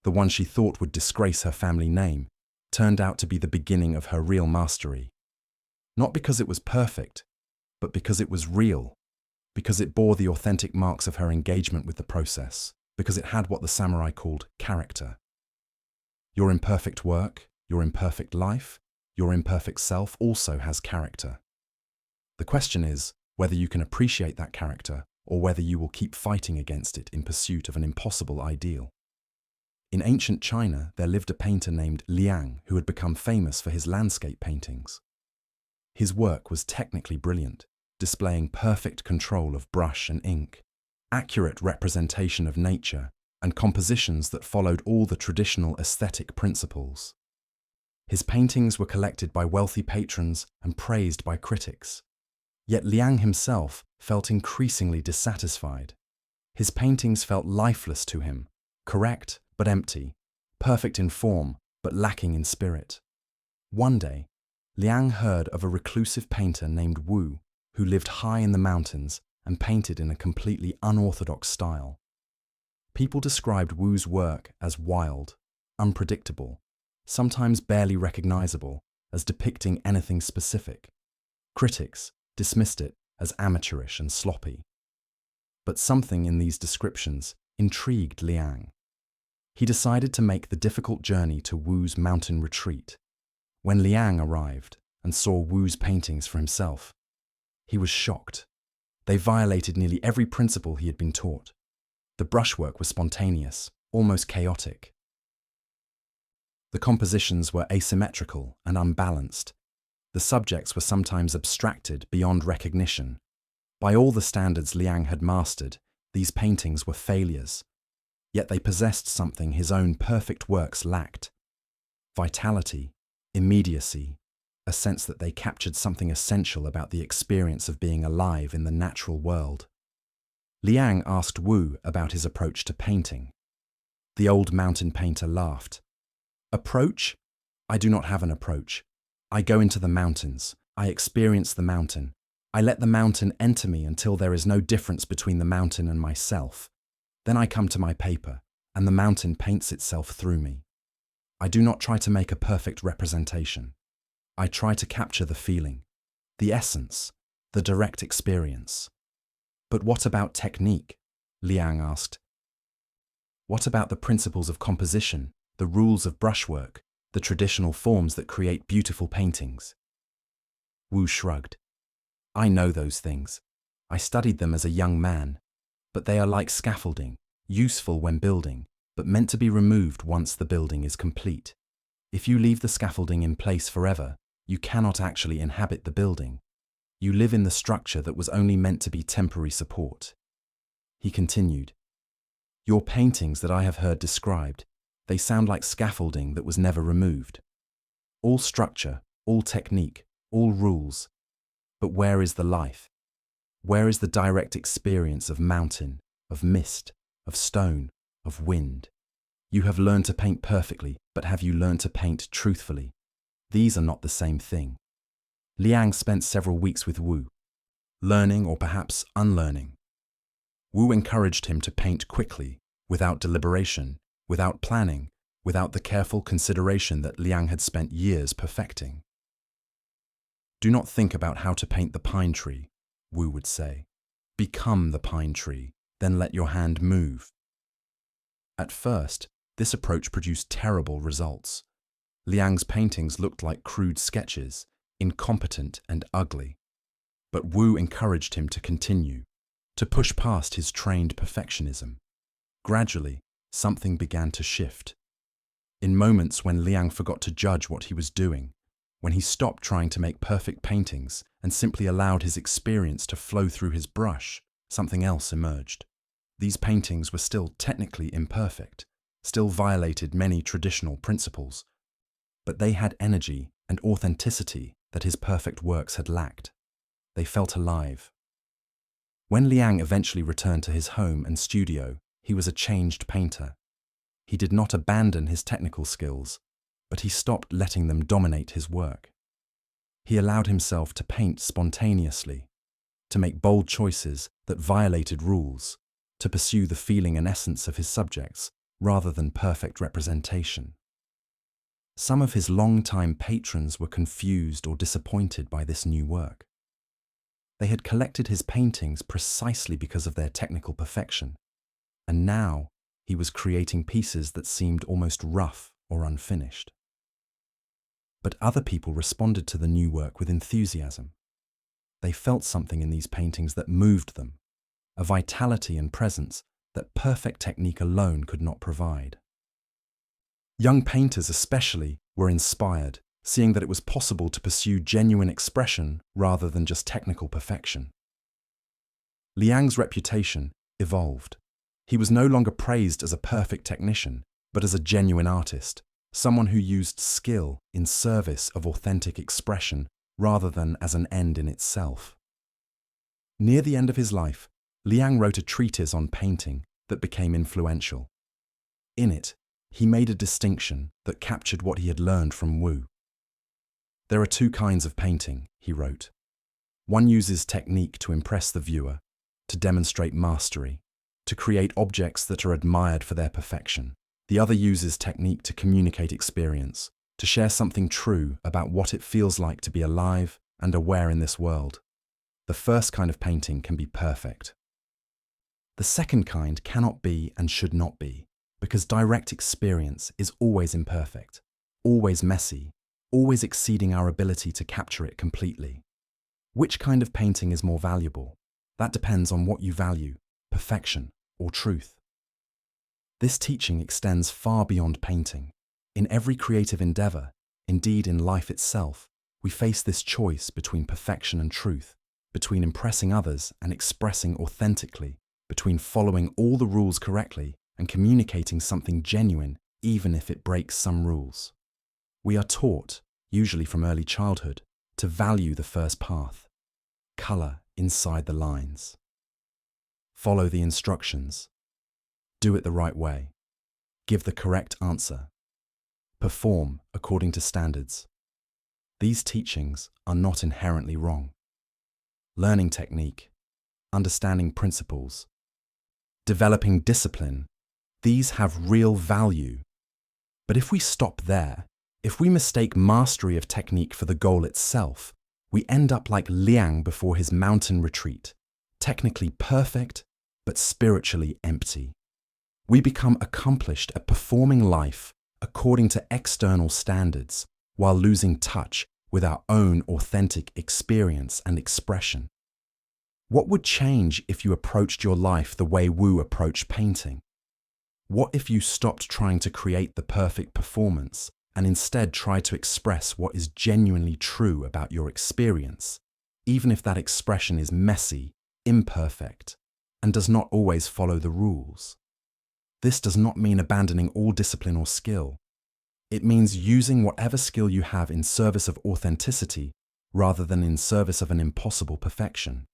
the one she thought would disgrace her family name, turned out to be the beginning of her real mastery. Not because it was perfect, but because it was real, because it bore the authentic marks of her engagement with the process, because it had what the samurai called character. Your imperfect work, your imperfect life, your imperfect self also has character. The question is whether you can appreciate that character or whether you will keep fighting against it in pursuit of an impossible ideal. In ancient China, there lived a painter named Liang who had become famous for his landscape paintings. His work was technically brilliant, displaying perfect control of brush and ink, accurate representation of nature, and compositions that followed all the traditional aesthetic principles. His paintings were collected by wealthy patrons and praised by critics. Yet Liang himself felt increasingly dissatisfied. His paintings felt lifeless to him, correct but empty, perfect in form but lacking in spirit. One day, Liang heard of a reclusive painter named Wu who lived high in the mountains and painted in a completely unorthodox style. People described Wu's work as wild, unpredictable, sometimes barely recognizable as depicting anything specific. Critics dismissed it as amateurish and sloppy. But something in these descriptions intrigued Liang. He decided to make the difficult journey to Wu's mountain retreat. When Liang arrived and saw Wu's paintings for himself, he was shocked. They violated nearly every principle he had been taught. The brushwork was spontaneous, almost chaotic. The compositions were asymmetrical and unbalanced. The subjects were sometimes abstracted beyond recognition. By all the standards Liang had mastered, these paintings were failures. Yet they possessed something his own perfect works lacked: vitality, immediacy, a sense that they captured something essential about the experience of being alive in the natural world. Liang asked Wu about his approach to painting. The old mountain painter laughed. "Approach? I do not have an approach. I go into the mountains. I experience the mountain. I let the mountain enter me until there is no difference between the mountain and myself. Then I come to my paper, and the mountain paints itself through me. I do not try to make a perfect representation. I try to capture the feeling, the essence, the direct experience." "But what about technique?" Liang asked. "What about the principles of composition, the rules of brushwork, the traditional forms that create beautiful paintings?" Wu shrugged. "I know those things. I studied them as a young man. But they are like scaffolding, useful when building, but meant to be removed once the building is complete. If you leave the scaffolding in place forever, you cannot actually inhabit the building. You live in the structure that was only meant to be temporary support." He continued, "Your paintings that I have heard described, they sound like scaffolding that was never removed. All structure, all technique, all rules. But where is the life? Where is the direct experience of mountain, of mist, of stone, of wind? You have learned to paint perfectly, but have you learned to paint truthfully? These are not the same thing." Liang spent several weeks with Wu, learning or perhaps unlearning. Wu encouraged him to paint quickly, without deliberation, without planning, without the careful consideration that Liang had spent years perfecting. "Do not think about how to paint the pine tree," Wu would say. "Become the pine tree, then let your hand move." At first, this approach produced terrible results. Liang's paintings looked like crude sketches, incompetent and ugly. But Wu encouraged him to continue, to push past his trained perfectionism. Gradually, something began to shift. In moments when Liang forgot to judge what he was doing, when he stopped trying to make perfect paintings and simply allowed his experience to flow through his brush, something else emerged. These paintings were still technically imperfect, still violated many traditional principles, but they had energy and authenticity that his perfect works had lacked. They felt alive. When Liang eventually returned to his home and studio, he was a changed painter. He did not abandon his technical skills, but he stopped letting them dominate his work. He allowed himself to paint spontaneously, to make bold choices that violated rules, to pursue the feeling and essence of his subjects rather than perfect representation. Some of his long-time patrons were confused or disappointed by this new work. They had collected his paintings precisely because of their technical perfection, and now he was creating pieces that seemed almost rough or unfinished. But other people responded to the new work with enthusiasm. They felt something in these paintings that moved them, a vitality and presence that perfect technique alone could not provide. Young painters especially were inspired, seeing that it was possible to pursue genuine expression rather than just technical perfection. Liang's reputation evolved. He was no longer praised as a perfect technician, but as a genuine artist, someone who used skill in service of authentic expression rather than as an end in itself. Near the end of his life, Liang wrote a treatise on painting that became influential. In it, he made a distinction that captured what he had learned from Wu. There are two kinds of painting, he wrote. One uses technique to impress the viewer, to demonstrate mastery, to create objects that are admired for their perfection. The other uses technique to communicate experience, to share something true about what it feels like to be alive and aware in this world. The first kind of painting can be perfect. The second kind cannot be and should not be, because direct experience is always imperfect, always messy, always exceeding our ability to capture it completely. Which kind of painting is more valuable? That depends on what you value, perfection or truth. This teaching extends far beyond painting. In every creative endeavor, indeed in life itself, we face this choice between perfection and truth, between impressing others and expressing authentically, between following all the rules correctly and communicating something genuine, even if it breaks some rules. We are taught, usually from early childhood, to value the first path, color inside the lines. Follow the instructions. Do it the right way. Give the correct answer. Perform according to standards. These teachings are not inherently wrong. Learning technique, understanding principles, developing discipline, these have real value. But if we stop there, if we mistake mastery of technique for the goal itself, we end up like Liang before his mountain retreat, technically perfect, but spiritually empty. We become accomplished at performing life according to external standards, while losing touch with our own authentic experience and expression. What would change if you approached your life the way Wu approached painting? What if you stopped trying to create the perfect performance and instead tried to express what is genuinely true about your experience, even if that expression is messy, imperfect, and does not always follow the rules? This does not mean abandoning all discipline or skill. It means using whatever skill you have in service of authenticity rather than in service of an impossible perfection.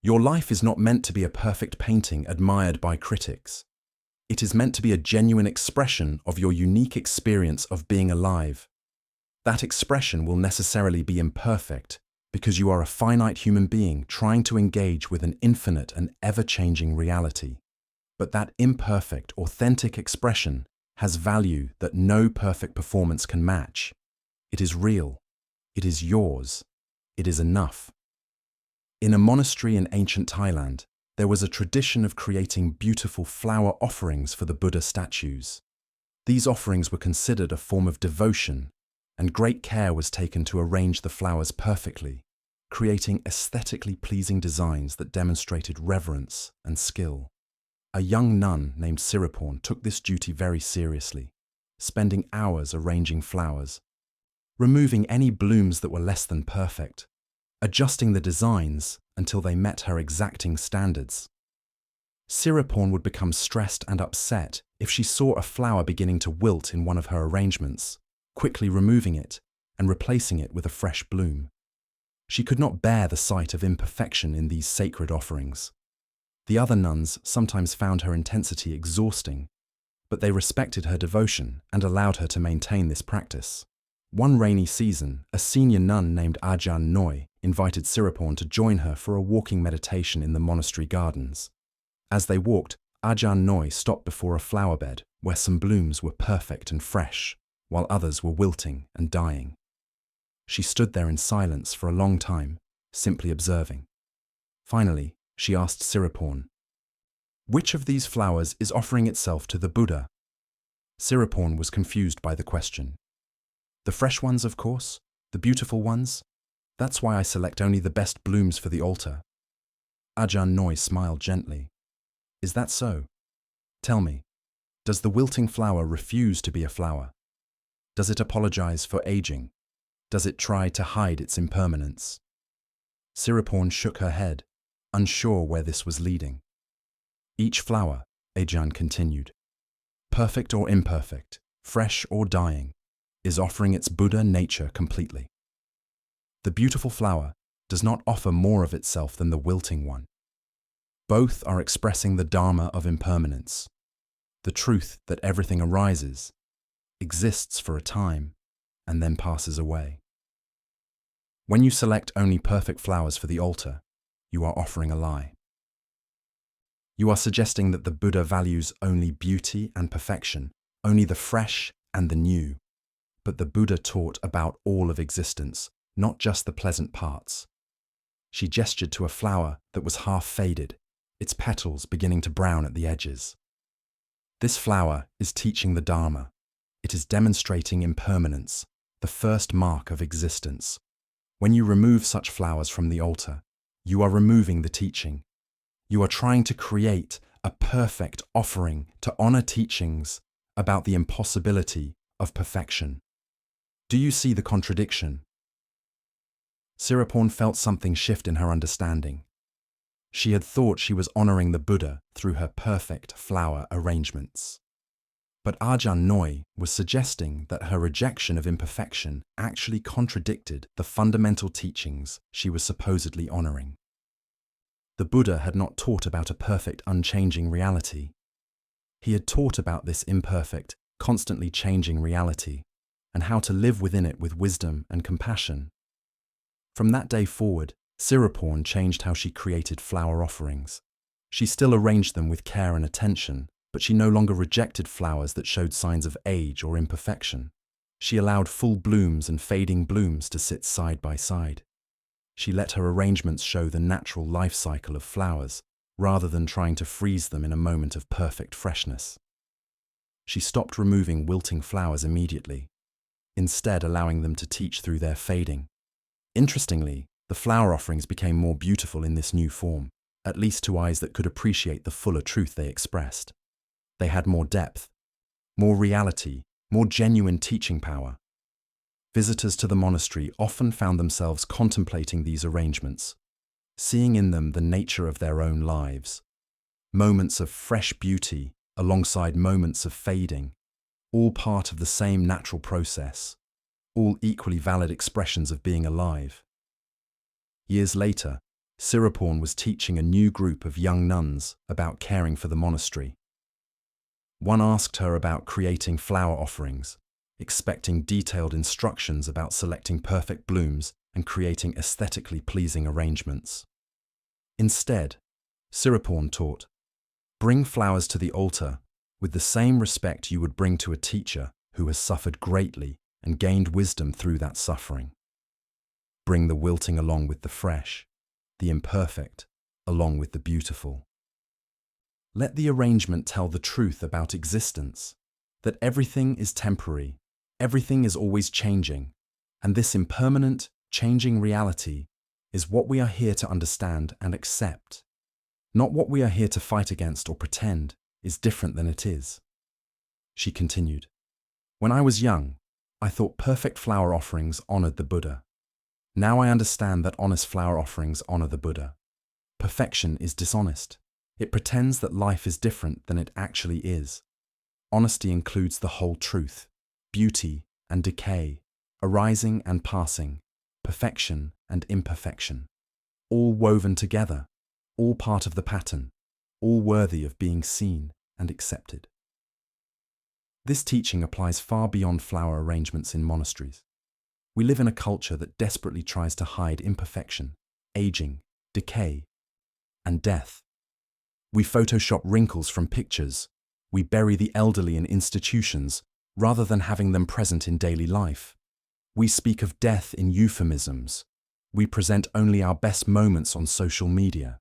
Your life is not meant to be a perfect painting admired by critics. It is meant to be a genuine expression of your unique experience of being alive. That expression will necessarily be imperfect because you are a finite human being trying to engage with an infinite and ever-changing reality. But that imperfect, authentic expression has value that no perfect performance can match. It is real. It is yours. It is enough. In a monastery in ancient Thailand, there was a tradition of creating beautiful flower offerings for the Buddha statues. These offerings were considered a form of devotion, and great care was taken to arrange the flowers perfectly, creating aesthetically pleasing designs that demonstrated reverence and skill. A young nun named Siriporn took this duty very seriously, spending hours arranging flowers, removing any blooms that were less than perfect, adjusting the designs until they met her exacting standards. Siriporn would become stressed and upset if she saw a flower beginning to wilt in one of her arrangements, quickly removing it and replacing it with a fresh bloom. She could not bear the sight of imperfection in these sacred offerings. The other nuns sometimes found her intensity exhausting, but they respected her devotion and allowed her to maintain this practice. One rainy season, a senior nun named Ajahn Noi invited Siriporn to join her for a walking meditation in the monastery gardens. As they walked, Ajahn Noi stopped before a flower bed where some blooms were perfect and fresh. while others were wilting and dying. She stood there in silence for a long time, simply observing. Finally, she asked Siriporn, "Which of these flowers is offering itself to the Buddha?" Siriporn was confused by the question. "The fresh ones, of course, the beautiful ones. That's why I select only the best blooms for the altar." Ajahn Noi smiled gently. "Is that so? Tell me, does the wilting flower refuse to be a flower? Does it apologize for aging? Does it try to hide its impermanence?" Siriporn shook her head, unsure where this was leading. "Each flower," Ajahn continued, "perfect or imperfect, fresh or dying, is offering its Buddha nature completely. The beautiful flower does not offer more of itself than the wilting one. Both are expressing the Dharma of impermanence, the truth that everything arises, exists for a time, and then passes away. When you select only perfect flowers for the altar, you are offering a lie. You are suggesting that the Buddha values only beauty and perfection, only the fresh and the new. But the Buddha taught about all of existence, not just the pleasant parts." She gestured to a flower that was half faded, its petals beginning to brown at the edges. "This flower is teaching the Dharma. It is demonstrating impermanence, the first mark of existence. When you remove such flowers from the altar, you are removing the teaching. You are trying to create a perfect offering to honor teachings about the impossibility of perfection. Do you see the contradiction?" Siriporn felt something shift in her understanding. She had thought she was honoring the Buddha through her perfect flower arrangements. But Ajahn Noi was suggesting that her rejection of imperfection actually contradicted the fundamental teachings she was supposedly honoring. The Buddha had not taught about a perfect, unchanging reality. He had taught about this imperfect, constantly changing reality, and how to live within it with wisdom and compassion. From that day forward, Siriporn changed how she created flower offerings. She still arranged them with care and attention, but she no longer rejected flowers that showed signs of age or imperfection. She allowed full blooms and fading blooms to sit side by side. She let her arrangements show the natural life cycle of flowers, rather than trying to freeze them in a moment of perfect freshness. She stopped removing wilting flowers immediately, instead allowing them to teach through their fading. Interestingly, the flower offerings became more beautiful in this new form, at least to eyes that could appreciate the fuller truth they expressed. They had more depth, more reality, more genuine teaching power. Visitors to the monastery often found themselves contemplating these arrangements, seeing in them the nature of their own lives. Moments of fresh beauty alongside moments of fading, all part of the same natural process, all equally valid expressions of being alive. Years later, Siriporn was teaching a new group of young nuns about caring for the monastery. One asked her about creating flower offerings, expecting detailed instructions about selecting perfect blooms and creating aesthetically pleasing arrangements. Instead, Siriporn taught, "Bring flowers to the altar with the same respect you would bring to a teacher who has suffered greatly and gained wisdom through that suffering. Bring the wilting along with the fresh, the imperfect along with the beautiful. Let the arrangement tell the truth about existence, that everything is temporary, everything is always changing, and this impermanent, changing reality is what we are here to understand and accept. Not what we are here to fight against or pretend is different than it is." She continued, "When I was young, I thought perfect flower offerings honored the Buddha. Now I understand that honest flower offerings honor the Buddha. Perfection is dishonest. It pretends that life is different than it actually is. Honesty includes the whole truth, beauty and decay, arising and passing, perfection and imperfection, all woven together, all part of the pattern, all worthy of being seen and accepted." This teaching applies far beyond flower arrangements in monasteries. We live in a culture that desperately tries to hide imperfection, aging, decay, and death. We Photoshop wrinkles from pictures. We bury the elderly in institutions rather than having them present in daily life. We speak of death in euphemisms. We present only our best moments on social media.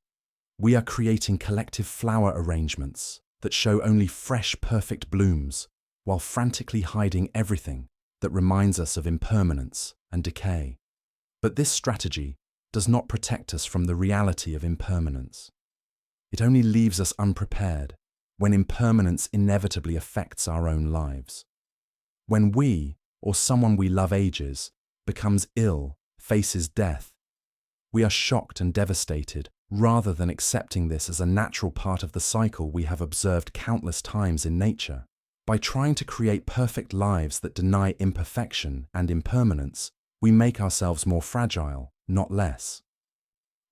We are creating collective flower arrangements that show only fresh, perfect blooms, while frantically hiding everything that reminds us of impermanence and decay. But this strategy does not protect us from the reality of impermanence. It only leaves us unprepared when impermanence inevitably affects our own lives. When we, or someone we love ages, becomes ill, faces death, we are shocked and devastated rather than accepting this as a natural part of the cycle we have observed countless times in nature. By trying to create perfect lives that deny imperfection and impermanence, we make ourselves more fragile, not less.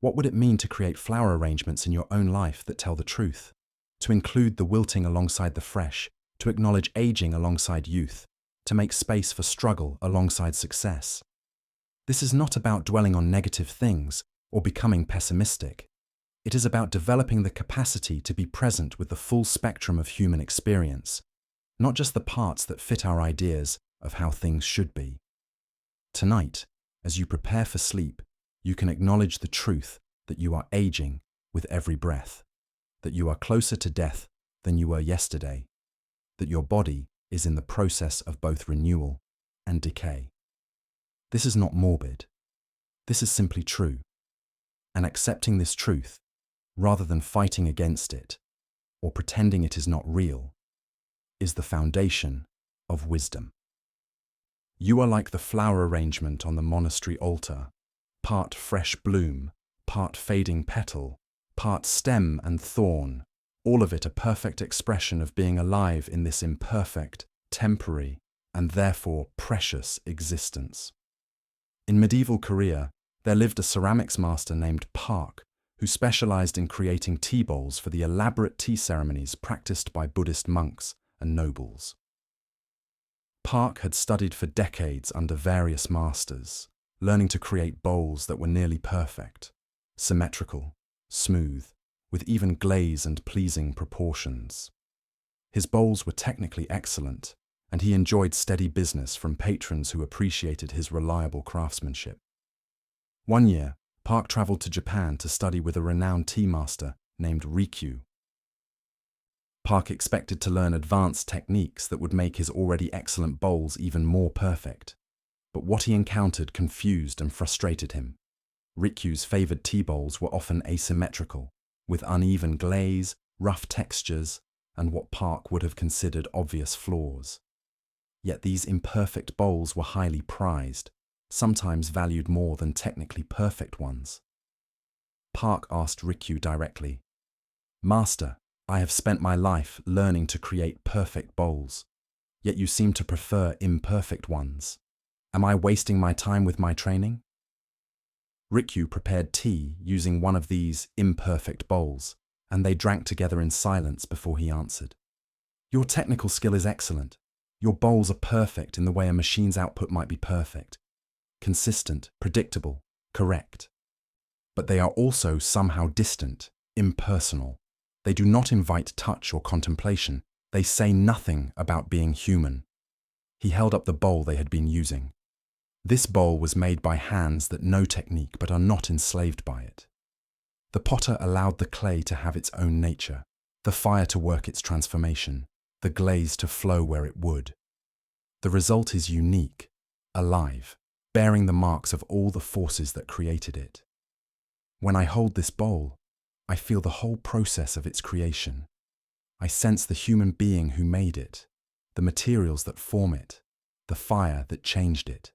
What would it mean to create flower arrangements in your own life that tell the truth? To include the wilting alongside the fresh, to acknowledge aging alongside youth, to make space for struggle alongside success. This is not about dwelling on negative things or becoming pessimistic. It is about developing the capacity to be present with the full spectrum of human experience, not just the parts that fit our ideas of how things should be. Tonight, as you prepare for sleep, you can acknowledge the truth that you are aging with every breath, that you are closer to death than you were yesterday, that your body is in the process of both renewal and decay. This is not morbid. This is simply true. And accepting this truth, rather than fighting against it or pretending it is not real, is the foundation of wisdom. You are like the flower arrangement on the monastery altar, part fresh bloom, part fading petal, part stem and thorn, all of it a perfect expression of being alive in this imperfect, temporary, and therefore precious existence. In medieval Korea, there lived a ceramics master named Park, who specialized in creating tea bowls for the elaborate tea ceremonies practiced by Buddhist monks and nobles. Park had studied for decades under various masters, learning to create bowls that were nearly perfect, symmetrical, smooth, with even glaze and pleasing proportions. His bowls were technically excellent, and he enjoyed steady business from patrons who appreciated his reliable craftsmanship. One year, Park traveled to Japan to study with a renowned tea master named Rikyu. Park expected to learn advanced techniques that would make his already excellent bowls even more perfect. But what he encountered confused and frustrated him. Rikyu's favored tea bowls were often asymmetrical, with uneven glaze, rough textures, and what Park would have considered obvious flaws. Yet these imperfect bowls were highly prized, sometimes valued more than technically perfect ones. Park asked Rikyu directly, "Master, I have spent my life learning to create perfect bowls, yet you seem to prefer imperfect ones. Am I wasting my time with my training?" Rikyu prepared tea using one of these imperfect bowls, and they drank together in silence before he answered. "Your technical skill is excellent. Your bowls are perfect in the way a machine's output might be perfect. Consistent, predictable, correct. But they are also somehow distant, impersonal. They do not invite touch or contemplation. They say nothing about being human." He held up the bowl they had been using. This bowl was made by hands that know technique but are not enslaved by it. The potter allowed the clay to have its own nature, the fire to work its transformation, the glaze to flow where it would. The result is unique, alive, bearing the marks of all the forces that created it. When I hold this bowl, I feel the whole process of its creation. I sense the human being who made it, the materials that form it, the fire that changed it.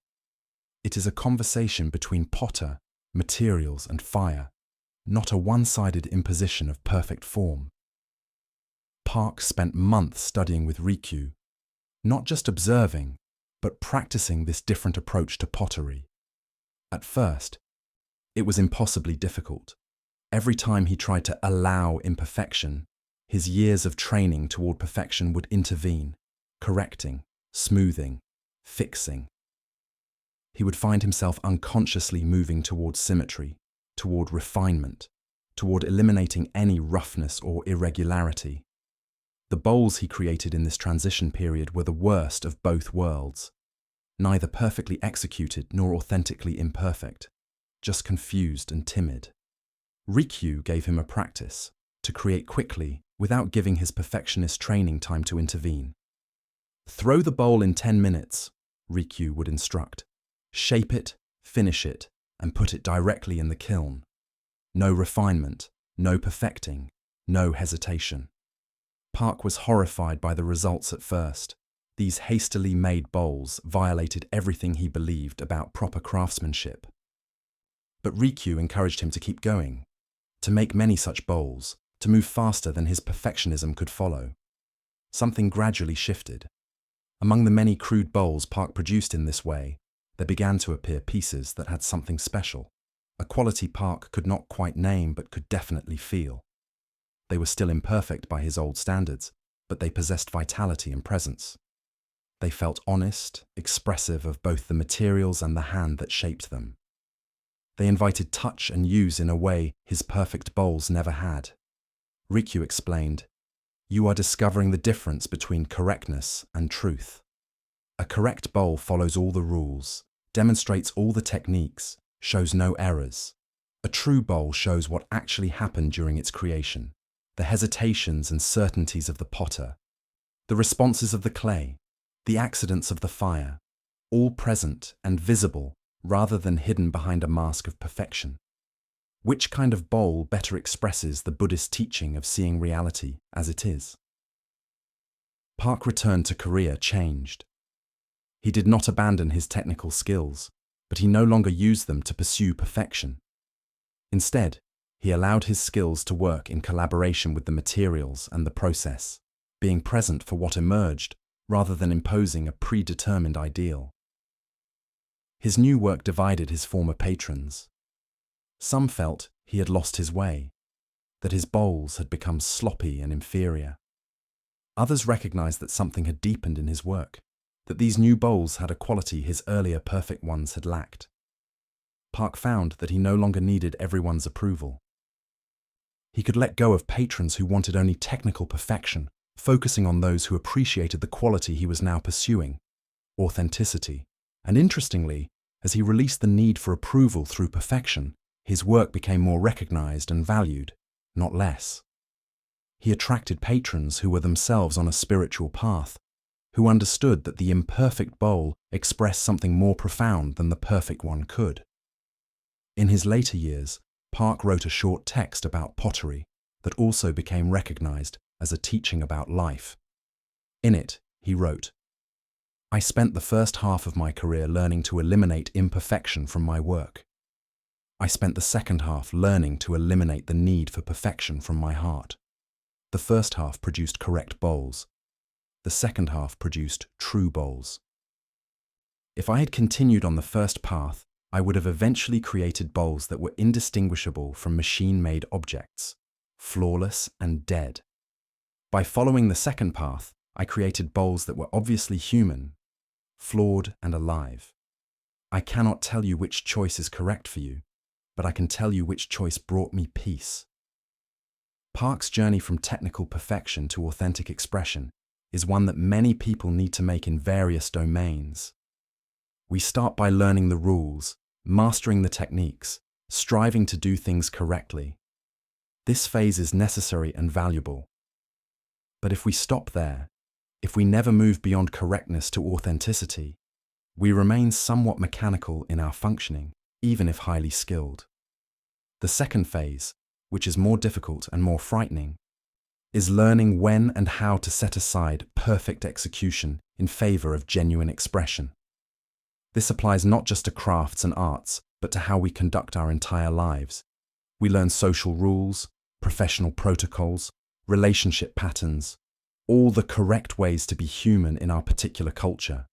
It is a conversation between potter, materials, and fire, not a one-sided imposition of perfect form. Park spent months studying with Rikyu, not just observing, but practicing this different approach to pottery. At first, it was impossibly difficult. Every time he tried to allow imperfection, his years of training toward perfection would intervene, correcting, smoothing, fixing. He would find himself unconsciously moving toward symmetry, toward refinement, toward eliminating any roughness or irregularity. The The bowls he created in this transition period were the worst of both worlds, neither perfectly executed nor authentically imperfect, just confused and timid. Rikyu gave him a practice to create quickly without giving his perfectionist training time to intervene. Throw the bowl in 10 minutes, Rikyu would instruct. Shape it, finish it, and put it directly in the kiln. No refinement, no perfecting, no hesitation. Park was horrified by the results at first. These hastily made bowls violated everything he believed about proper craftsmanship. But Rikyu encouraged him to keep going, to make many such bowls, to move faster than his perfectionism could follow. Something gradually shifted. Among the many crude bowls Park produced in this way, there began to appear pieces that had something special, a quality Park could not quite name but could definitely feel. They were still imperfect by his old standards, but they possessed vitality and presence. They felt honest, expressive of both the materials and the hand that shaped them. They invited touch and use in a way his perfect bowls never had. Rikyu explained, "You are discovering the difference between correctness and truth. A correct bowl follows all the rules, demonstrates all the techniques, shows no errors. A true bowl shows what actually happened during its creation, the hesitations and certainties of the potter, the responses of the clay, the accidents of the fire, all present and visible rather than hidden behind a mask of perfection." Which kind of bowl better expresses the Buddhist teaching of seeing reality as it is? Park returned to Korea changed. He did not abandon his technical skills, but he no longer used them to pursue perfection. Instead, he allowed his skills to work in collaboration with the materials and the process, being present for what emerged rather than imposing a predetermined ideal. His new work divided his former patrons. Some felt he had lost his way, that his bowls had become sloppy and inferior. Others recognized that something had deepened in his work, that these new bowls had a quality his earlier perfect ones had lacked. Park found that he no longer needed everyone's approval. He could let go of patrons who wanted only technical perfection, focusing on those who appreciated the quality he was now pursuing, authenticity. And interestingly, as he released the need for approval through perfection, his work became more recognized and valued, not less. He attracted patrons who were themselves on a spiritual path, who understood that the imperfect bowl expressed something more profound than the perfect one could. In his later years, Park wrote a short text about pottery that also became recognized as a teaching about life. In it, he wrote, "I spent the first half of my career learning to eliminate imperfection from my work. I spent the second half learning to eliminate the need for perfection from my heart. The first half produced correct bowls. The second half produced true bowls. If I had continued on the first path, I would have eventually created bowls that were indistinguishable from machine-made objects, flawless and dead. By following the second path, I created bowls that were obviously human, flawed and alive. I cannot tell you which choice is correct for you, but I can tell you which choice brought me peace." Park's journey from technical perfection to authentic expression is one that many people need to make in various domains. We start by learning the rules, mastering the techniques, striving to do things correctly. This phase is necessary and valuable. But if we stop there, if we never move beyond correctness to authenticity, we remain somewhat mechanical in our functioning, even if highly skilled. The second phase, which is more difficult and more frightening, is learning when and how to set aside perfect execution in favor of genuine expression. This applies not just to crafts and arts, but to how we conduct our entire lives. We learn social rules, professional protocols, relationship patterns, all the correct ways to be human in our particular culture.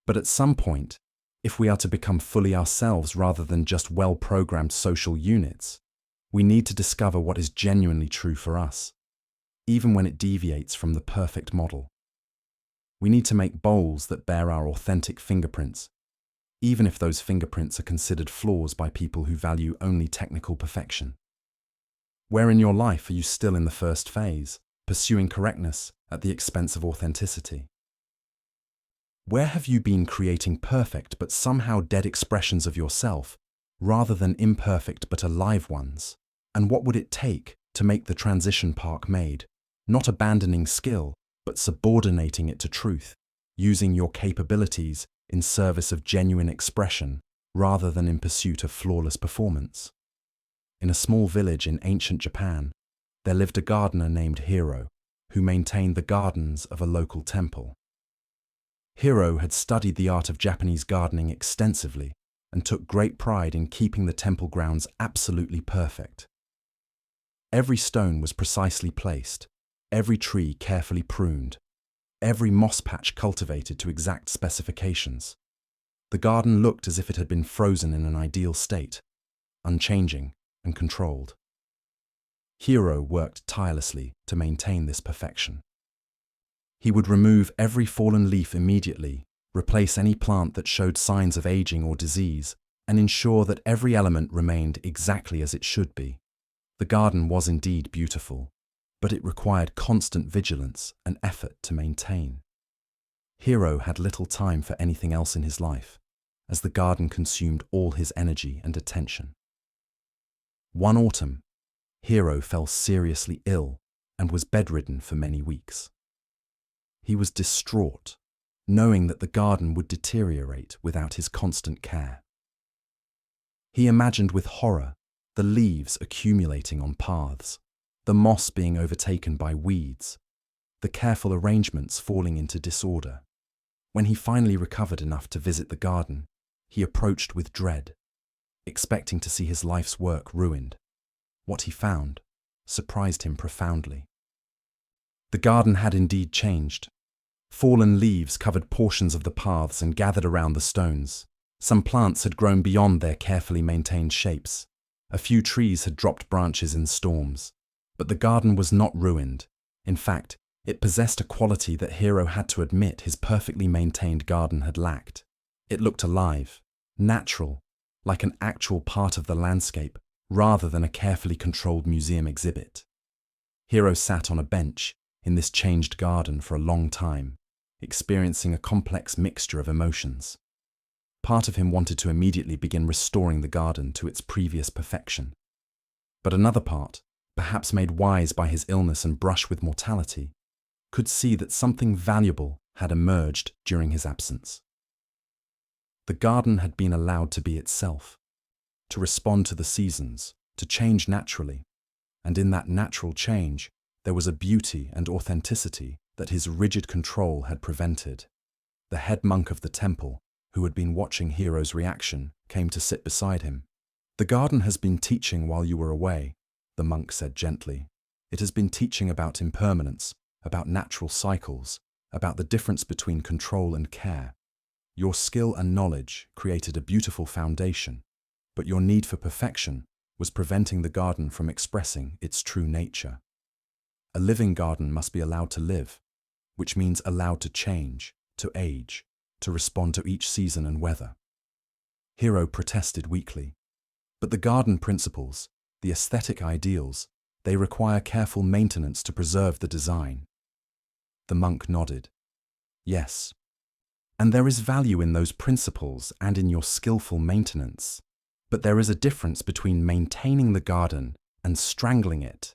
But at some point, if we are to become fully ourselves rather than just well-programmed social units, we need to discover what is genuinely true for us, even when it deviates from the perfect model. We need to make bowls that bear our authentic fingerprints, even if those fingerprints are considered flaws by people who value only technical perfection. Where in your life are you still in the first phase, pursuing correctness at the expense of authenticity? Where have you been creating perfect but somehow dead expressions of yourself, rather than imperfect but alive ones? And what would it take to make the transition Park made, not abandoning skill, but subordinating it to truth, using your capabilities in service of genuine expression, rather than in pursuit of flawless performance? In a small village in ancient Japan, there lived a gardener named Hiro, who maintained the gardens of a local temple. Hiro had studied the art of Japanese gardening extensively and took great pride in keeping the temple grounds absolutely perfect. Every stone was precisely placed, every tree carefully pruned, every moss patch cultivated to exact specifications. The garden looked as if it had been frozen in an ideal state, unchanging and controlled. Hiro worked tirelessly to maintain this perfection. He would remove every fallen leaf immediately, replace any plant that showed signs of aging or disease, and ensure that every element remained exactly as it should be. The garden was indeed beautiful, but it required constant vigilance and effort to maintain. Hiro had little time for anything else in his life, as the garden consumed all his energy and attention. One autumn, Hiro fell seriously ill and was bedridden for many weeks. He was distraught, knowing that the garden would deteriorate without his constant care. He imagined with horror the leaves accumulating on paths, the moss being overtaken by weeds, the careful arrangements falling into disorder. When he finally recovered enough to visit the garden, he approached with dread, expecting to see his life's work ruined. What he found surprised him profoundly. The garden had indeed changed. Fallen leaves covered portions of the paths and gathered around the stones. Some plants had grown beyond their carefully maintained shapes. A few trees had dropped branches in storms. But the garden was not ruined. In fact, it possessed a quality that Hiro had to admit his perfectly maintained garden had lacked. It looked alive, natural, like an actual part of the landscape, rather than a carefully controlled museum exhibit. Hiro sat on a bench in this changed garden for a long time, experiencing a complex mixture of emotions. Part of him wanted to immediately begin restoring the garden to its previous perfection. But another part, perhaps made wise by his illness and brush with mortality, could see that something valuable had emerged during his absence. The garden had been allowed to be itself, to respond to the seasons, to change naturally, and in that natural change there was a beauty and authenticity that his rigid control had prevented. The head monk of the temple, who had been watching Hiro's reaction, came to sit beside him. "The garden has been teaching while you were away," the monk said gently. "It has been teaching about impermanence, about natural cycles, about the difference between control and care. Your skill and knowledge created a beautiful foundation, but your need for perfection was preventing the garden from expressing its true nature. A living garden must be allowed to live, which means allowed to change, to age, to respond to each season and weather." Hiro protested weakly. "But the garden principles, the aesthetic ideals, they require careful maintenance to preserve the design." The monk nodded. "Yes, and there is value in those principles and in your skillful maintenance. But there is a difference between maintaining the garden and strangling it.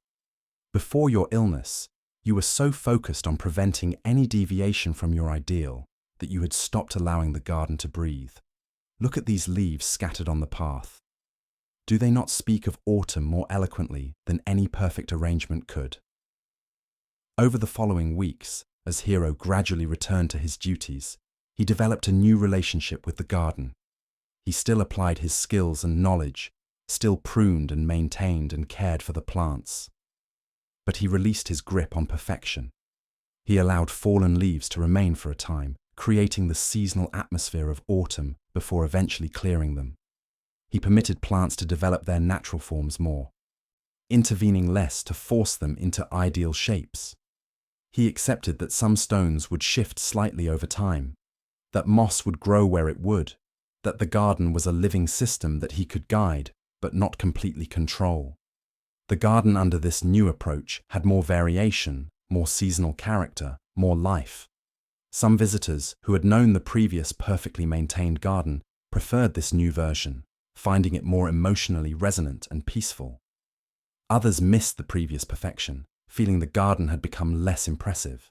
Before your illness, you were so focused on preventing any deviation from your ideal that you had stopped allowing the garden to breathe. Look at these leaves scattered on the path. Do they not speak of autumn more eloquently than any perfect arrangement could?" Over the following weeks, as Hiro gradually returned to his duties, he developed a new relationship with the garden. He still applied his skills and knowledge, still pruned and maintained and cared for the plants. But he released his grip on perfection. He allowed fallen leaves to remain for a time, creating the seasonal atmosphere of autumn before eventually clearing them. He permitted plants to develop their natural forms more, intervening less to force them into ideal shapes. He accepted that some stones would shift slightly over time, that moss would grow where it would, that the garden was a living system that he could guide, but not completely control. The garden under this new approach had more variation, more seasonal character, more life. Some visitors, who had known the previous perfectly maintained garden, preferred this new version, finding it more emotionally resonant and peaceful. Others missed the previous perfection, feeling the garden had become less impressive.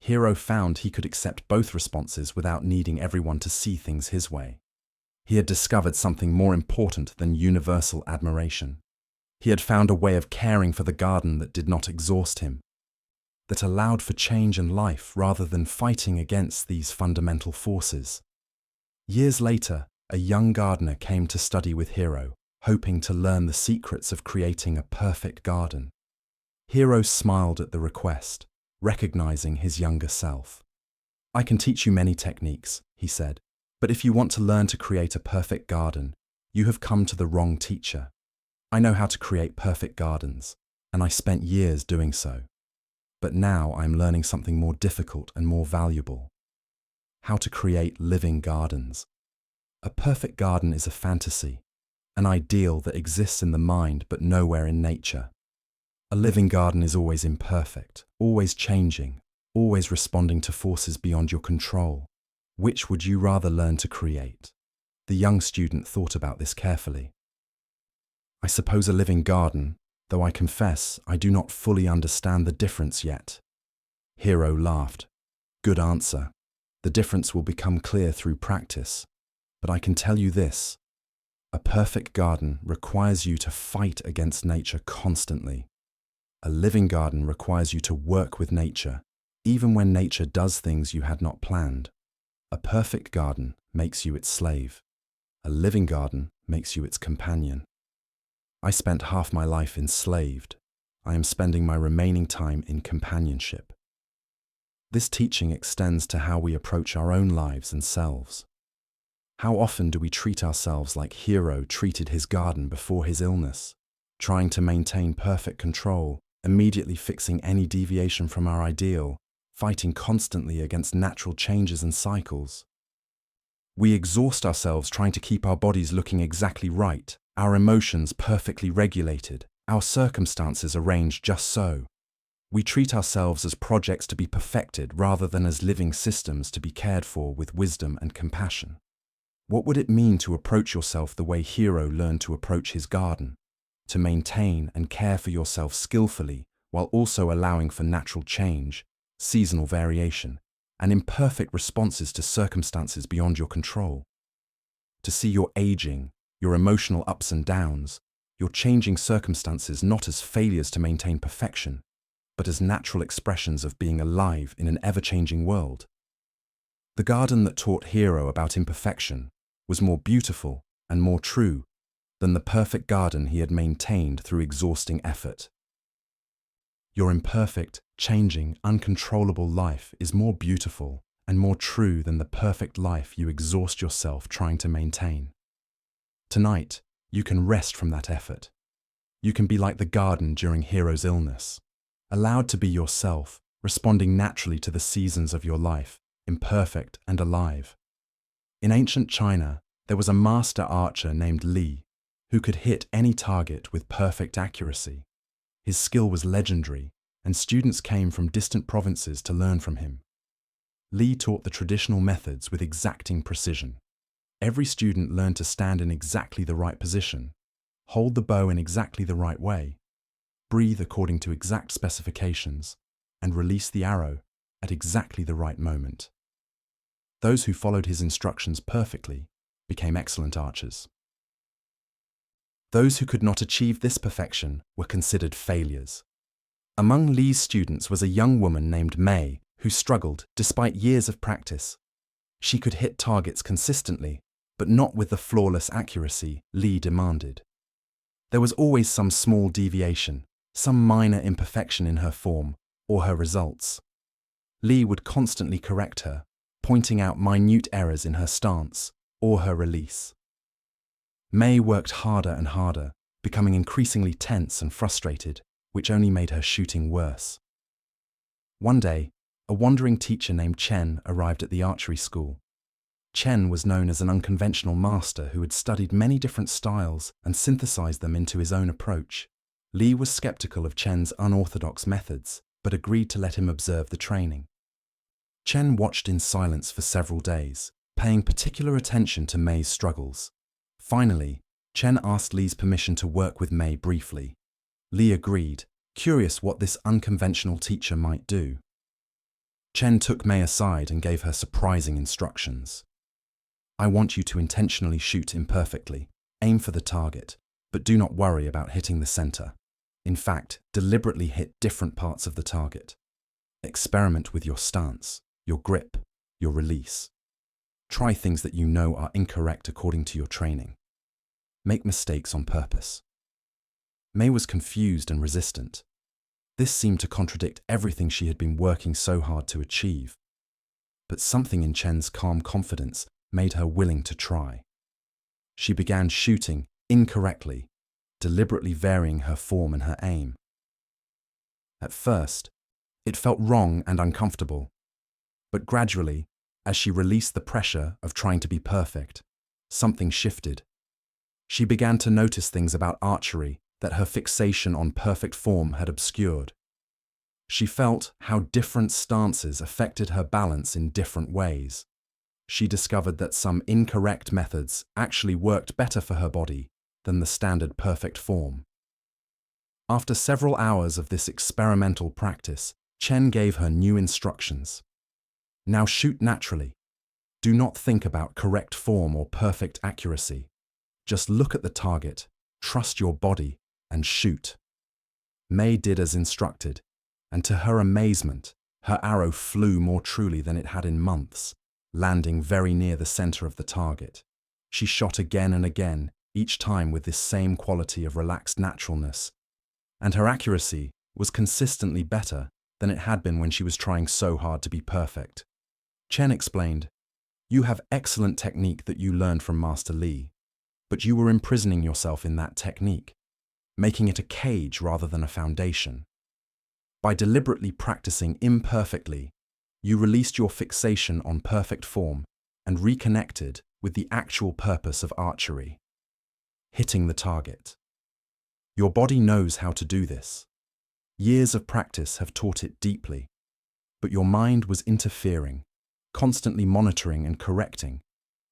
Hiro found he could accept both responses without needing everyone to see things his way. He had discovered something more important than universal admiration. He had found a way of caring for the garden that did not exhaust him, that allowed for change and life rather than fighting against these fundamental forces. Years later, a young gardener came to study with Hiro, hoping to learn the secrets of creating a perfect garden. Hiro smiled at the request, recognizing his younger self. "I can teach you many techniques," he said, "but if you want to learn to create a perfect garden, you have come to the wrong teacher. I know how to create perfect gardens, and I spent years doing so. But now I'm learning something more difficult and more valuable: how to create living gardens. A perfect garden is a fantasy, an ideal that exists in the mind but nowhere in nature. A living garden is always imperfect, always changing, always responding to forces beyond your control. Which would you rather learn to create?" The young student thought about this carefully. "I suppose a living garden, though I confess I do not fully understand the difference yet." Hiro laughed. "Good answer. The difference will become clear through practice. But I can tell you this: a perfect garden requires you to fight against nature constantly. A living garden requires you to work with nature, even when nature does things you had not planned. A perfect garden makes you its slave. A living garden makes you its companion. I spent half my life enslaved. I am spending my remaining time in companionship." This teaching extends to how we approach our own lives and selves. How often do we treat ourselves like Hiro treated his garden before his illness, trying to maintain perfect control, immediately fixing any deviation from our ideal, fighting constantly against natural changes and cycles? We exhaust ourselves trying to keep our bodies looking exactly right, our emotions perfectly regulated, our circumstances arranged just so. We treat ourselves as projects to be perfected rather than as living systems to be cared for with wisdom and compassion. What would it mean to approach yourself the way Hiro learned to approach his garden? To maintain and care for yourself skillfully while also allowing for natural change, seasonal variation, and imperfect responses to circumstances beyond your control. To see your aging, your emotional ups and downs, your changing circumstances not as failures to maintain perfection, but as natural expressions of being alive in an ever-changing world. The garden that taught Hiro about imperfection was more beautiful and more true than the perfect garden he had maintained through exhausting effort. Your imperfect, changing, uncontrollable life is more beautiful and more true than the perfect life you exhaust yourself trying to maintain. Tonight, you can rest from that effort. You can be like the garden during Hiro's illness, allowed to be yourself, responding naturally to the seasons of your life, imperfect and alive. In ancient China, there was a master archer named Li, who could hit any target with perfect accuracy. His skill was legendary, and students came from distant provinces to learn from him. Li taught the traditional methods with exacting precision. Every student learned to stand in exactly the right position, hold the bow in exactly the right way, breathe according to exact specifications, and release the arrow at exactly the right moment. Those who followed his instructions perfectly became excellent archers. Those who could not achieve this perfection were considered failures. Among Li's students was a young woman named Mei who struggled despite years of practice. She could hit targets consistently, but not with the flawless accuracy Li demanded. There was always some small deviation, some minor imperfection in her form or her results. Li would constantly correct her, pointing out minute errors in her stance or her release. Mei worked harder and harder, becoming increasingly tense and frustrated, which only made her shooting worse. One day, a wandering teacher named Chen arrived at the archery school. Chen was known as an unconventional master who had studied many different styles and synthesized them into his own approach. Li was skeptical of Chen's unorthodox methods, but agreed to let him observe the training. Chen watched in silence for several days, paying particular attention to May's struggles. Finally, Chen asked Li's permission to work with May briefly. Li agreed, curious what this unconventional teacher might do. Chen took May aside and gave her surprising instructions. I want you to intentionally shoot imperfectly, aim for the target, but do not worry about hitting the center. In fact, deliberately hit different parts of the target. Experiment with your stance, your grip, your release. Try things that you know are incorrect according to your training. Make mistakes on purpose. May was confused and resistant. This seemed to contradict everything she had been working so hard to achieve. But something in Chen's calm confidence made her willing to try. She began shooting incorrectly, deliberately varying her form and her aim. At first, it felt wrong and uncomfortable. But gradually, as she released the pressure of trying to be perfect, something shifted. She began to notice things about archery that her fixation on perfect form had obscured. She felt how different stances affected her balance in different ways. She discovered that some incorrect methods actually worked better for her body than the standard perfect form. After several hours of this experimental practice, Chen gave her new instructions. Now shoot naturally. Do not think about correct form or perfect accuracy. Just look at the target, trust your body, and shoot. May did as instructed, and to her amazement, her arrow flew more truly than it had in months, landing very near the center of the target. She shot again and again, each time with this same quality of relaxed naturalness, and her accuracy was consistently better than it had been when she was trying so hard to be perfect. Chen explained, "You have excellent technique that you learned from Master Li, but you were imprisoning yourself in that technique, making it a cage rather than a foundation. By deliberately practicing imperfectly, you released your fixation on perfect form and reconnected with the actual purpose of archery, hitting the target. Your body knows how to do this. Years of practice have taught it deeply, but your mind was interfering, constantly monitoring and correcting,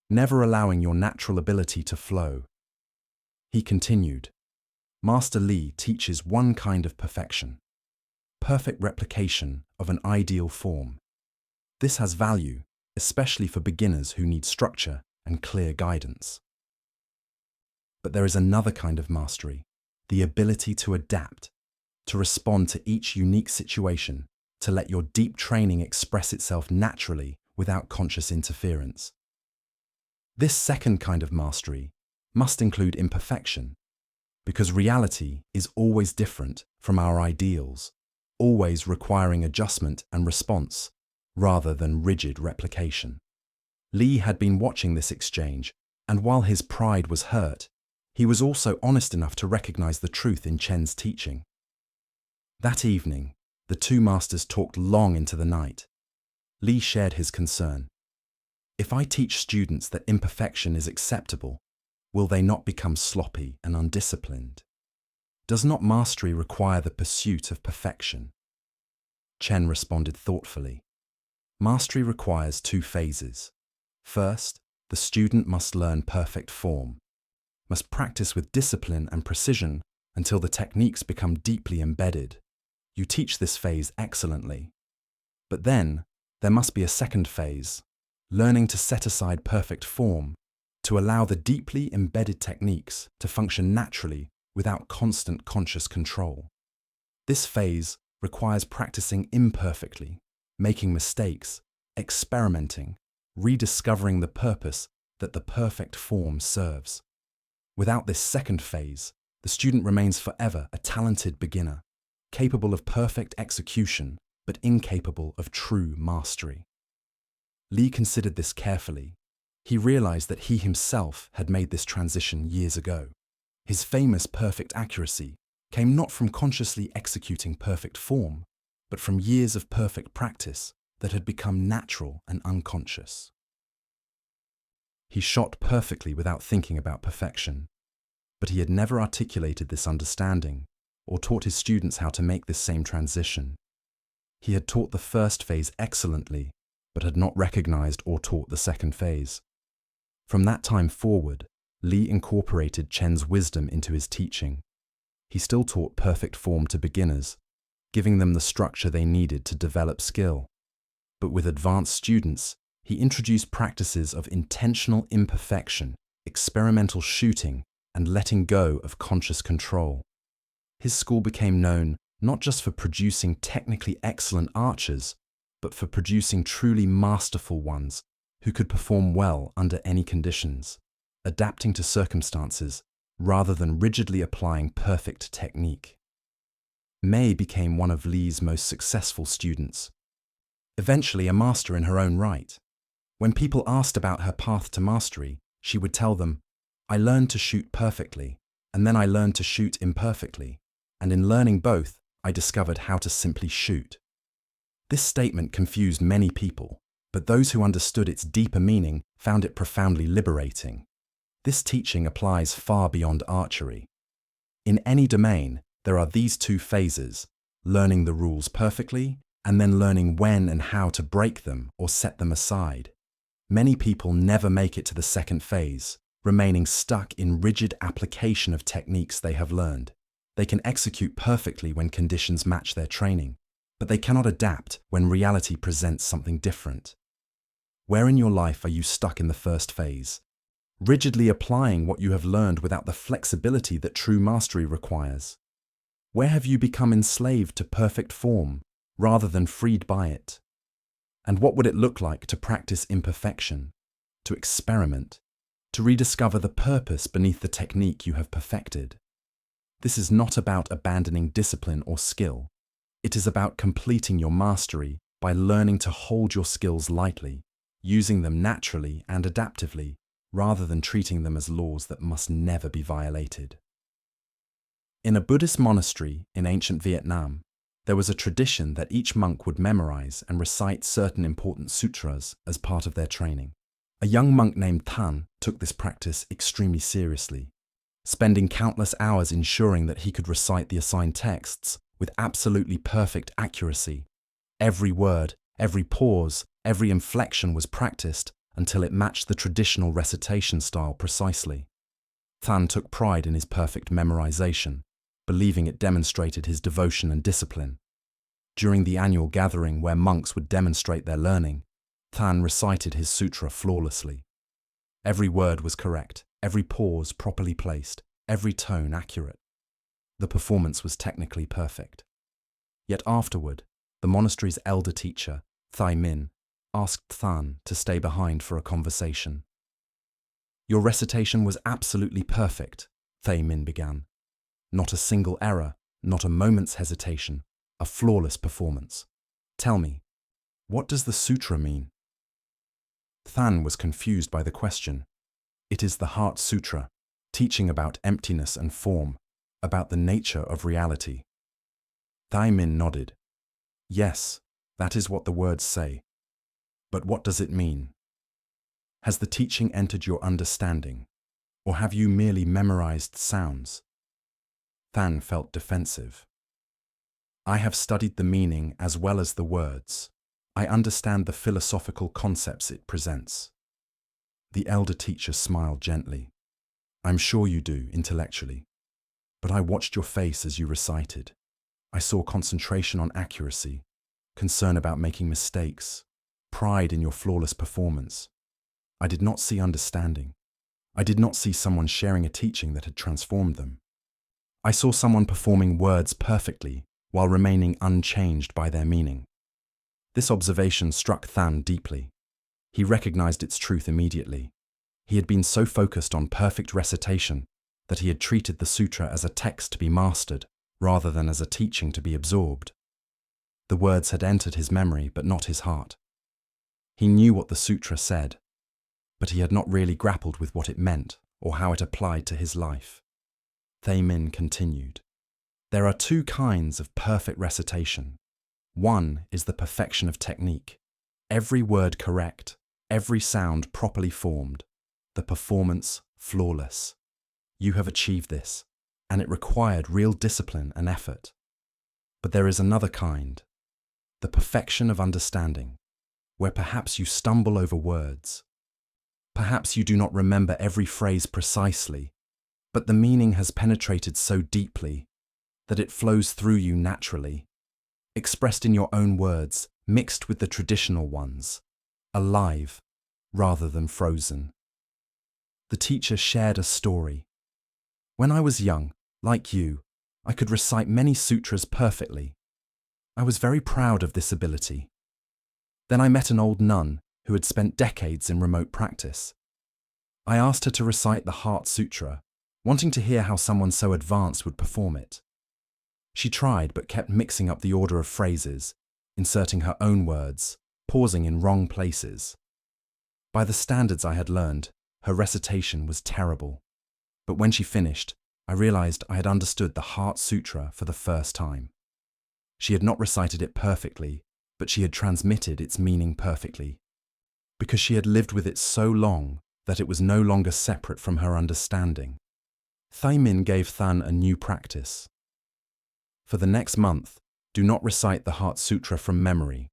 never allowing your natural ability to flow." He continued, "Master Li teaches one kind of perfection, perfect replication of an ideal form. This has value, especially for beginners who need structure and clear guidance. But there is another kind of mastery, the ability to adapt, to respond to each unique situation, to let your deep training express itself naturally without conscious interference. This second kind of mastery must include imperfection, because reality is always different from our ideals, always requiring adjustment and response, rather than rigid replication." Li had been watching this exchange, and while his pride was hurt, he was also honest enough to recognize the truth in Chen's teaching. That evening, the two masters talked long into the night. Li shared his concern. "If I teach students that imperfection is acceptable, will they not become sloppy and undisciplined? Does not mastery require the pursuit of perfection?" Chen responded thoughtfully. Mastery requires two phases. First, the student must learn perfect form, must practice with discipline and precision until the techniques become deeply embedded. You teach this phase excellently. But then, there must be a second phase, learning to set aside perfect form, to allow the deeply embedded techniques to function naturally without constant conscious control. This phase requires practicing imperfectly, making mistakes, experimenting, rediscovering the purpose that the perfect form serves. Without this second phase, the student remains forever a talented beginner, capable of perfect execution, but incapable of true mastery. Li considered this carefully. He realized that he himself had made this transition years ago. His famous perfect accuracy came not from consciously executing perfect form, but from years of perfect practice that had become natural and unconscious. He shot perfectly without thinking about perfection, but he had never articulated this understanding or taught his students how to make this same transition. He had taught the first phase excellently, but had not recognized or taught the second phase. From that time forward, Li incorporated Chen's wisdom into his teaching. He still taught perfect form to beginners, giving them the structure they needed to develop skill. But with advanced students, he introduced practices of intentional imperfection, experimental shooting, and letting go of conscious control. His school became known not just for producing technically excellent archers, but for producing truly masterful ones who could perform well under any conditions, adapting to circumstances rather than rigidly applying perfect technique. Mei became one of Li's most successful students, eventually a master in her own right. When people asked about her path to mastery, she would tell them, "I learned to shoot perfectly, and then I learned to shoot imperfectly, and in learning both, I discovered how to simply shoot." This statement confused many people, but those who understood its deeper meaning found it profoundly liberating. This teaching applies far beyond archery. In any domain, there are these two phases: learning the rules perfectly, and then learning when and how to break them or set them aside. Many people never make it to the second phase, remaining stuck in rigid application of techniques they have learned. They can execute perfectly when conditions match their training, but they cannot adapt when reality presents something different. Where in your life are you stuck in the first phase, rigidly applying what you have learned without the flexibility that true mastery requires? Where have you become enslaved to perfect form rather than freed by it? And what would it look like to practice imperfection, to experiment, to rediscover the purpose beneath the technique you have perfected? This is not about abandoning discipline or skill. It is about completing your mastery by learning to hold your skills lightly, using them naturally and adaptively, rather than treating them as laws that must never be violated. In a Buddhist monastery in ancient Vietnam, there was a tradition that each monk would memorize and recite certain important sutras as part of their training. A young monk named Tan took this practice extremely seriously, spending countless hours ensuring that he could recite the assigned texts with absolutely perfect accuracy. Every word, every pause, every inflection was practiced until it matched the traditional recitation style precisely. Tan took pride in his perfect memorization, believing it demonstrated his devotion and discipline. During the annual gathering where monks would demonstrate their learning, Tan recited his sutra flawlessly. Every word was correct, every pause properly placed, every tone accurate. The performance was technically perfect. Yet afterward, the monastery's elder teacher, Thai Min, asked Tan to stay behind for a conversation. "Your recitation was absolutely perfect," Thai Min began. "Not a single error, not a moment's hesitation, a flawless performance. Tell me, what does the sutra mean?" Than was confused by the question. "It is the Heart Sutra, teaching about emptiness and form, about the nature of reality." Thai Min nodded. "Yes, that is what the words say. But what does it mean? Has the teaching entered your understanding, or have you merely memorized sounds?" Than felt defensive. "I have studied the meaning as well as the words. I understand the philosophical concepts it presents." The elder teacher smiled gently. "I'm sure you do, intellectually. But I watched your face as you recited. I saw concentration on accuracy, concern about making mistakes, pride in your flawless performance. I did not see understanding. I did not see someone sharing a teaching that had transformed them. I saw someone performing words perfectly while remaining unchanged by their meaning." This observation struck Than deeply. He recognized its truth immediately. He had been so focused on perfect recitation that he had treated the sutra as a text to be mastered rather than as a teaching to be absorbed. The words had entered his memory but not his heart. He knew what the sutra said, but he had not really grappled with what it meant or how it applied to his life. Thai Min continued. "There are two kinds of perfect recitation. One is the perfection of technique, every word correct, every sound properly formed, the performance flawless. You have achieved this, and it required real discipline and effort. But there is another kind, the perfection of understanding, where perhaps you stumble over words. Perhaps you do not remember every phrase precisely, but the meaning has penetrated so deeply that it flows through you naturally, expressed in your own words, mixed with the traditional ones, alive rather than frozen. The teacher shared a story. When I was young, like you, I could recite many sutras perfectly. I was very proud of this ability. Then I met an old nun who had spent decades in remote practice. I asked her to recite the Heart Sutra, wanting to hear how someone so advanced would perform it. She tried but kept mixing up the order of phrases, inserting her own words, pausing in wrong places. By the standards I had learned, her recitation was terrible. But when she finished, I realized I had understood the Heart Sutra for the first time. She had not recited it perfectly, but she had transmitted its meaning perfectly, because she had lived with it so long that it was no longer separate from her understanding. Thaymin gave Than a new practice. For the next month, do not recite the Heart Sutra from memory.